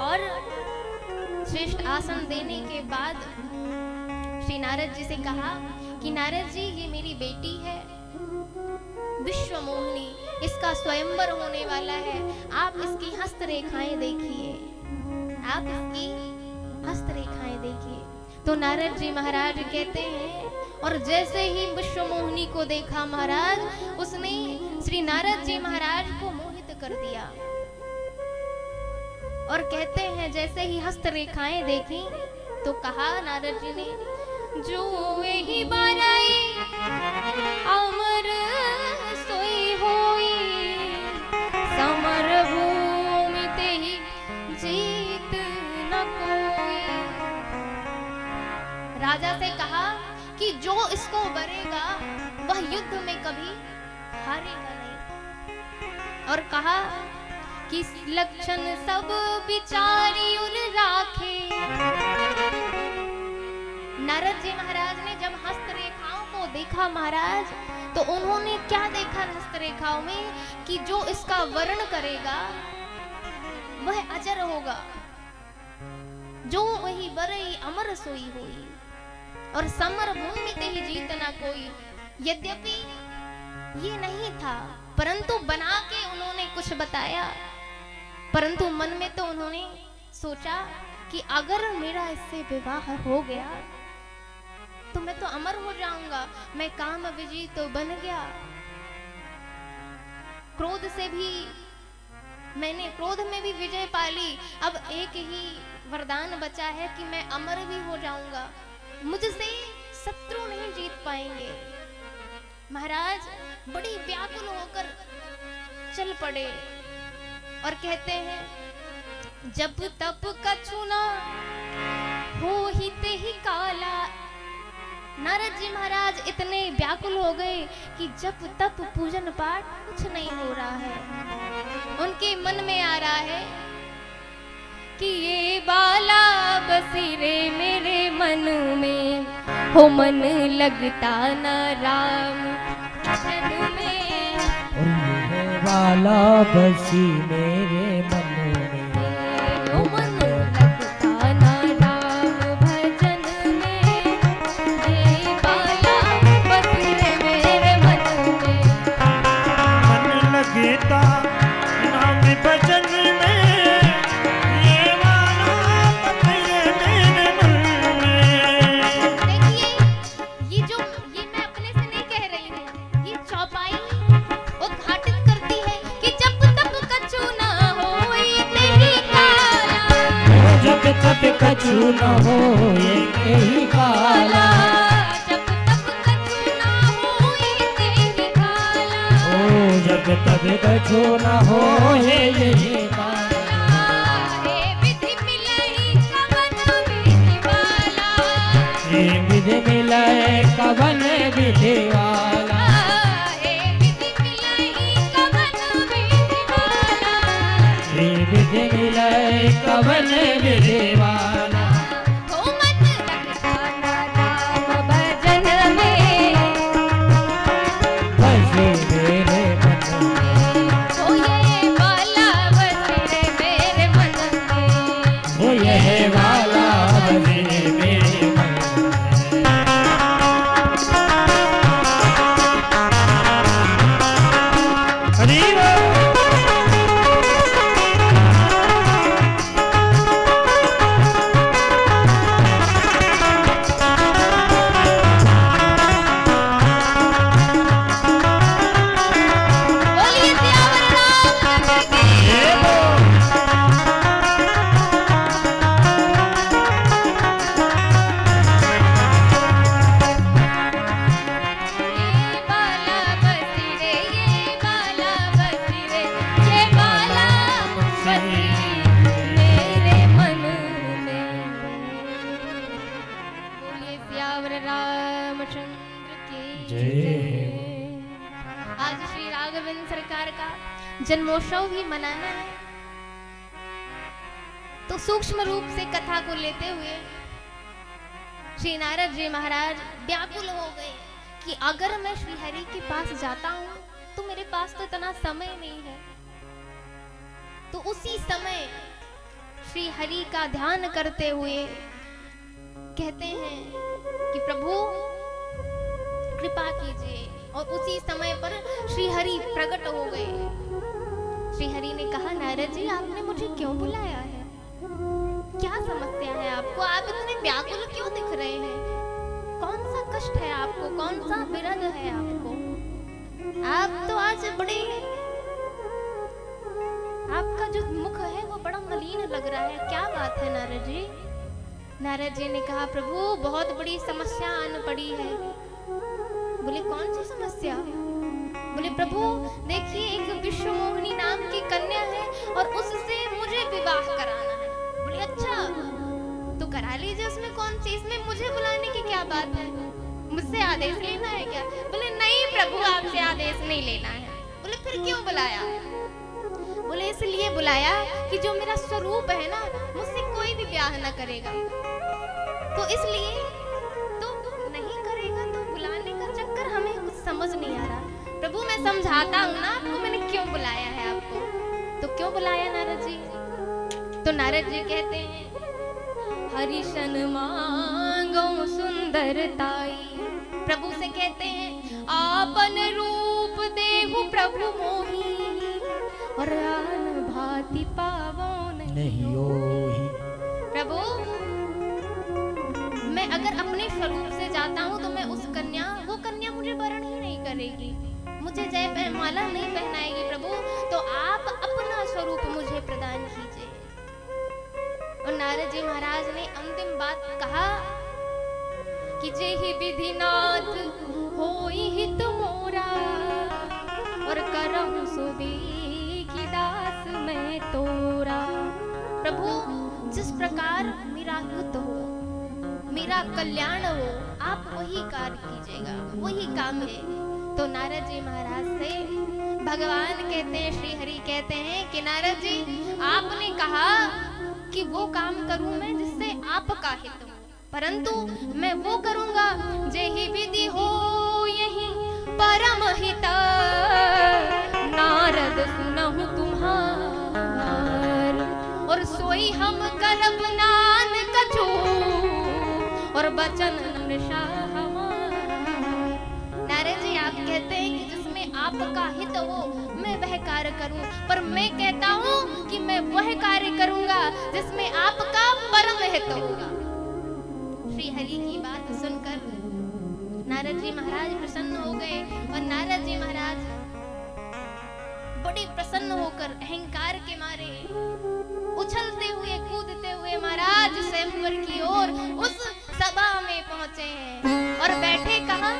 और श्रेष्ठ आसन देने के बाद श्री नारद जी से कहा कि नारद जी ये मेरी बेटी है विश्व मोहिनी, इसका स्वयंवर होने वाला है, आप इसकी हस्तरेखाएं देखिए, आप इसकी हस्तरेखाएं देखिए। तो नारद जी महाराज कहते हैं और जैसे ही विश्व मोहिनी को देखा महाराज, उसने श्री नारद जी महाराज को मोहित कर दिया। और कहते हैं जैसे ही हस्तरेखाएं देखी तो कहा नारद जी ने जो वही बाराई अमर सोई होई, समर भूमि ते ही जीत न कोई। राजा से कहा कि जो इसको वरेगा वह युद्ध में कभी हारेगा नहीं। और कहा कि लक्षण सब विचारी उन राखे। नारद जी महाराज ने जब हस्तरेखाओं को देखा महाराज, तो उन्होंने क्या देखा हस्तरेखाओं में कि जो इसका वर्ण करेगा वह अजर होगा। जो वही बरई अमर सोई होई, और समर भूमि ते ही जीत ना कोई। यद्यपि ये नहीं था, परंतु बना के उन्होंने कुछ बताया। परंतु मन में तो उन्होंने सोचा कि अगर मेरा इससे विवाह हो गया तो मैं तो अमर हो जाऊंगा, मैं काम विजयी तो बन गया। क्रोध से भी मैंने क्रोध में भी विजय पाली, अब एक ही वरदान बचा है कि मैं अमर भी हो जाऊंगा, मुझसे शत्रु नहीं जीत पाएंगे। महाराज बड़ी व्याकुल होकर चल पड़े और कहते हैं, जब तप कछु ना हो ही ते ही काला। नारद जी महाराज इतने व्याकुल हो गए कि जब तप पूजन पाठ कुछ नहीं हो रहा है। उनके मन में आ रहा है कि ये बाला बसीरे मेरे मन में, हो मन लगता न राम भजन में। ये बाला बसी मेरे मन में, हो मन लगता न राम भजन में। ये बाला बसीरे मेरे मन में, मन लगता नाम भजन में। ये बाला बसी मेरे मन में। देखिए ये मैं अपने से नहीं कह रही हूँ, ये चौपाई उद्घाटित करती है कि जब तक कछु ना होई तेरी काला। जब तक कछु न हो यही काला। जब तक कछु ना होई तेरी काला। ओ जब तक कछु न हो यही काला। हे विधि मिलई कवन विधि वाला। ये विधि मिले कवन विधि वाला। हे विधि मिलई कवन विधि वाला। ये विधि मिले कवन विधि वाला। हो मन लगता न राम भजन में। बसी मेरे मन में, हो ये बाला बसीरे मेरे मन में। ओ यह वाला बसी मेरे मन में। हरि बोल। बोलिए सियावर रामचंद्र की। जय बोल। ये बाला बसीरे, ये बाला बसीरे, ये बाला बसी मेरे मन में। बोलिए सियावर रामचंद्र की जय। आज श्री राघवेंद्र सरकार का जन्मोत्सव भी मनाना है, तो सूक्ष्म रूप से कथा को लेते हुए श्री नारद जी महाराज व्याकुल हो गए कि अगर मैं श्री हरि के पास जाता हूँ तो मेरे पास तो इतना समय नहीं है। तो उसी समय श्री हरि का ध्यान करते हुए कहते हैं कि प्रभु कृपा कीजिए, और उसी समय पर श्री हरि प्रकट हो गए। श्री हरि ने कहा, नारद जी आपने मुझे क्यों बुलाया है? क्या समस्या है आपको? आप इतने व्याकुल क्यों दिख रहे हैं? कौन सा कष्ट है आपको? कौन सा विरह है आपको? आप तो आज बड़े, आपका जो मुख है वो बड़ा मलिन लग रहा है, क्या बात है नारद जी? नारद जी ने कहा, प्रभु बहुत बड़ी समस्या आन पड़ी है। बोले कौन सी समस्या? बोले प्रभु देखिए, एक विश्वमोहिनी नाम की कन्या है और उससे मुझे विवाह कराना है। बोले अच्छा तो करा लीजिए, उसमें कौन सी, इसमें मुझे बुलाने की क्या बात है? मुझसे आदेश लेना है क्या? बोले नहीं प्रभु आपसे आदेश नहीं लेना है। बोले फिर क्यों बुलाया? बोले इसलिए बुलाया कि जो मेरा स्वरूप है ना, मुझसे कोई भी ब्याह न करेगा, तो इसलिए तो नहीं करेगा, तो बुलाने का चक्कर हमें कुछ समझ नहीं आ रहा। प्रभु मैं समझाता हूँ ना आपको, मैंने क्यों बुलाया है आपको। तो क्यों बुलाया नारद जी? तो नारद जी कहते हैं हरिशन मांगो सुंदरताई। प्रभु से कहते हैं आपन रूप देहु प्रभु मोही और आन भांति पावो नहीं ओही। प्रभु मैं अगर अपने स्वरूप से जाता हूँ तो मैं वो कन्या मुझे वरण ही नहीं करेगी, मुझे जय माला नहीं पहनाएगी। प्रभु तो आप अपना स्वरूप मुझे प्रदान कीजिए। और नारद जी महाराज ने अंतिम बात कहा कि जेहि विधिनाथ होई हित मोरा और करहु सो देखि दास मैं तोरा। प्रभु जिस प्रकार मेरा हित हो, मेरा कल्याण हो, आप वही कार्य कीजिएगा, वही काम है। तो नारद जी महाराज से भगवान कहते हैं, श्री हरि कहते हैं कि नारद जी आपने कहा कि वो काम करूं मैं जिससे आपका हित हो, परंतु मैं वो करूंगा जेहि विधि हो यही परम हित। नारद सुनहु तुम्हार और सोई हम करब नान कछु और बचन नारद जी आप कहते हैं कि जिसमें आपका हित हो मैं वह कार्य करूं, पर मैं कहता हूं कि मैं वह कार्य करूंगा जिसमें आपका परम हित होगा। श्री हरि की बात सुनकर नारद जी महाराज प्रसन्न हो गए और नारद जी महाराज बड़े प्रसन्न होकर अहंकार के मारे उछलते हुए कूदते हुए महाराज स्वयंवर की ओर उस सभा में पहुंचे हैं और बैठे कहां?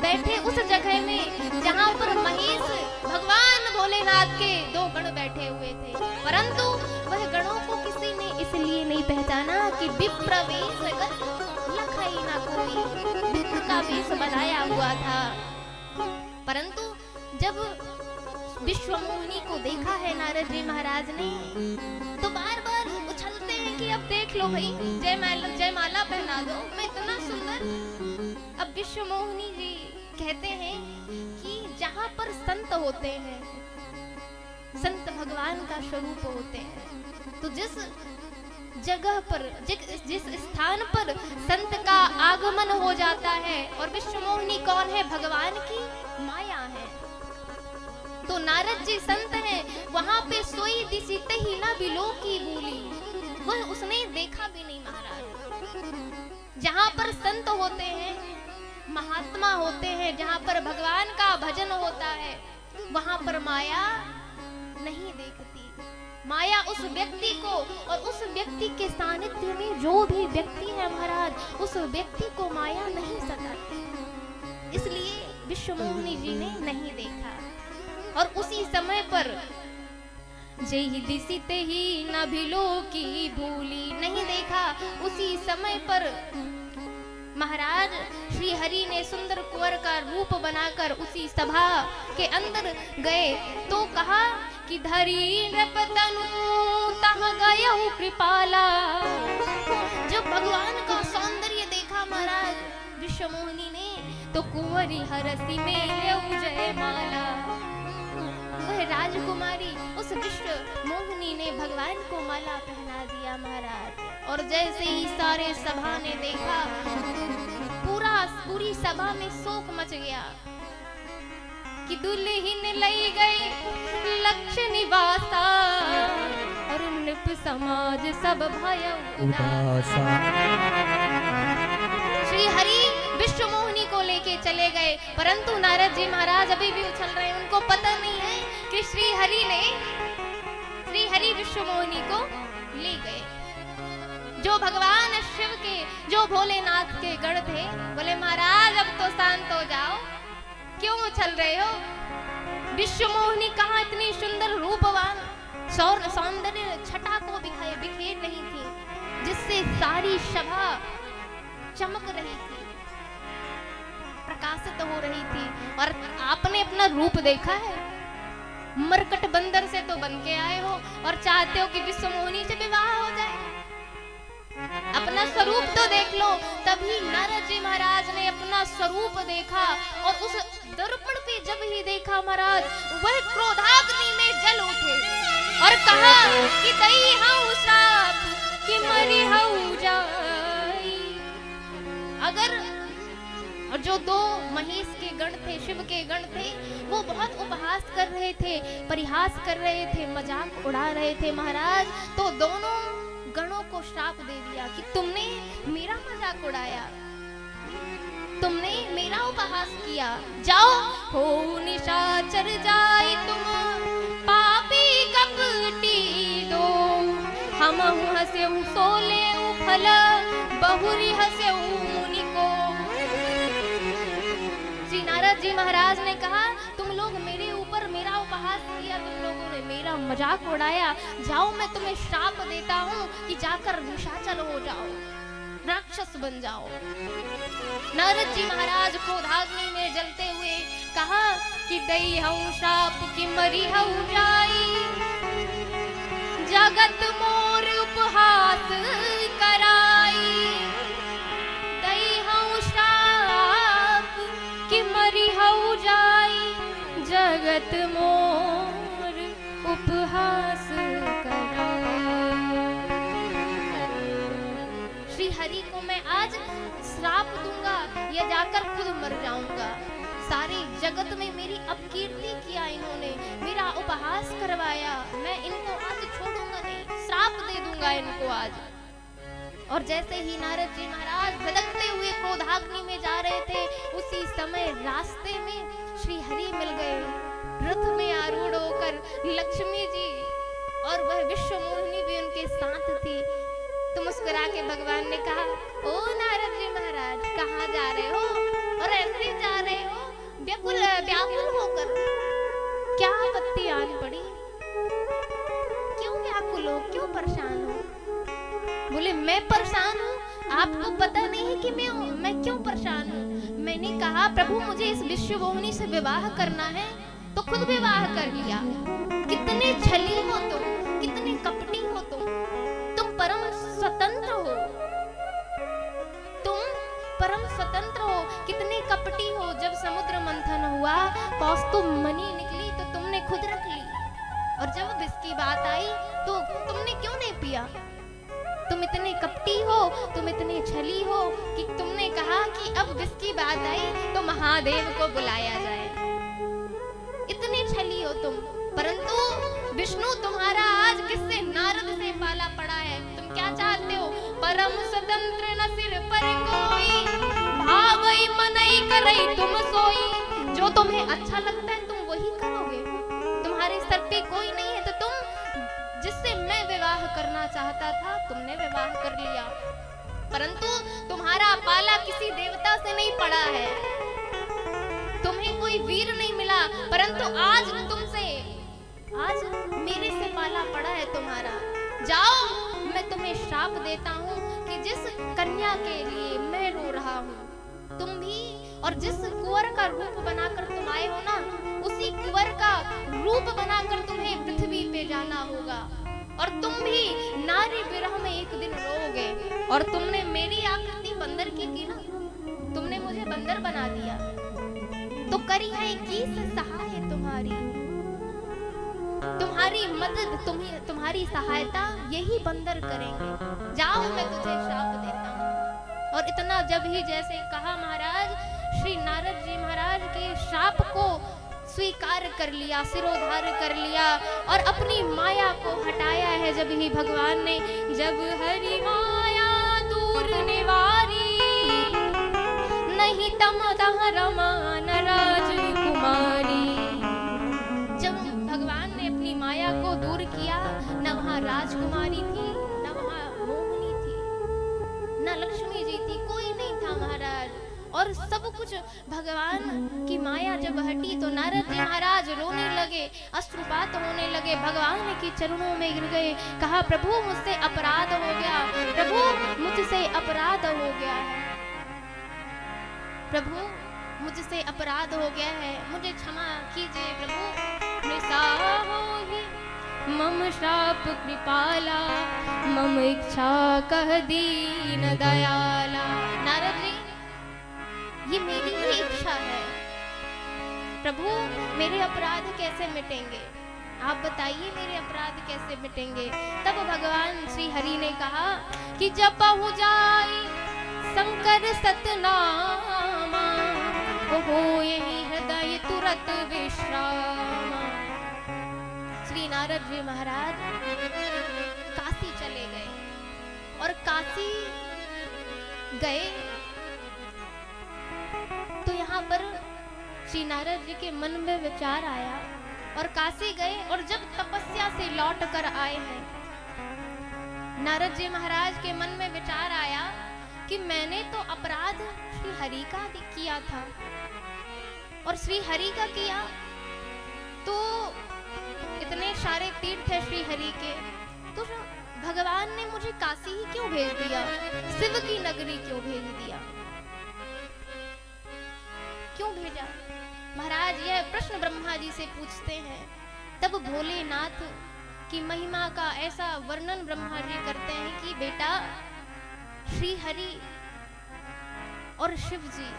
बैठे उस जगह में जहां पर महेश भगवान भोलेनाथ के 2 गण बैठे हुए थे, परंतु वह गणों को किसी ने इसलिए नहीं पहचाना कि विप्र वेश लखाई ना कोई, विप्र का वेश बनाया हुआ था। परंतु जब विश्वमोहिनी को देखा है नारद जी महाराज ने तो बार बार उछलते हैं कि अब देख लो भाई, जयमाला पहना दो, मैं इतना सुंदर। अब विश्वमोहिनी जी कहते हैं कि जहां पर संत होते हैं, संत भगवान का स्वरूप होते हैं, तो जिस जगह पर जिस स्थान पर संत का आगमन हो जाता है, और विश्वमोहिनी कौन है? भगवान की माया है। तो नारद जी संत हैं, वहां पे सोई दिसिते ही ना बिलो की बोली, वह उसने देखा भी नहीं महाराज। जहां पर संत होते हैं, महात्मा होते हैं, जहां पर भगवान का भजन होता है, वहां पर माया नहीं देखती। माया उस व्यक्ति को और उस व्यक्ति के सानिध्य में जो भी व्यक्ति है महाराज, उस व्यक्ति को माया नहीं सताती। इसलिए विश्वमोहिनी जी ने नहीं देखा। और उसी समय पर जेहि दिसिते ही न भिलो की भूली, नहीं देखा। उसी समय पर महाराज श्री हरि ने सुंदर कुंवर का रूप बनाकर उसी सभा के अंदर गए तो कहा कि धरी नृपतनु तह गयहु कृपाला। जब भगवान का सौंदर्य देखा महाराज विश्वमोहिनी ने तो कुंवरी हरसी में लेऊ जयमाला। वह राजकुमारी उस विश्वमोहिनी ने भगवान को माला पहना दिया महाराज। और जैसे ही सारे सभा ने देखा, पूरी सभा में शोक मच गया कि दुल्हन लई गई लक्ष्य निवासा और नृप समाज सब भय उदासा। श्री हरि विश्वमोहिनी को लेके चले गए, परंतु नारद जी महाराज अभी भी उछल रहे हैं। उनको पता नहीं है कि श्री हरि विश्वमोहिनी को ले गए। जो भगवान शिव के, जो भोलेनाथ के गण थे, बोले महाराज अब तो शांत हो जाओ, क्यों उछल रहे हो? विश्वमोहिनी कहाँ इतनी सुंदर रूपवान सौंदर्य छटा को बिखेर रही थी, जिससे सारी सभा चमक रही थी, प्रकाशित हो रही थी। और आपने अपना रूप देखा है? मरकट बंदर से तो बन के आए हो और चाहते हो कि विश्वमोहिनी से विवाह हो जाए। अपना स्वरूप तो देख लो। तभी नारद जी महाराज ने अपना स्वरूप देखा और उस दर्पण पे जब ही देखा महाराज, वह क्रोधाग्नि में जल उठे और कहा कि दई हाँ अगर और जो दो महेश के गण थे, शिव के गण थे, वो बहुत उपहास कर रहे थे, परिहास कर रहे थे, मजाक उड़ा रहे थे महाराज, तो दोनों गणों को श्राप दे दिया कि तुमने मेरा मजाक उड़ाया, तुमने मेरा उपहास किया, जाओ हो निशाचर जाए तुम पापी कपटी दो, हम हसे सोले फल बहुरी हसे मुनि को। श्री नारद जी महाराज ने कहा तुम लोग मेरे ऊपर मेरा उपहास किया, तुम लोगों ने मेरा मजाक उड़ाया, जाओ मैं तुम्हें श्राप देता हूँ कि जाकर निशाचर हो जाओ, राक्षस बन जाओ। नारद जी महाराज क्रोधाग्नि में जलते हुए कहा कि दई हूँ श्राप की मरी हूँ जाई, जगत मोर उपहास कराई, दई हूँ श्राप की मरी हूँ जाई, जगत मोर उपहास कराई। श्री हरि को मैं आज श्राप दूंगा या जाकर खुद मर जाऊंगा। सारे जगत में मेरी अपकीर्ति किया इन्होंने, मेरा उपहास करवाया, मैं इनको आज छोड़ूंगा नहीं, श्राप दे दूंगा इनको आज। और जैसे ही नारद जी महाराज भटकते हुए क्रोधाग्नि में जा रहे थे, उसी समय रास्ते में श्री हरि मिल गए, रथ में आरूढ़ होकर लक्ष्मी जी, और वह विश्व मोहिनी भी उनके साथ थी। तो मुस्कुरा के भगवान ने कहा, ओ नारद जी महाराज कहाँ जा रहे हो और ऐसे जा रहे हो व्याकुल होकर, क्या आपत्ति आन पड़ी, क्यों व्याकुल हो, क्यों परेशान हो? बोले मैं परेशान हूँ, आपको पता नहीं है कि मैं क्यों परेशान हूँ। मैंने कहा प्रभु मुझे इस विश्व मोहिनी से विवाह करना है, तो खुद विवाह कर लिया। कितने छली हो तुम, कितने कपटी हो तुम परम स्वतंत्र हो, तुम परम स्वतंत्र हो, कितने कपटी हो। जब समुद्र मंथन हुआ, कौस्तुभ मणि निकली तो तुमने खुद रख ली, और जब विष की बात आई तो तुमने क्यों नहीं पिया। तुम इतने कपटी हो, तुम इतने छली हो कि तुमने कहा कि अब विष की बात आई तो महादेव को बुलाया जाए। इतने छली हो तुम, परंतु विष्णु तुम्हारा आज किससे, नारद से पाला पड़ा है। तुम क्या चाहते हो, परम स्वतंत्र न सिर पर कोई, भावई मनई करई तुम सोई। जो तुम्हें अच्छा लगता है तुम वही करोगे, तुम्हारे सर पे कोई नहीं है। तो तुम जिससे मैं विवाह करना चाहता था तुमने विवाह कर लिया, परंतु तुम्हारा पाला किसी देवता से नहीं पड़ा है, तुम्हें कोई वीर नहीं मिला, परंतु आज मेरे से पाला पड़ा है तुम्हारा। जाओ मैं तुम्हें श्राप देता हूँ कि जिस कन्या के लिए मैं रो रहा हूँ तुम भी, और जिस कुंवर का रूप बनाकर तुम आए हो ना, उसी कुंवर का रूप बनाकर तुम्हें पृथ्वी पे जाना होगा, और तुम भी नारी विरह में एक दिन रोओगे। और तुमने मेरी आकृति बंदर की ना, तुमने मुझे बंदर बना दिया, तो करी है किस सहाय तुम्हारी मदद, तुम्हारी सहायता यही बंदर करेंगे। जाओ मैं तुझे श्राप देता हूँ। और इतना जब ही जैसे कहा महाराज, श्री नारद जी महाराज के श्राप को स्वीकार कर लिया, सिरोधार कर लिया, और अपनी माया को हटाया है जब ही भगवान ने। जब हरि माया दूर निवारी, नहीं तम रमान राजकुमारी। जब भगवान ने अपनी माया को दूर किया, न वहां राजकुमारी थी, न वहां मोहिनी थी, न लक्ष्मी जी थी, कोई नहीं था महाराज। और सब कुछ भगवान की माया जब हटी तो नारद जी महाराज रोने लगे, अश्रुपात होने लगे, भगवान के चरणों में गिर गए, कहा प्रभु मुझसे अपराध हो गया, प्रभु मुझसे अपराध हो गया है, प्रभु मुझसे अपराध हो गया है, मुझे क्षमा कीजिए प्रभु। मृषा होहि मम श्राप कृपाला, मम इच्छा कह दीन दयाला। नारद जी ये मेरी ही इच्छा है, प्रभु मेरे अपराध कैसे मिटेंगे, आप बताइए मेरे अपराध कैसे मिटेंगे। तब भगवान श्री हरि ने कहा कि जब पहुँच जाए शंकर सतनामा, हो यही हृदय तुरत विश्राम। श्री नारद जी महाराज काशी चले गए और काशी गए तो यहाँ पर श्री नारद जी के मन में विचार आया और काशी गए और जब तपस्या से लौट कर आए हैं, नारद जी महाराज के मन में विचार आया कि मैंने तो अपराध श्री हरि का किया था और श्री हरि का किया तो इतने सारे तीर्थ है श्री हरि के, तो भगवान ने मुझे काशी ही क्यों भेज दिया, शिव की नगरी क्यों भेज दिया, क्यों भेजा? महाराज यह प्रश्न ब्रह्मा जी से पूछते हैं। तब भोलेनाथ की महिमा का ऐसा वर्णन ब्रह्मा जी करते हैं कि बेटा श्री हरि और शिव जी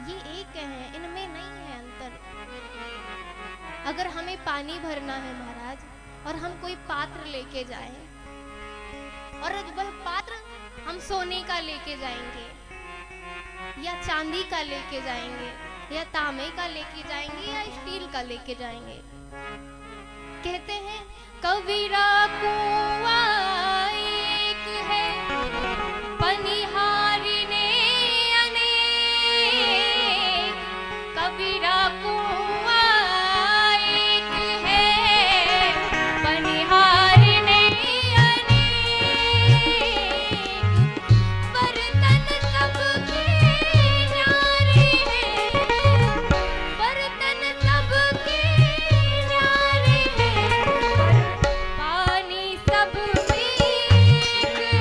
ये एक हैं, इनमें नहीं है अंतर। अगर हमें पानी भरना है महाराज और हम कोई पात्र लेके जाएं और वह पात्र हम सोने का लेके जाएंगे या चांदी का लेके जाएंगे या तांबे का लेके जाएंगे या स्टील का लेके जाएंगे, कहते हैं कबीरा कुआं एक है पनिहारी ने अनेक, कबीरा कुआं एक है पनिहारी ने अनेक, बर्तन सबके न्यारे हैं, बर्तन सबके न्यारे हैं, पानी सब में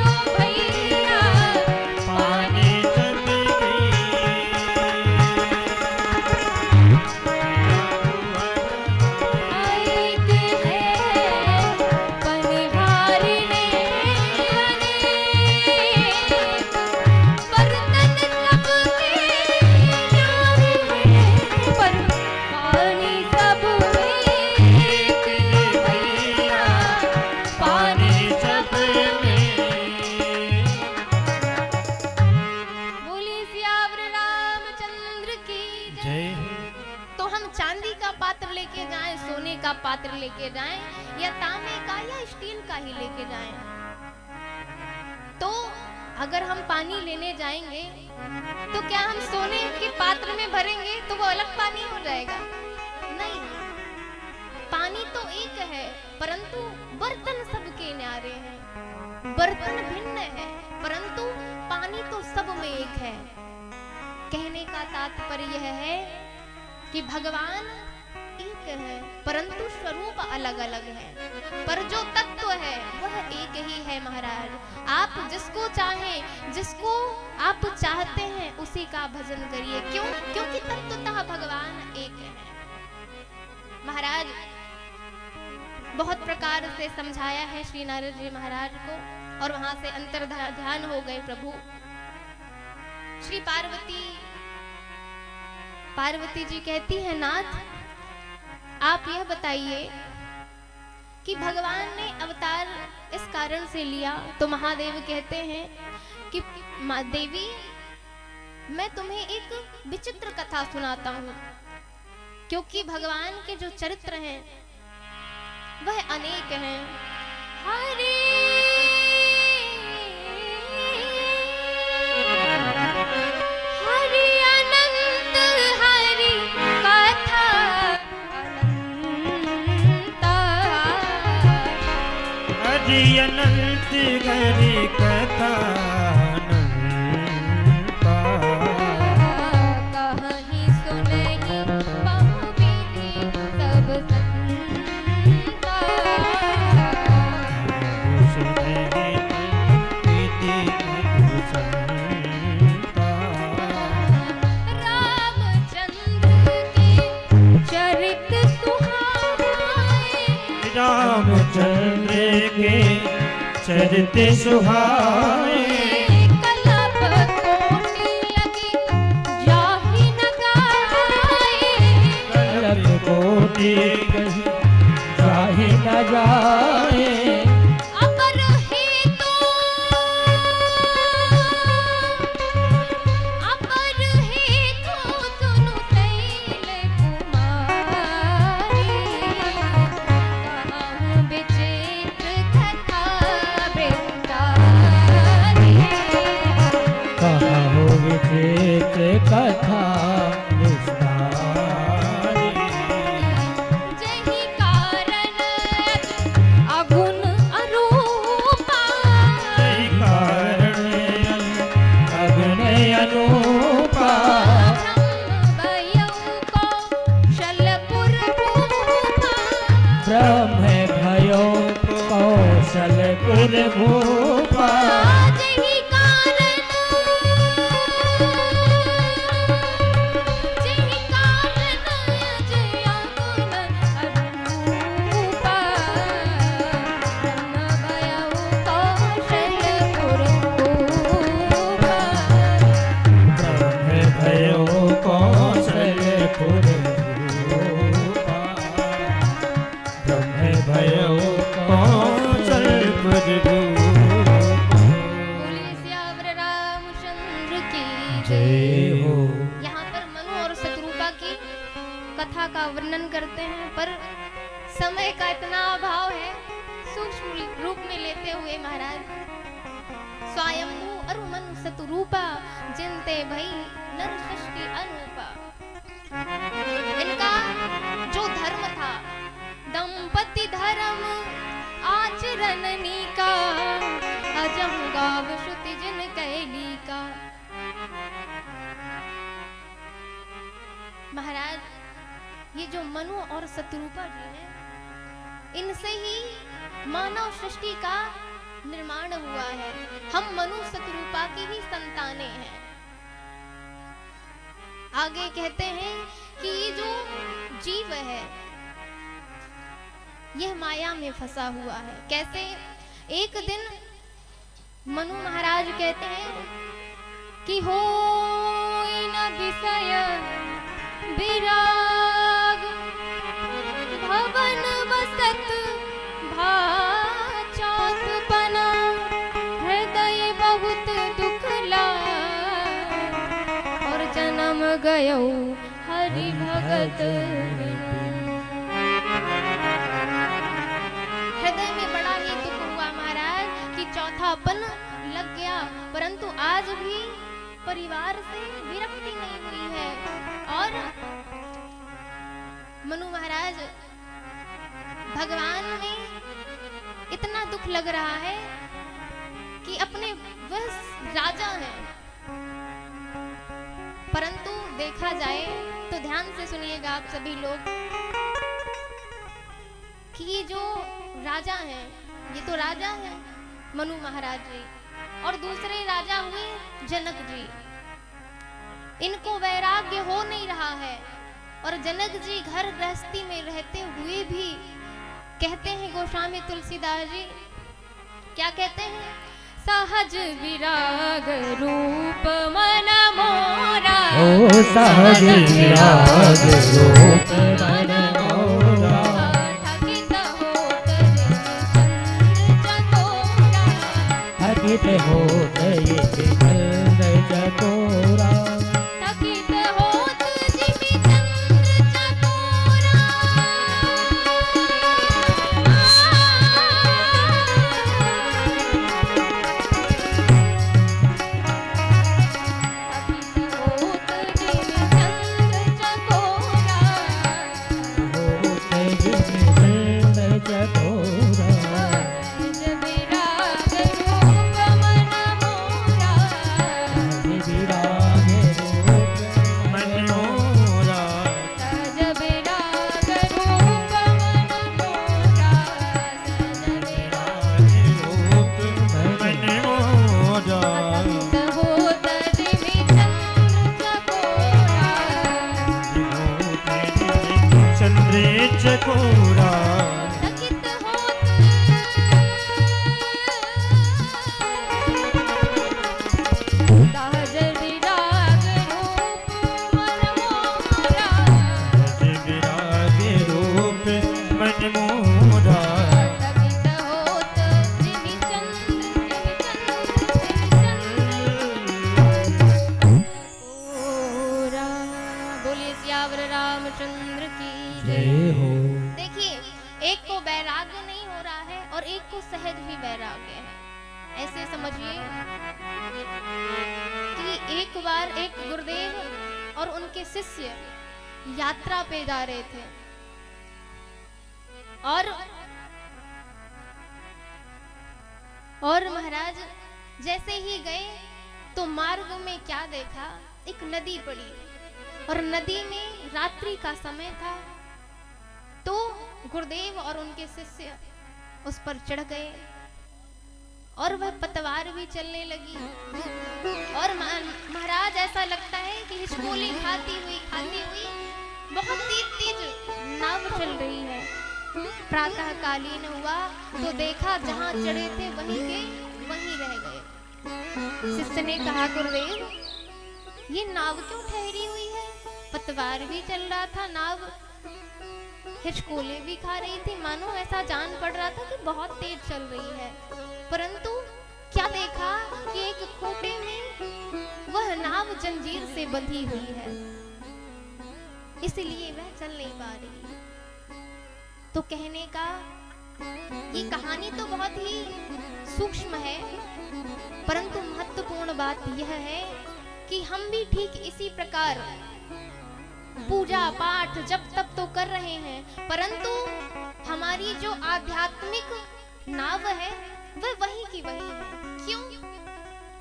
ओ भैया, पानी सब एक है पनिहारी ने अनेक, बर्तन सबके न्यारे हैं, पर पानी सब में एक भैया, पानी सब बोली सियावर रामचंद्र की जय। जय। तो हम चांदी का पात्र लेके जाएं, सोने का पात्र लेके जाएं या तांबे का या स्टील का ही लेके जाएं, तो अगर हम पानी लेने जाएंगे तो क्या हम सोने के पात्र में भरेंगे तो वो अलग पानी हो जाएगा? नहीं, पानी तो एक है परंतु बर्तन सबके न्यारे हैं, बर्तन भिन्न है परंतु पानी तो सब में एक है। कहने का तात्पर्य यह है कि भगवान एक है परंतु स्वरूप अलग अलग है, पर जो तत्व है वह एक ही है। महाराज आप जिसको चाहें, जिसको आप चाहते हैं उसी का भजन करिए। क्यों? क्योंकि तत्वतः भगवान एक है। महाराज बहुत प्रकार से समझाया है श्री नारद जी महाराज को और वहां से अंतर ध्यान हो गए प्रभु। श्री पार्वती जी कहती है नाथ आप यह बताइए कि भगवान ने अवतार इस कारण से लिया, तो महादेव कहते हैं कि देवी मैं तुम्हें एक विचित्र कथा सुनाता हूँ, क्योंकि भगवान के जो चरित्र हैं वह अनेक हैं। हरे हरि अनंत हरि कथा अनंता, हरि अनंत हरि कथा अनंता, कहीं सुनहि बहुविधि सब संता, सुनहि विधि संता, रामचंद्र के चरित सुहाए, रामचंद्र के चरित सुहाए, कलप कोटि लगी जाहि न गाए, कलप कोटि जाहि न जाए, अपर हेतु कथा विस्तारी। जही कारण अगुण अरूपा, जही कारण अगुण अरूपा, ब्रह्म भयो कौशलपुर भूपा। जही कारण जया गुण अरूपा, ब्रह्म भयो कौशलपुर भूपा। ब्रह्म भयो कौशलपुर भूपा, ब्रह्म भयो कौशलपुर भूपा। बोलिए सियावर रामचंद्र की जय हो। यहाँ पर मनु और शत्रुपा की कथा का वर्णन करते हैं, पर समय का इतना अभाव है। सूक्ष्म रूप में लेते हुए महाराज स्वयंभू और मनु शत्रुपा जिनते भई नर सृष्टि अनूपा। इनका जो धर्म था, दंपति धर्म आचरण नीका, अजम गाव श्रुति जिन कैली का। महाराज ये जो मनु और शत्रुपा जी हैं, इनसे ही मानव सृष्टि का निर्माण हुआ है। हम मनु शत्रुपा की ही संतानें हैं। आगे कहते हैं कि ये जो जीव है यह माया में फंसा हुआ है। कैसे? एक दिन मनु महाराज कहते हैं कि हो न विषय विराग, भवन बसत भाचौत बना, हृदय बहुत दुख लाग, और जन्म गयो हरि भगत बिनु। हृदय में बड़ा ही दुख हुआ महाराज कि चौथापन लग गया, परंतु आज भी परिवार से विरक्ति नहीं हुई है। और मनु महाराज भगवान में इतना दुख लग रहा है कि अपने वह राजा हैं, परंतु देखा जाए तो ध्यान से सुनिएगा आप सभी लोग कि ये जो राजा हैं, ये तो राजा हैं मनु महाराज जी, और दूसरे राजा हुए जनक जी। इनको वैराग्य हो नहीं रहा है, और जनक जी घर गृहस्थी में रहते हुए भी कहते हैं गोस्वामी तुलसीदास जी, क्या कहते हैं? सहज विराग रूप मन मोरा, ओ सहज विराग रूप मन मोरा, थकित होत चंद्र चकोरा, थकित होत ये चंद्र चकोरा, थकित होत जिमि चंद्र चकोरा। थकित होत जिमि चंद्र चकोरा, होत जिमि चंद्र चकोरा, सहज विराग रूप मन मोरा, सहज विराग रूप मन मोरा, सहज विराग रूप मन मोरा, सहज विराग रूप मन मोरा, थकित होत जिमि चंद्र चकोरा। चंद्र चकोरा, थकित होत सहज विराग रूप मन मोरा, सहज विराग रूप मन मोरा, थकित होत जिमि चंद्र चकोरा। बोलिए सियावर रामचंद्र की जय हो। देखिए, एक को वैराग्य नहीं हो रहा है और एक को सहज ही वैराग्य है। ऐसे समझिए कि एक बार एक गुरुदेव और उनके शिष्य यात्रा पे जा रहे थे और महाराज जैसे ही गए तो मार्ग में क्या देखा, एक नदी पड़ी और नदी में रात्रि का समय था। तो गुरुदेव और उनके शिष्य उस पर चढ़ गए और वह पतवार भी चलने लगी और महाराज ऐसा लगता है कि हिचकोली खाती हुई बहुत तेज नाव चल रही है। प्रातः कालीन हुआ तो देखा जहां चढ़े थे वहीं के वहीं रह गए। शिष्य ने कहा, गुरुदेव ये नाव क्यों ठहरी हुई है? पतवार भी चल रहा था, नाव हिचकोले भी खा रही थी, मानो ऐसा जान पड़ रहा था कि बहुत तेज चल रही है। परंतु क्या देखा कि एक खूंटे में वह नाव जंजीर से बंधी हुई है, इसलिए वह चल नहीं पा रही। तो कहने का ये कहानी तो बहुत ही सूक्ष्म है, परंतु महत्वपूर्ण बात यह है कि हम भी ठीक इसी प्रकार पूजा पाठ जप तप तो कर रहे हैं, परंतु हमारी जो आध्यात्मिक नाव है वह वही की वही है। क्यों?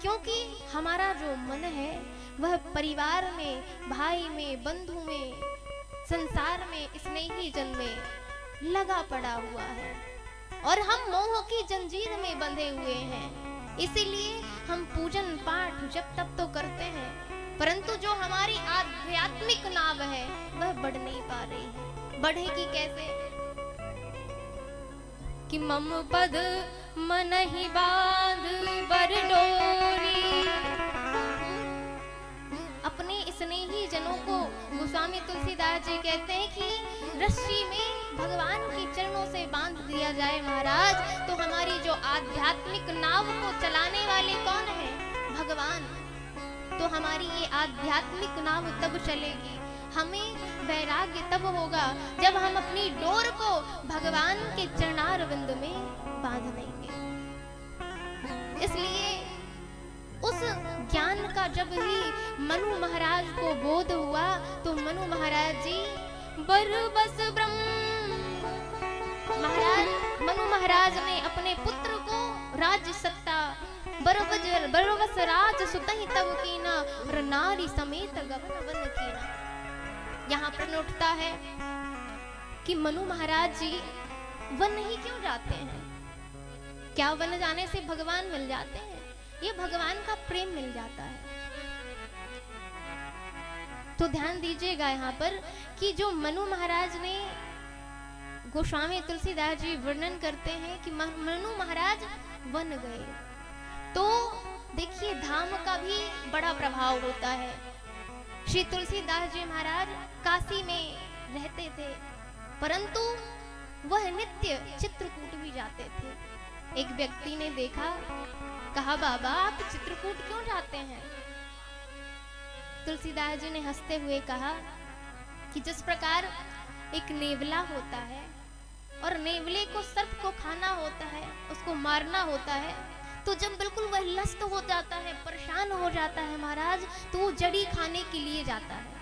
क्योंकि हमारा जो मन है वह परिवार में, भाई में, बंधु में, संसार में, स्नेही जन में लगा पड़ा हुआ है और हम मोह की जंजीर में बंधे हुए हैं। इसीलिए हम पूजन पाठ जप तप तो करते हैं, परंतु जो हमारी आध्यात्मिक नाव है वह बढ़ नहीं पा रही है। बढ़ेगी कैसे? कि मम पद मन ही बांध बर डोरी। अपने स्नेही जनों को गोस्वामी तुलसीदास जी कहते हैं कि रस्सी में भगवान के चरणों से बांध दिया जाए महाराज, तो हमारी जो आध्यात्मिक नाव को चलाने वाले कौन है? भगवान। तो हमारी ये आध्यात्मिक नाव तब चलेगी, हमें वैराग्य तब होगा जब हम अपनी डोर को भगवान के चरणारविंद में बांध देंगे। इसलिए उस ज्ञान का जब ही मनु महाराज को बोध हुआ तो मनु महाराज जी बरबस मनु महाराज ने अपने पुत्र को राज्य सत्ता बरबस राज सुतहि तब कीना और नारी समेत गगन वन कीना। यहाँ प्रश्न उठता है कि मनु महाराज जी वन ही क्यों जाते हैं? क्या वन जाने से भगवान मिल जाते हैं? ये भगवान का प्रेम मिल जाता है। तो ध्यान दीजिएगा यहाँ पर कि जो मनु महाराज ने, गोस्वामी तुलसीदास जी वर्णन करते हैं कि मनु महाराज वन गए, तो देखिए धाम का भी बड़ा प्रभाव होता है। श्री तुलसीदास जी महाराज काशी में रहते थे, परंतु वह नित्य चित्रकूट भी जाते थे। एक व्यक्ति ने देखा, कहा, बाबा आप चित्रकूट क्यों जाते हैं? तुलसीदास जी ने हंसते हुए कहा कि जिस प्रकार एक नेवला होता है और नेवले को सर्प को खाना होता है, उसको मारना होता है, तो जब बिल्कुल वह लस्त हो जाता है, परेशान हो जाता है महाराज, तो वो जड़ी खाने के लिए जाता है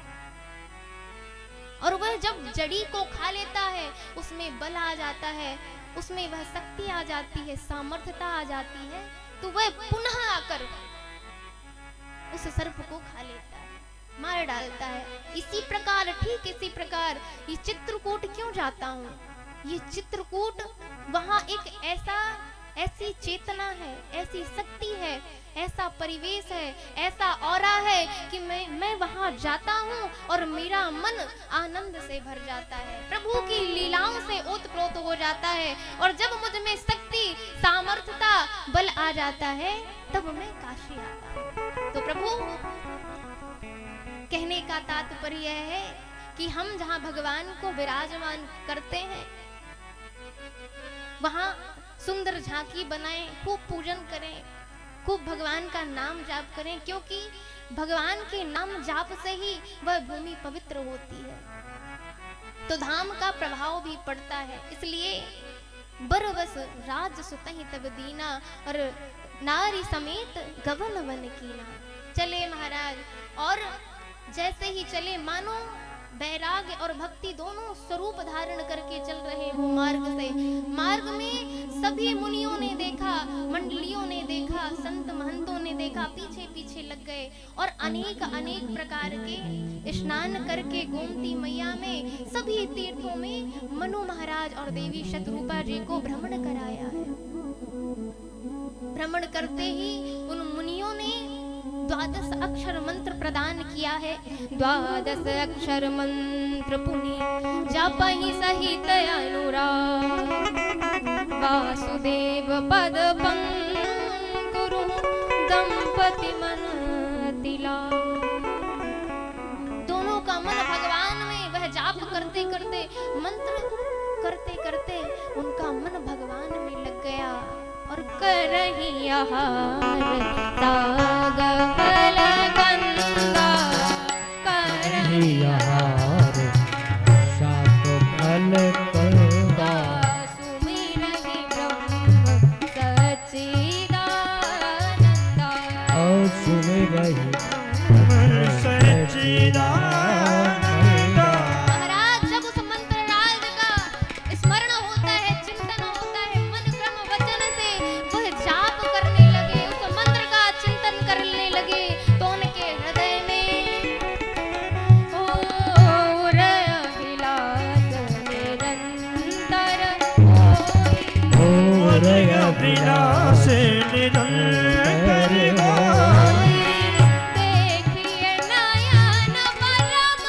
और वह जब जड़ी को खा लेता है उसमें बल आ जाता है, उसमें वह शक्ति आ जाती है, सामर्थ्यता आ जाती है, तो वह पुनः आकर उस सर्प को खा लेता है, मार डालता है। इसी प्रकार, ठीक इसी प्रकार ये चित्रकूट क्यों जाता हूँ? ये चित्रकूट वहां एक ऐसी चेतना है, ऐसी शक्ति है, ऐसा परिवेश है, ऐसा ऑरा है कि मैं वहां जाता हूँ और मेरा मन आनंद से भर जाता है, प्रभु की लीलाओं से ओतप्रोत हो जाता है। और जब मुझ में शक्ति, सामर्थ्यता, बल आ जाता है तब मैं काशी आता हूँ। तो प्रभु कहने का तात्पर्य है कि हम जहाँ भगवान को विराजमान करते हैं वहां सुंदर झांकी बनाएं, खूब पूजन करें, खूब भगवान का नाम जाप करें, क्योंकि भगवान के नाम जाप से ही वह भूमि पवित्र होती है, तो धाम का प्रभाव भी पड़ता है। इसलिए बरबस राज सुतहि तब दीना और नारी समेत गगन वन कीना। चले महाराज और जैसे ही चले मानो वैराग्य और भक्ति दोनों स्वरूप धारण करके चल रहे हो मार्ग से। मार्ग में सभी मुनियों ने देखा, मंडलियों ने देखा, संत महंतों ने देखा, पीछे पीछे लग गए और अनेक अनेक प्रकार के स्नान करके गोमती मैया में सभी तीर्थों में मनु महाराज और देवी शतरूपा जी को भ्रमण कराया है। भ्रमण करते ही उन मुनियों ने 12 अक्षर मंत्र प्रदान किया है। 12 अक्षर मंत्र पुनि जपहि सहित अनुराग, वासुदेव पद पंकुरु दंपति मन तिला। दोनों का मन भगवान में, वह जाप करते करते, मंत्र करते करते उनका मन भगवान में लग गया और करही आहार ताग फल गंगा, करही आहार सात फल गंगा, सुमिरहि ब्रह्म सच्चिदानंदा, सुमिरहि सच्चिदानंदा। महाराज जब उस मंत्र राज का स्मरण होता है, चिंतन होता है, मन क्रम वचन से वह जाप करने लगे, उस मंत्र का चिंतन करने लगे, तो उनके हृदय में और अभिलाष निरंतर और अभिलाष निरंतर होई। देखिए नयन परम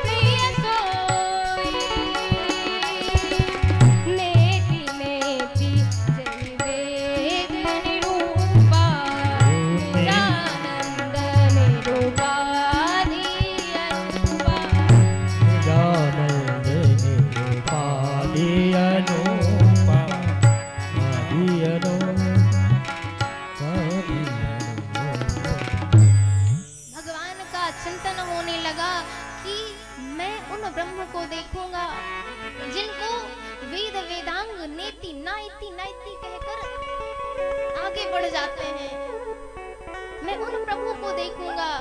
प्रिय सोई, नेति नेति जय वेद निरूपा, निरानंद निरूपाधि अनुपा। निरानंद निरूपाधि अनुपा, आदि अनुपा। भगवान का चिंतन होने लगा कि मैं उन ब्रह्म को देखूंगा जिनको वेद वेदांग नेति नाइति नाइति कहकर आगे बढ़ जाते हैं। मैं उन प्रभु को देखूंगा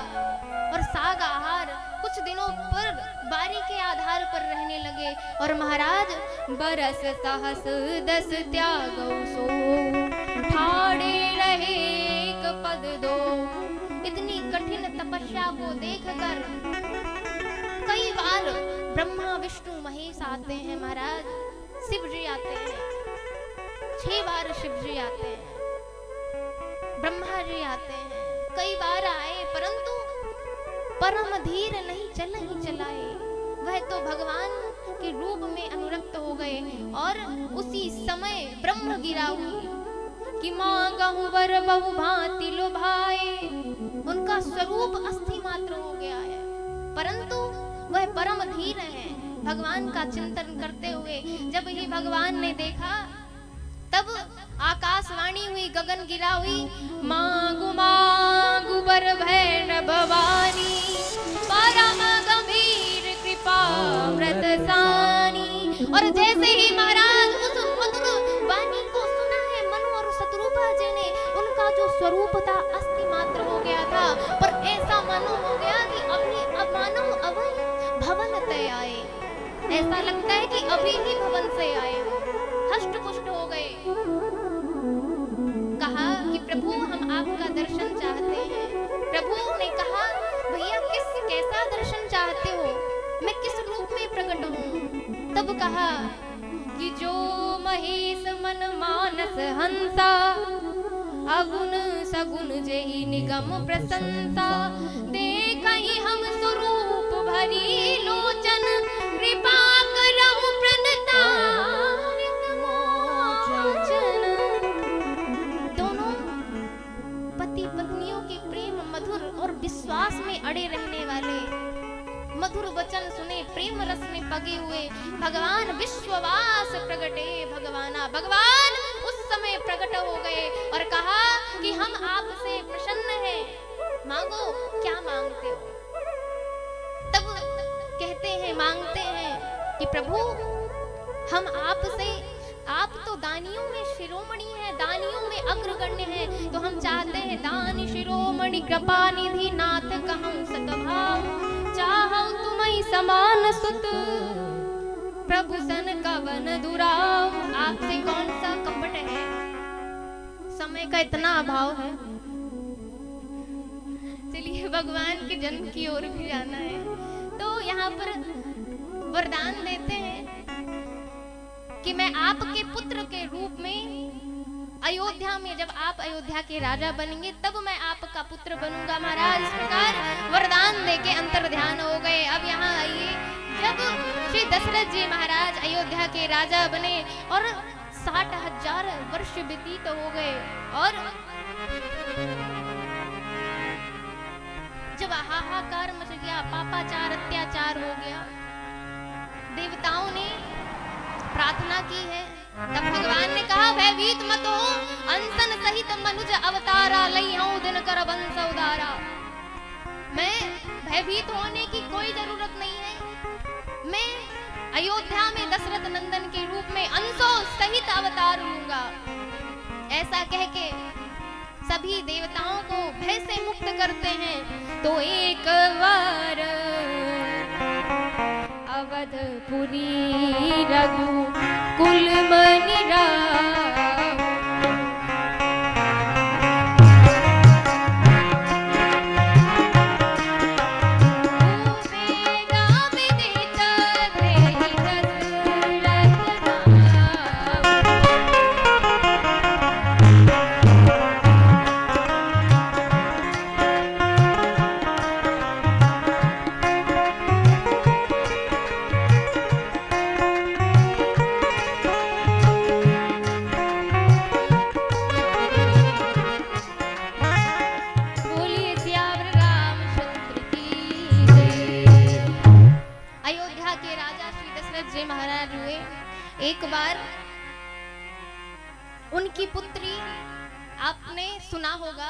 और साग आहार कुछ दिनों पर बारी के आधार पर रहने लगे। और महाराज बरस सहस 10 त्यागौ सो, ठाड़े रहे एक पद दो। इतनी कठिन तपस्या को देखकर कई बार ब्रह्मा विष्णु महेश आते हैं महाराज, शिव जी आते हैं, 6 बार शिव जी आते हैं, ब्रह्मा जी आते हैं, कई बार आए परंतु परम धीर नहीं चल ही चलाए। वह तो भगवान के रूप में अनुरक्त हो गए और उसी समय ब्रह्म गिरा हुई कि मांगहु वर बहु भांति लुभाए। उनका स्वरूप अस्थि मात्र हो गया है परंतु वह परम धीर है। भगवान का चिंतन करते हुए जब ही भगवान ने देखा तब आकाशवाणी हुई, गगन गिरा हुई, मांगु मांगु वर भैन भवानी, परम गंभीर कृपा व्रत सानी। और जैसे ही महाराज उस मधुर वाणी को सुना है मनु और शतरूपा जी ने, उनका जो स्वरूप था अस्थि मात्र हो गया था, पर ऐसा मानो हो गया कि अब मानो अवै भवन तय आए। ऐसा लगता है कि अभी ही भवन से आए, हष्ट पुष्ट हो गए। कहा कि प्रभु हम आपका दर्शन चाहते हैं। प्रभु ने कहा भैया कैसा दर्शन चाहते हो, मैं किस रूप में प्रकट हूँ। तब कहा कि जो महेश मन मानस हंसा, अगुण सगुण जेहि निगम प्रशंसा, देखहि हम स्वरूप भरी लोचन, कृपा करहु प्रणतारिक मोचन। दोनों पति पत्नियों के प्रेम मधुर और विश्वास में अड़े रहने वाले, मधुर वचन सुने, प्रेम रस में पगे हुए भगवान विश्ववास प्रगटे भगवाना। भगवान उस समय प्रकट हो गए और कहा कि हम आपसे प्रसन्न हैं, मांगो क्या मांगते हो। तब कहते हैं, मांगते हैं कि प्रभु हम आपसे, आप तो दानियों में शिरोमणि है, दानियों में अग्रगण्य है, तो हम चाहते हैं दान शिरोमणि कृपा निधि नाथ कहूं सतभाव, चाहूं तुम्हें समान सुत प्रभु सन कवन दुराव। आपसे कौन सा कपट है, समय का इतना अभाव है। चलिए भगवान के जन्म की ओर भी जाना है। तो यहाँ पर वरदान देते हैं कि मैं आपके पुत्र के रूप में अयोध्या में, जब आप अयोध्या के राजा बनेंगे तब मैं आपका पुत्र बनूंगा। महाराज इस प्रकार वरदान देके अंतर ध्यान हो गए। अब यहाँ आइए, जब श्री दशरथ जी महाराज अयोध्या के राजा बने और 60,000 वर्ष व्यतीत हो गए और जब हाहाकार मच गया, पापाचार अत्याचार हो गया, देवताओं ने प्रार्थना की है, तब भगवान ने कहा भयभीत मत हो, अनशन सहित मनुज अवतारा लई हूं दिन कर वंश उदारा। मैं भयभीत होने की कोई जरूरत नहीं है, मैं अयोध्या में दशरथ नंदन के रूप में अंशों सहित अवतार लूंगा। ऐसा कह के सभी देवताओं को भय से मुक्त करते हैं। तो एक बार अवधपुरी रघु कुल मनि राम, एक बार उनकी पुत्री, आपने सुना होगा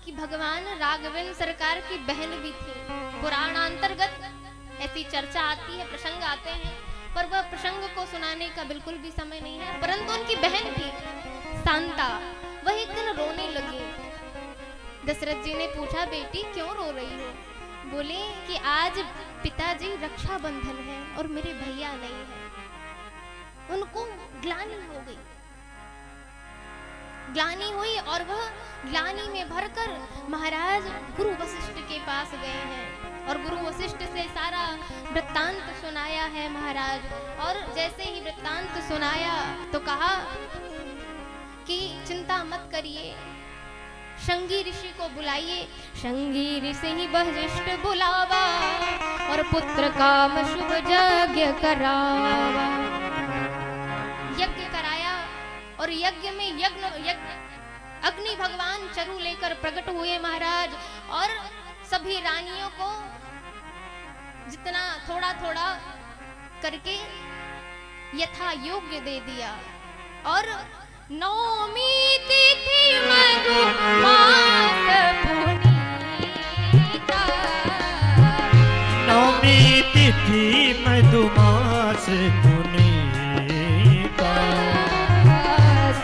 कि भगवान राघवेंद्र सरकार की बहन भी थी। पुराणांतर्गत ऐसी चर्चा आती है, प्रसंग आते हैं, पर वह प्रसंग को सुनाने का बिल्कुल भी समय नहीं है। परंतु उनकी बहन थी शांता, वह एक दिन रोने लगी। दशरथ जी ने पूछा बेटी क्यों रो रही हो? बोले कि आज पिताजी रक्षाबंधन है और मेरे भैया नहीं है। उनको ग्लानि हो गई, ग्लानि हुई और वह ग्लानि में भरकर महाराज गुरु वशिष्ठ के पास गए हैं और गुरु वशिष्ठ से सारा वृत्तांत सुनाया है महाराज। और जैसे ही वृत्तांत सुनाया तो कहा कि चिंता मत करिए, शंगी ऋषि को बुलाइए। शंगी ऋषि ही वशिष्ठ बुलावा और पुत्र काम शुभ यज्ञ करावा। यज्ञ कराया और यज्ञ में अग्नि भगवान चरु लेकर प्रकट हुए महाराज, और सभी रानियों को जितना थोड़ा थोड़ा करके यथा योग्य दे दिया। और नौमी तिथि मधुमास पुनीता, नौमी तिथि मधुमास पुनीता,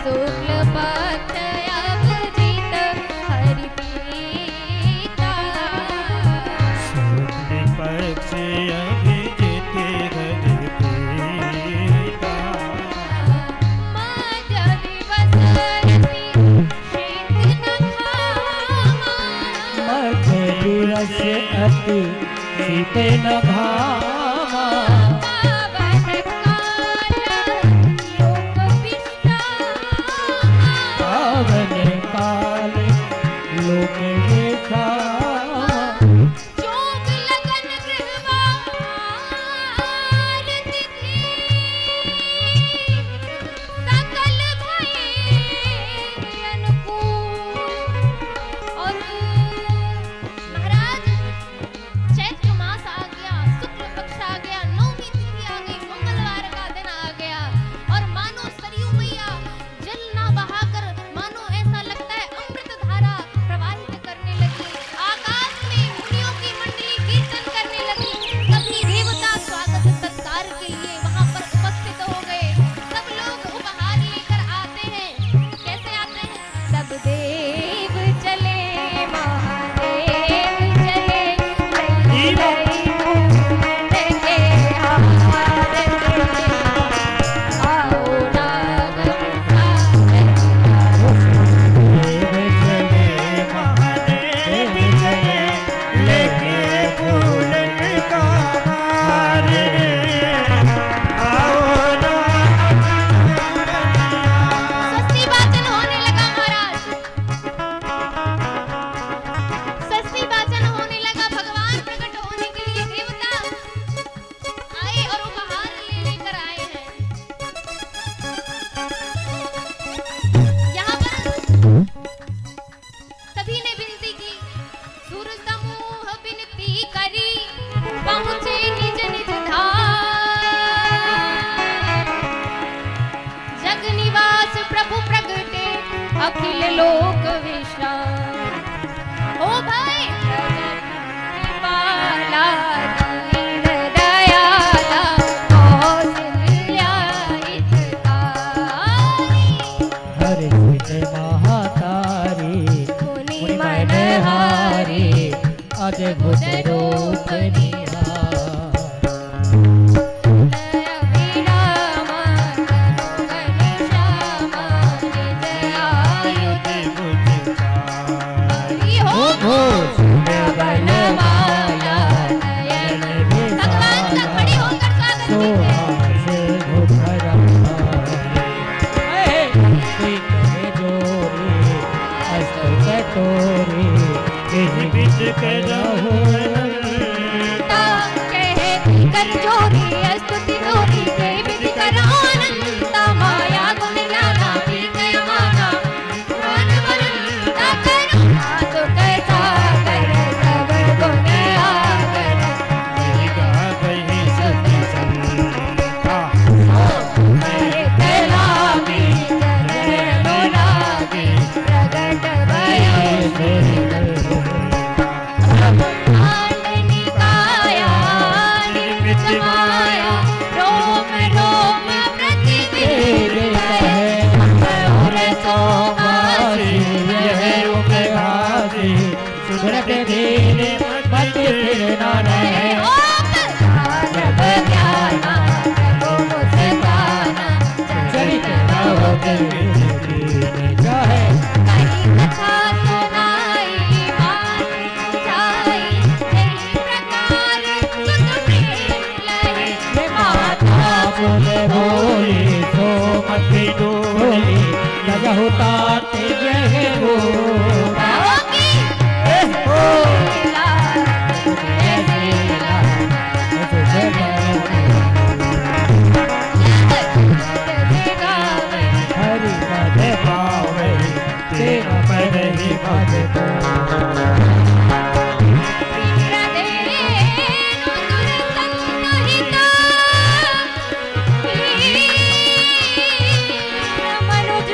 शुक्ल पक्ष अभिजित हरि प्रीता, शुक्ल पक्ष अभिजित हरि प्रीता, मध्य दिवस शीत नखामा, मध्य दिवस अति शीत नखामा, चैत्र मास आ गया, शुक्ल सभी ने विनती की, सुर समूह विनती करी, पहुंचे निज निज धाम। जग निवास प्रभु प्रगटे, अखिल लोक विश्राम। ओ भाई कृपाला दीन दयाला, कौसल्या हितकारी। हरि सिद्ध महातारी मुनि मनहारी, अद्भुत रूप निहार। जय विरामा तनु घनश्यामा, निज आयुध हरि हो बनमाला, नयन भगवान तक खड़ी होकर स्वागत कर जोरी स्तुति जोरी, देवी कर आनंद माया गुण ज्ञाना भी गय माना। वन वन करुणा तो कैसा कर, सब गुण आगर लागी चरण लागी, प्रगट भयो आनंदी काया, निर्मित माया, रोम रोम प्रतिदिन और सोमासी, यह उपघासी, सुधरत दीन मत फिर न रहे। ओम ज्ञान ज्ञाना प्रभु मुस्काना, चरित रहो चाहे कहीं कथा सुनाई, बात जाई, इस प्रकार सुन प्रेम लहे। माता बोले बोली तो मती डोली, लजहु तात जय हो। होगी लीला, ऐसी लीला, हरि पद पावे, तेरा पद ही पद इंद्रदेनु दुर्संहिता, मनुज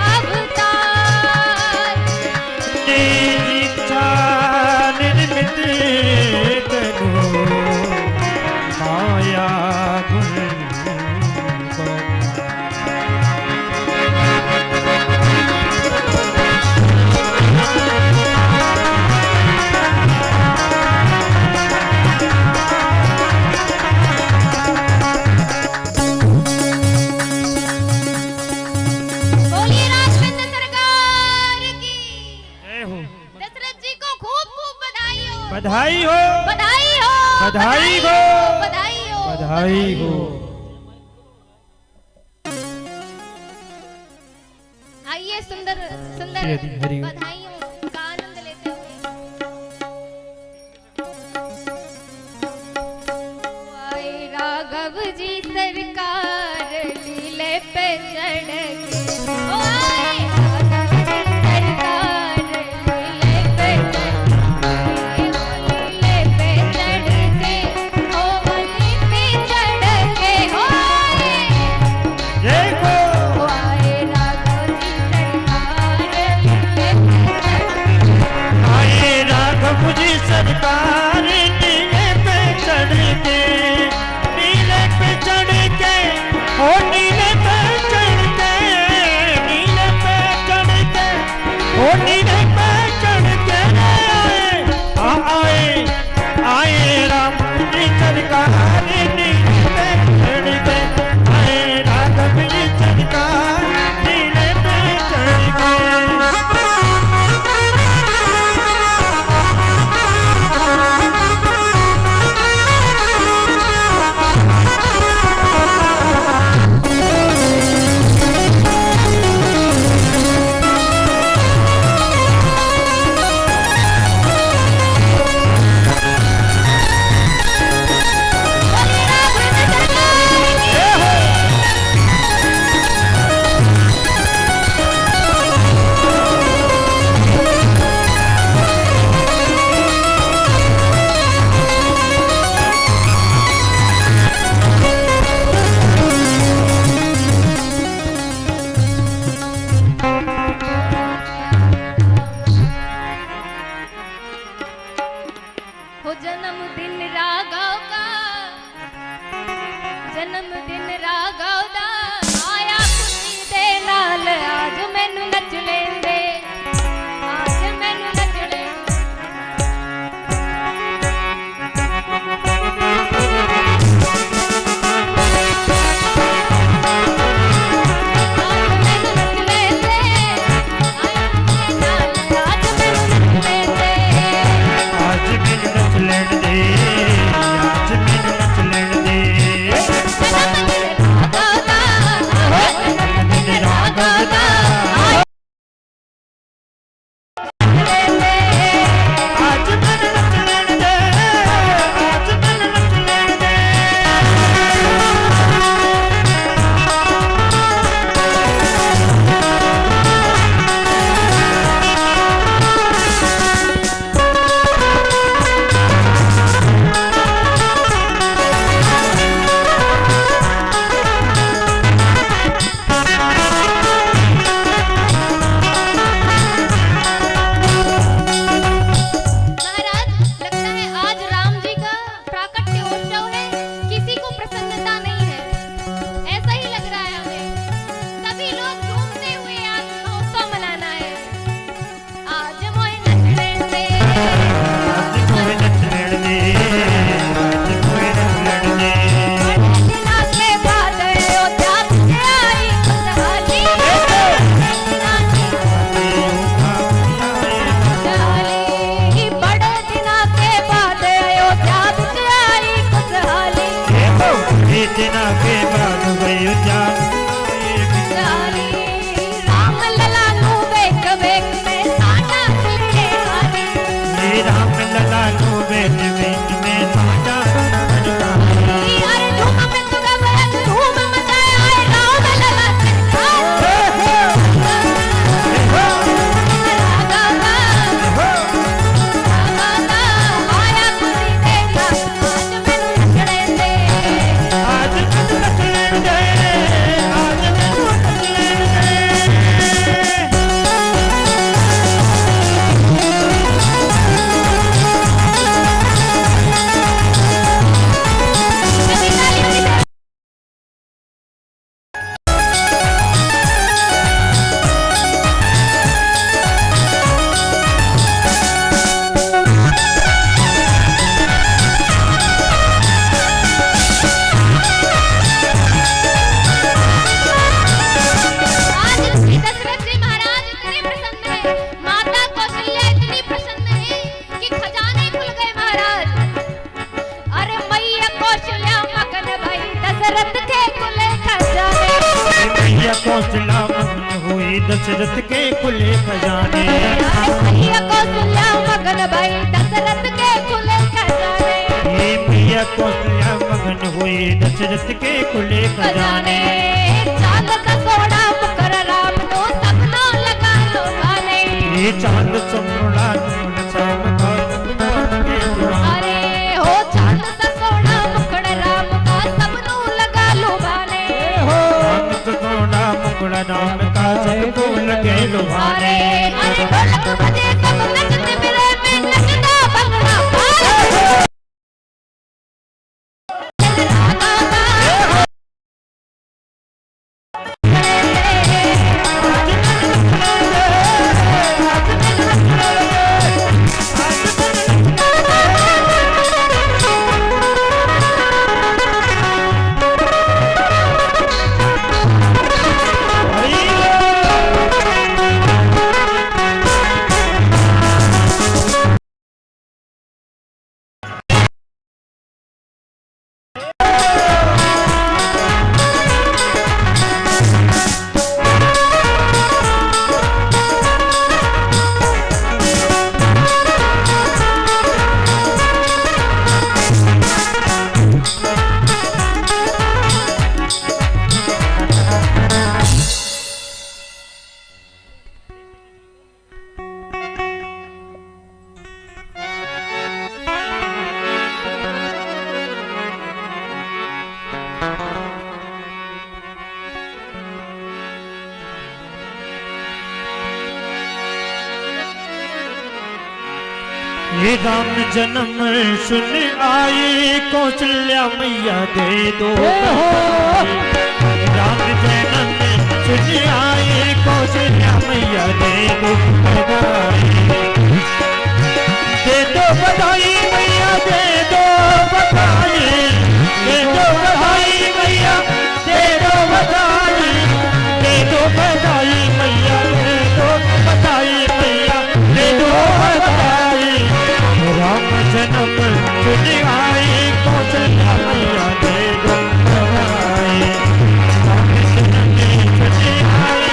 अवतार। इच्छा निर्मित करो, माया गुण बोलिए राजविंद्र सरकार की। जय हो। दशरथ जी को खूब खूब बधाई हो, बधाई हो, बधाई हो, बधाई हो, बधाई हो, बधाई हो। आइए सुंदर सुंदर हरि हरि। बधाइयों का आनंद लेते हुए आए राघव जी सरकार, लीले पे चढ़ के। ओ आए राघव जी सरकार, लीले पे चढ़ के, लीले पे चढ़ के, ओ बलि पे चढ़ के। हो आए, जय हो। ओ आए राघव जी सरकार, लीले पे चढ़ के। आए राघव जी सरकार, नीले पे चढ़ के, नीले पे चढ़ के, ओ नीले पे चढ़ के, नीले पे चढ़ के, ओ नीले पे चढ़ के आए, आए राम जी सरकार, नीले पे चढ़ के, आए राघव जी सरकार, नीले पे चढ़ के। गा गा आज मन नच लेन दे, आज मन नच लेन दे। महाराज, लगता है आज राम जी का प्राकट्योत्सव है, किसी को प्रसन्नता नहीं है, ऐसा ही लग रहा है हमें। सभी लोग झूमते हुए आज महोत्सव मनाना है। आज मोए नचने से, आज कोई नच लेन दे, आज कोई नच लेन दे। बड़े दिना के बाद अयोध्या से आई खुशहाली। बड़े दिना के बाद अयोध्या से आई खुशहाली। ये दिना के बाद भयो जान खुशहाली। राम लला नू वेख वेख में साडा खुले हाली। ये राम लला नु बेट बेट में साडा अड़काली। अरे झूम में तू गबन धूम मचाए आए राम लला आया खुशी देखा आज मैनू नचने दे। आज मन नच लेन दे, आज मैनू नच लेन दे। आज श्री दशरथ जी महाराज इतने प्रसन्न हैं, माता कौशल्या इतनी प्रसन्न है कि खजाने खुल गए महाराज। अरे मैया कौशल्या मगन भई दशरथ के खुले खजाने। मैया कौशल्या मगन हुई दशरथ के खुले खजाने। अरे मैया कौशल्या मगन भई दशरथ के खुले खजाने। ये मैया कौशल्या मगन हुई दशरथ के खुले खजाने। चांद सा सोना मुकर राम को सबना लगा लो गाने। ये चांद सोना नून चमका के दुआने। अरे हो चांद सा सोना मुकुड़ राम का सबनू लगा लुभाने। चांद सोना मुकुड़ राम का सबको लगे लुभाने। अरे ढोलक बजे सब नचते फिरे में नचना भंगड़ा पाए। ये राम जन्म सुन आई कौशल्या मैया दे दो। राम जन्म सुन आई कौशल्या मैया दे दो बधाई। दे दो बधाई मैया दे दो बधाई। दे दो बधाई मैया दे दो बधाई। दे दो बधाई मैया दे दो बधाई मैया दे दो बधाई। राम जन्म सुन आई कौशल्या मैया दे दो बधाई। राम जन्म सुन आई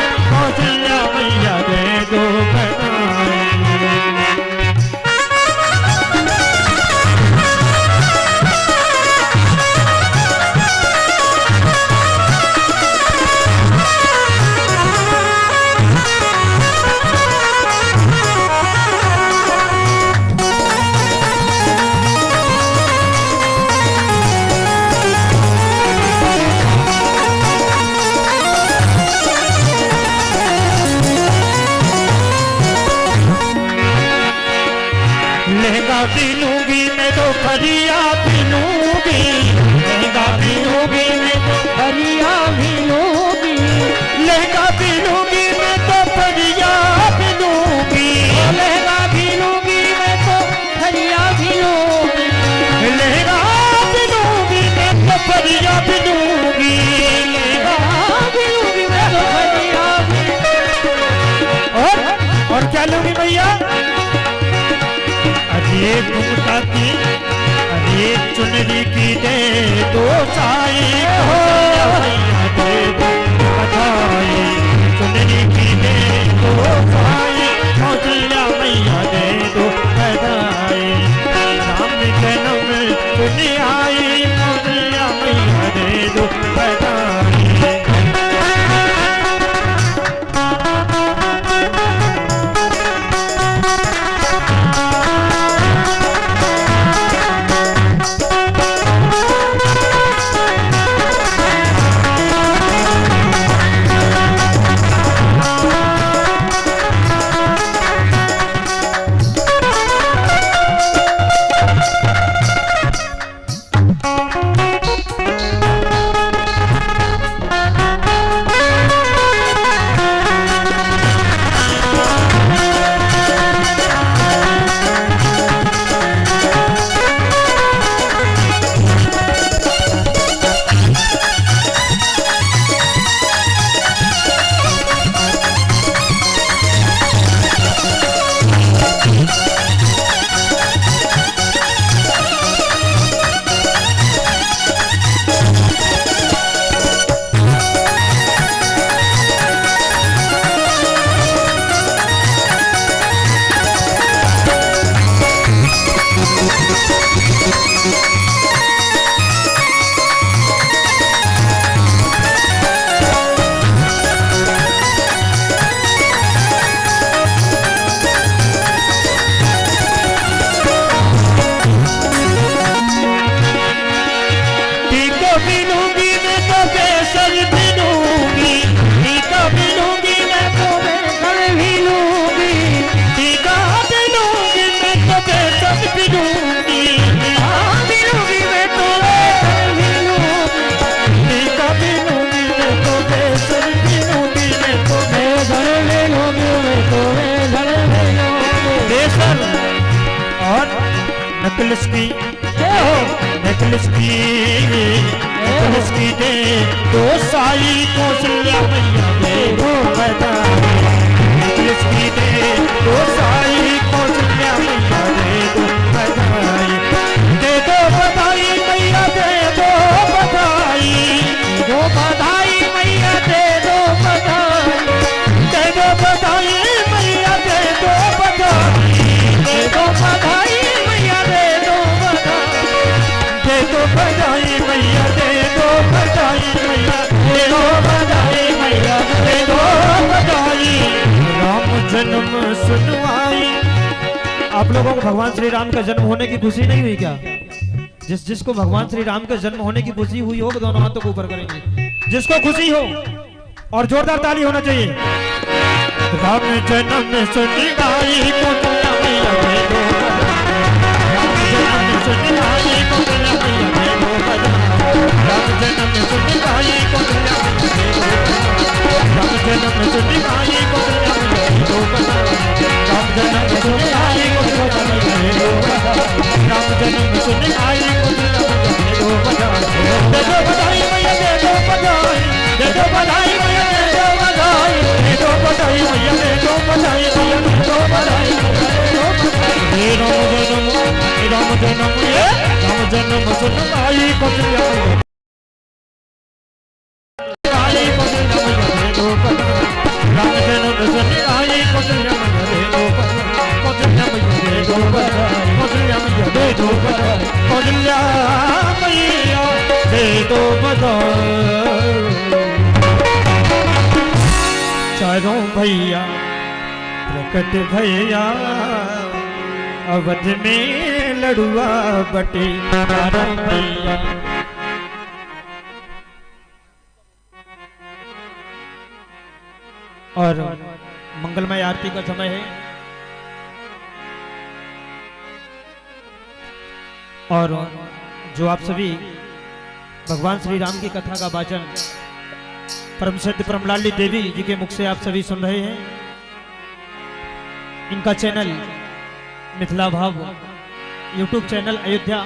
भी लूंगी मैं तो फरिया भी लूंगी, लहंगा भी लूंगी मैं तो फरिया भी लूंगी, लहंगा भी लूंगी मैं तो फरिया भी लूंगी, लहंगा भी लूंगी मैं तो फरिया भी लूंगी, लहंगा भी लूंगी मैं तो फरिया भी लूंगी, लहंगा भी लूंगी मैं तो फरिया भी। और क्या लूंगी भैया? अरे घुमटा की, अरे चुनरी की दे दो साई हो भैया, दे दो बधाई, चुनरी की दे दो साई कौशल्या मैया, दे दो बधाई, राम जन्म सुन आई कौशल्या मैया, दे दो बधाई। नेकलेस की नेकलेस की दे दो साई कौशल्या मैया, दे दो बधाई, नेकलेस की दे दो साई कौशल्या मैया, दे दो बधाई, दे दो बधाई मैया, दे दो बधाई, दो बधाई मैया दे दो बधाई, दे दो बधाई मैया, दे दो बधाई, दे दो बधाई मैया दे दो बधाई, दे दो बधाई मैया, दे दो बधाई मैया, दे दो बधाई मैया, दे दो बधाई। राम जन्म सुनवाई। आप लोगों को भगवान श्री राम का जन्म होने की खुशी नहीं हुई क्या? जिसको भगवान श्री राम का जन्म होने की खुशी हुई हो, दोनों हाथों को ऊपर करेंगे जिसको खुशी हो, और जोरदार ताली होना चाहिए। राम जन्म सुनवाई कौशल्या मैया, दे दो राम जन्म कौशल्या मैया, दे दो बधाई, राम जन्म सुनवाई कौशल्या मैया, दे दो राम जन्म सुनवाई कौशल्या मैया, दे दो बधाई, राम जन्म सुनवाई कौशल्या मैया, दे दो बधाई, राम जन्म सुनवाई कौशल्या मैया, दे दो बधाई, दे दो बधाई मैया, दे दो बधाई, दे दो बधाई मैया, दे दो बधाई, दे दो बधाई मैया, दे दो बधाई मैया, दे दो बधाई, राम जन्म राम जन्म सुनवाई कौशल्या मैया, आई कौशल्या मैया, दे दो बधाई, राम जन्म सुनवाई कौशल्या मैया, दे दो बधाई, कौशल्या मैया, दे दो बधाई, कौशल्या मैया, दे दो बधाई, कौशल्या मैया, दे दो बधाई। चारों भैया प्रकट भैया, अवध में लड़ुआ बटे चारों भैया। और मंगलमय आरती का समय है। और जो आप सभी भगवान श्री राम की कथा का वाचन परम सिद्ध परमलाली देवी जी के मुख से आप सभी सुन रहे हैं। इनका चैनल मिथिला भाव यूट्यूब चैनल अयोध्या,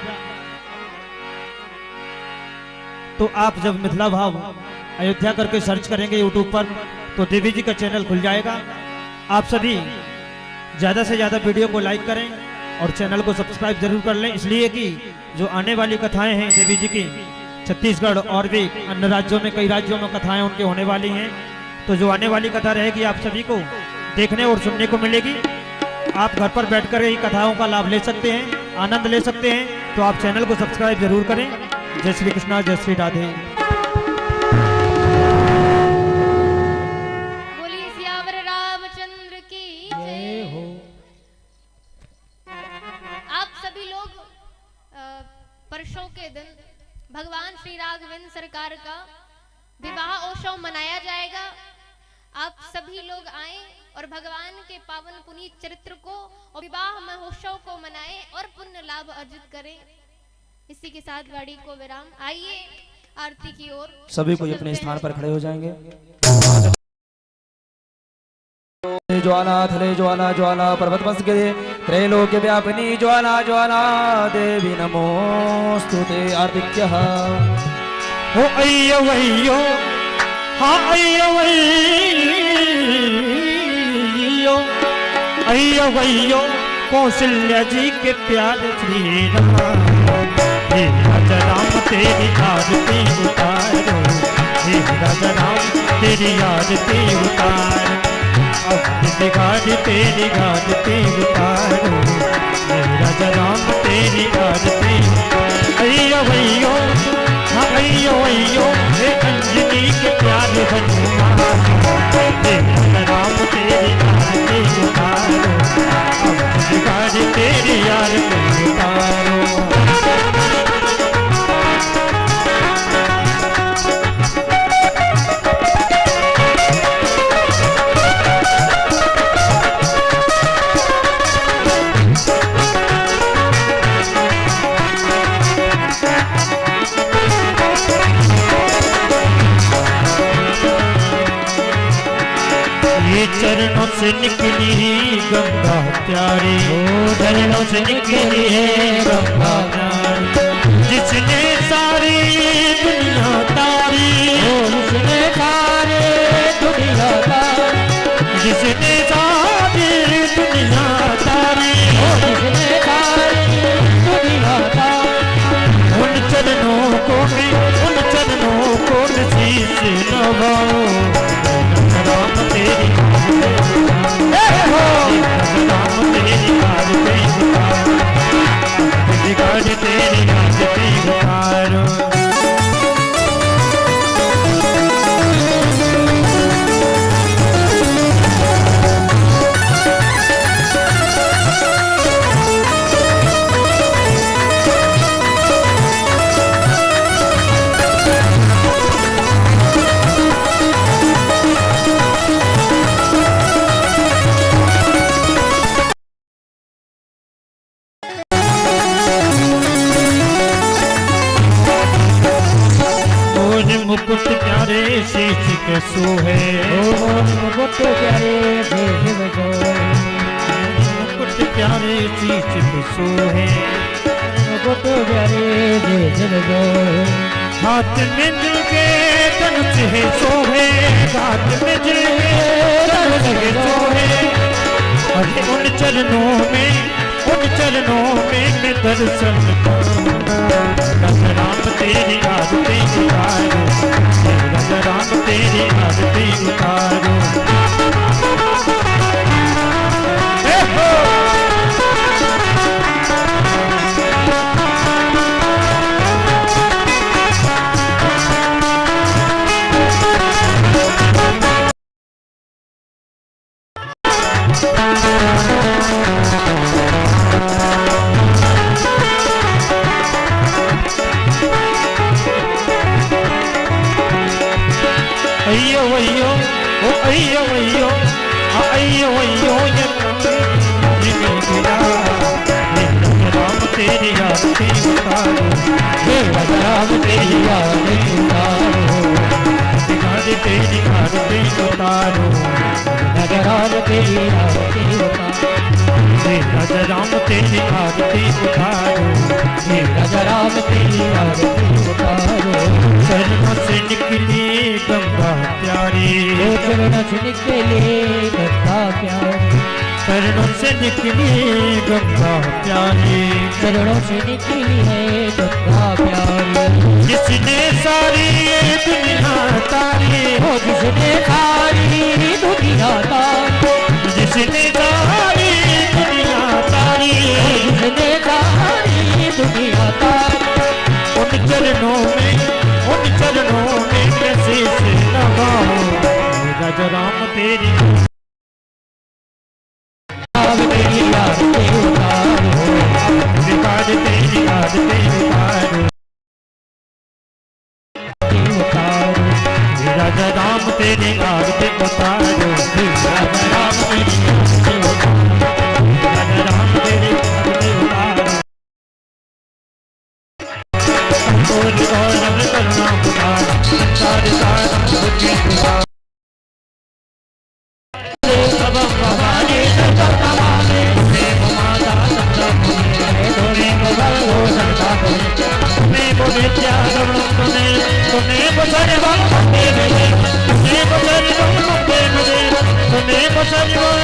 तो आप जब मिथिला भाव अयोध्या करके सर्च करेंगे यूट्यूब पर तो देवी जी का चैनल खुल जाएगा। आप सभी ज़्यादा से ज़्यादा वीडियो को लाइक करें और चैनल को सब्सक्राइब जरूर कर लें, इसलिए कि जो आने वाली कथाएं हैं देवी जी की छत्तीसगढ़ और भी अन्य राज्यों में, कई राज्यों में कथाएं उनके होने वाली हैं, तो जो आने वाली कथा रहेगी आप सभी को देखने और सुनने को मिलेगी। आप घर पर बैठकर ही कथाओं का लाभ ले सकते हैं, आनंद ले सकते हैं, तो आप चैनल को सब्सक्राइब जरूर करें। जय श्री कृष्णा, जय श्री राधे। बोलिए सियावर रामचंद्र की जय हो। आप सभी लोग परसों के दिन भगवान श्री राघवेंद्र सरकार का विवाह उत्सव मनाया जाएगा। आप सभी लोग आए और भगवान के पावन पुनीत चरित्र को और विवाह महोत्सव को मनाएं और पुण्य लाभ अर्जित करें। इसी के साथ गाड़ी को विराम। आइए आरती की ओर सभी कोई अपने स्थान पर खड़े हो जाएंगे। ज्वाला थले ज्वाला ज्वाला पर्वत बस गिरे त्रैलोक्य व्यापिनी ज्वाला ज्वाला देवी नमोस्तुते आर्तिक्यः। हो अय्यो अय्यो, हाँ अय्यो अय्यो, अय्यो अय्यो कौशल्या जी के प्यारे श्री राम, हे राजा राम तेरी आरती उतारो, हे राजा राम तेरी आरती उतारो, अब बिगाड़ तेरी आरती उतारो, हे राजा राम तेरी आरती। अय्यो अय्यो, हाँ अय्यो अय्यो, हे अंजनी के प्यारे हनुमान, हे राजा राम तेरी आरती उतारो, अब बिगाड़ तेरी आरती उतारो। चरणों से निकली गंगा प्यारी, हो चरणों से निकली है गंगा प्यारी, जिसने सारी दुनिया तारी, हो जिसने सारी दुनिया तारी, जिसने सारी दुनिया तारी, हो जिसने सारी दुनिया तारी। उन चरणों को मैं, उन चरणों को मैं शीश नवाऊं, राम तेरी राम तेरी आरती उतारो, बिगाड़ तेरी आरती उतारो। मुकुट प्यारे शीश के सोहे, मुकुट प्यारे शीश के सोहे, मुकुट प्यारे शीश के सोहे, मुकुट प्यारे शीश के सोहे। हाथ में दिल के धनुष है सोहे, हाथ में दिल के धनुष है सोहे, और उन चरणों में, उन चरणों में मैं दर्शन पाऊं। राम तेरी आरती उतारो, राजा राम तेरी आरती उतारो। अय्यो अय्यो, ओ अय्यो अय्यो, अय्यो अय्यो, ये राम तेरी आरती उतारो हे राजा राम तेरी आरती उतारो तेरी आरती उतारो राजा राम तेरी आरती उतारो हे राजा राम तेरी आरती उतारो हे राजा राम तेरी आरती उतारो चरणों से निकली गंगा प्यारी चरणों से निकली गंगा प्यारी चरणों से निकली गंगा प्यारी चरणों से निकली है गंगा प्यारी जिसने सारी दुनिया तारी हो जिसने सारी दुनिया तारी जिसने सारी दुनिया तारी जिसने सारी दुनिया तारी उन चरणों में कैसे से लगाओ राजा राम तेरी तेरी आरती उतारो तेरी आरती उतारो राजा राम तेरी आरती उतारो राजा राम तेरी आरती उतारो राजा राम तेरी आरती उतारो संतोष गौरव करुणा उतारो संसार सारा बुद्धि उतारो सबम भवानी सबम भवानी देव माता सबम भवानी तोने भगवो संता तोने बोले त्यागम तोने बसरवम मंदे मेरे तोने बसरवम मंदे मेरे तोने बसरवम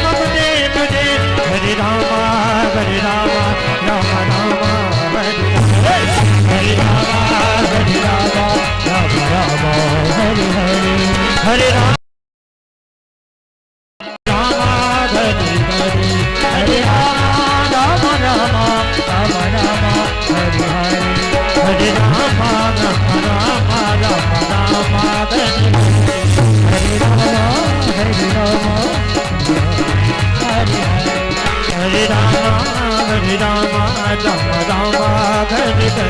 मंदे मेरे हरे रामा राम राम हरे हरे रामा राम राम हरे हरे राम हरे राम राम राम हरे हरे राम राम राम हरे हरे राम हरे हरे राम राम राम हरे हरे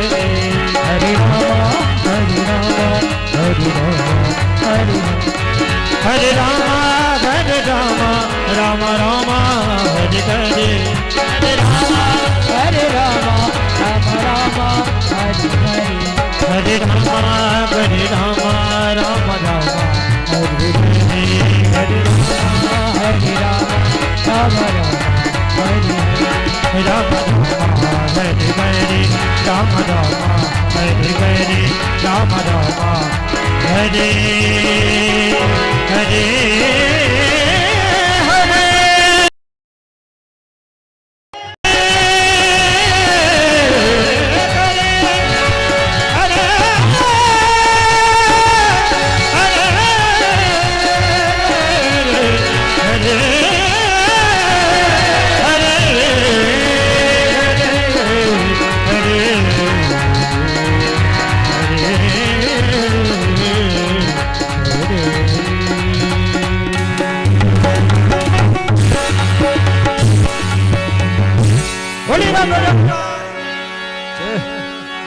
हरे राम हरे राम राम राम हरे हरे हरे राम हरे राम राम हरे हरे हरे राम हरे राम राम राम हरे हरे हरे राम हरे राम राम राम हरे राम हरे हरे राम राम हरे हरे राम राम हरे हरे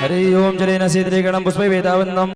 हरि ओम जलेन सीद्रे गणं पुष्पै वेदावन्दम्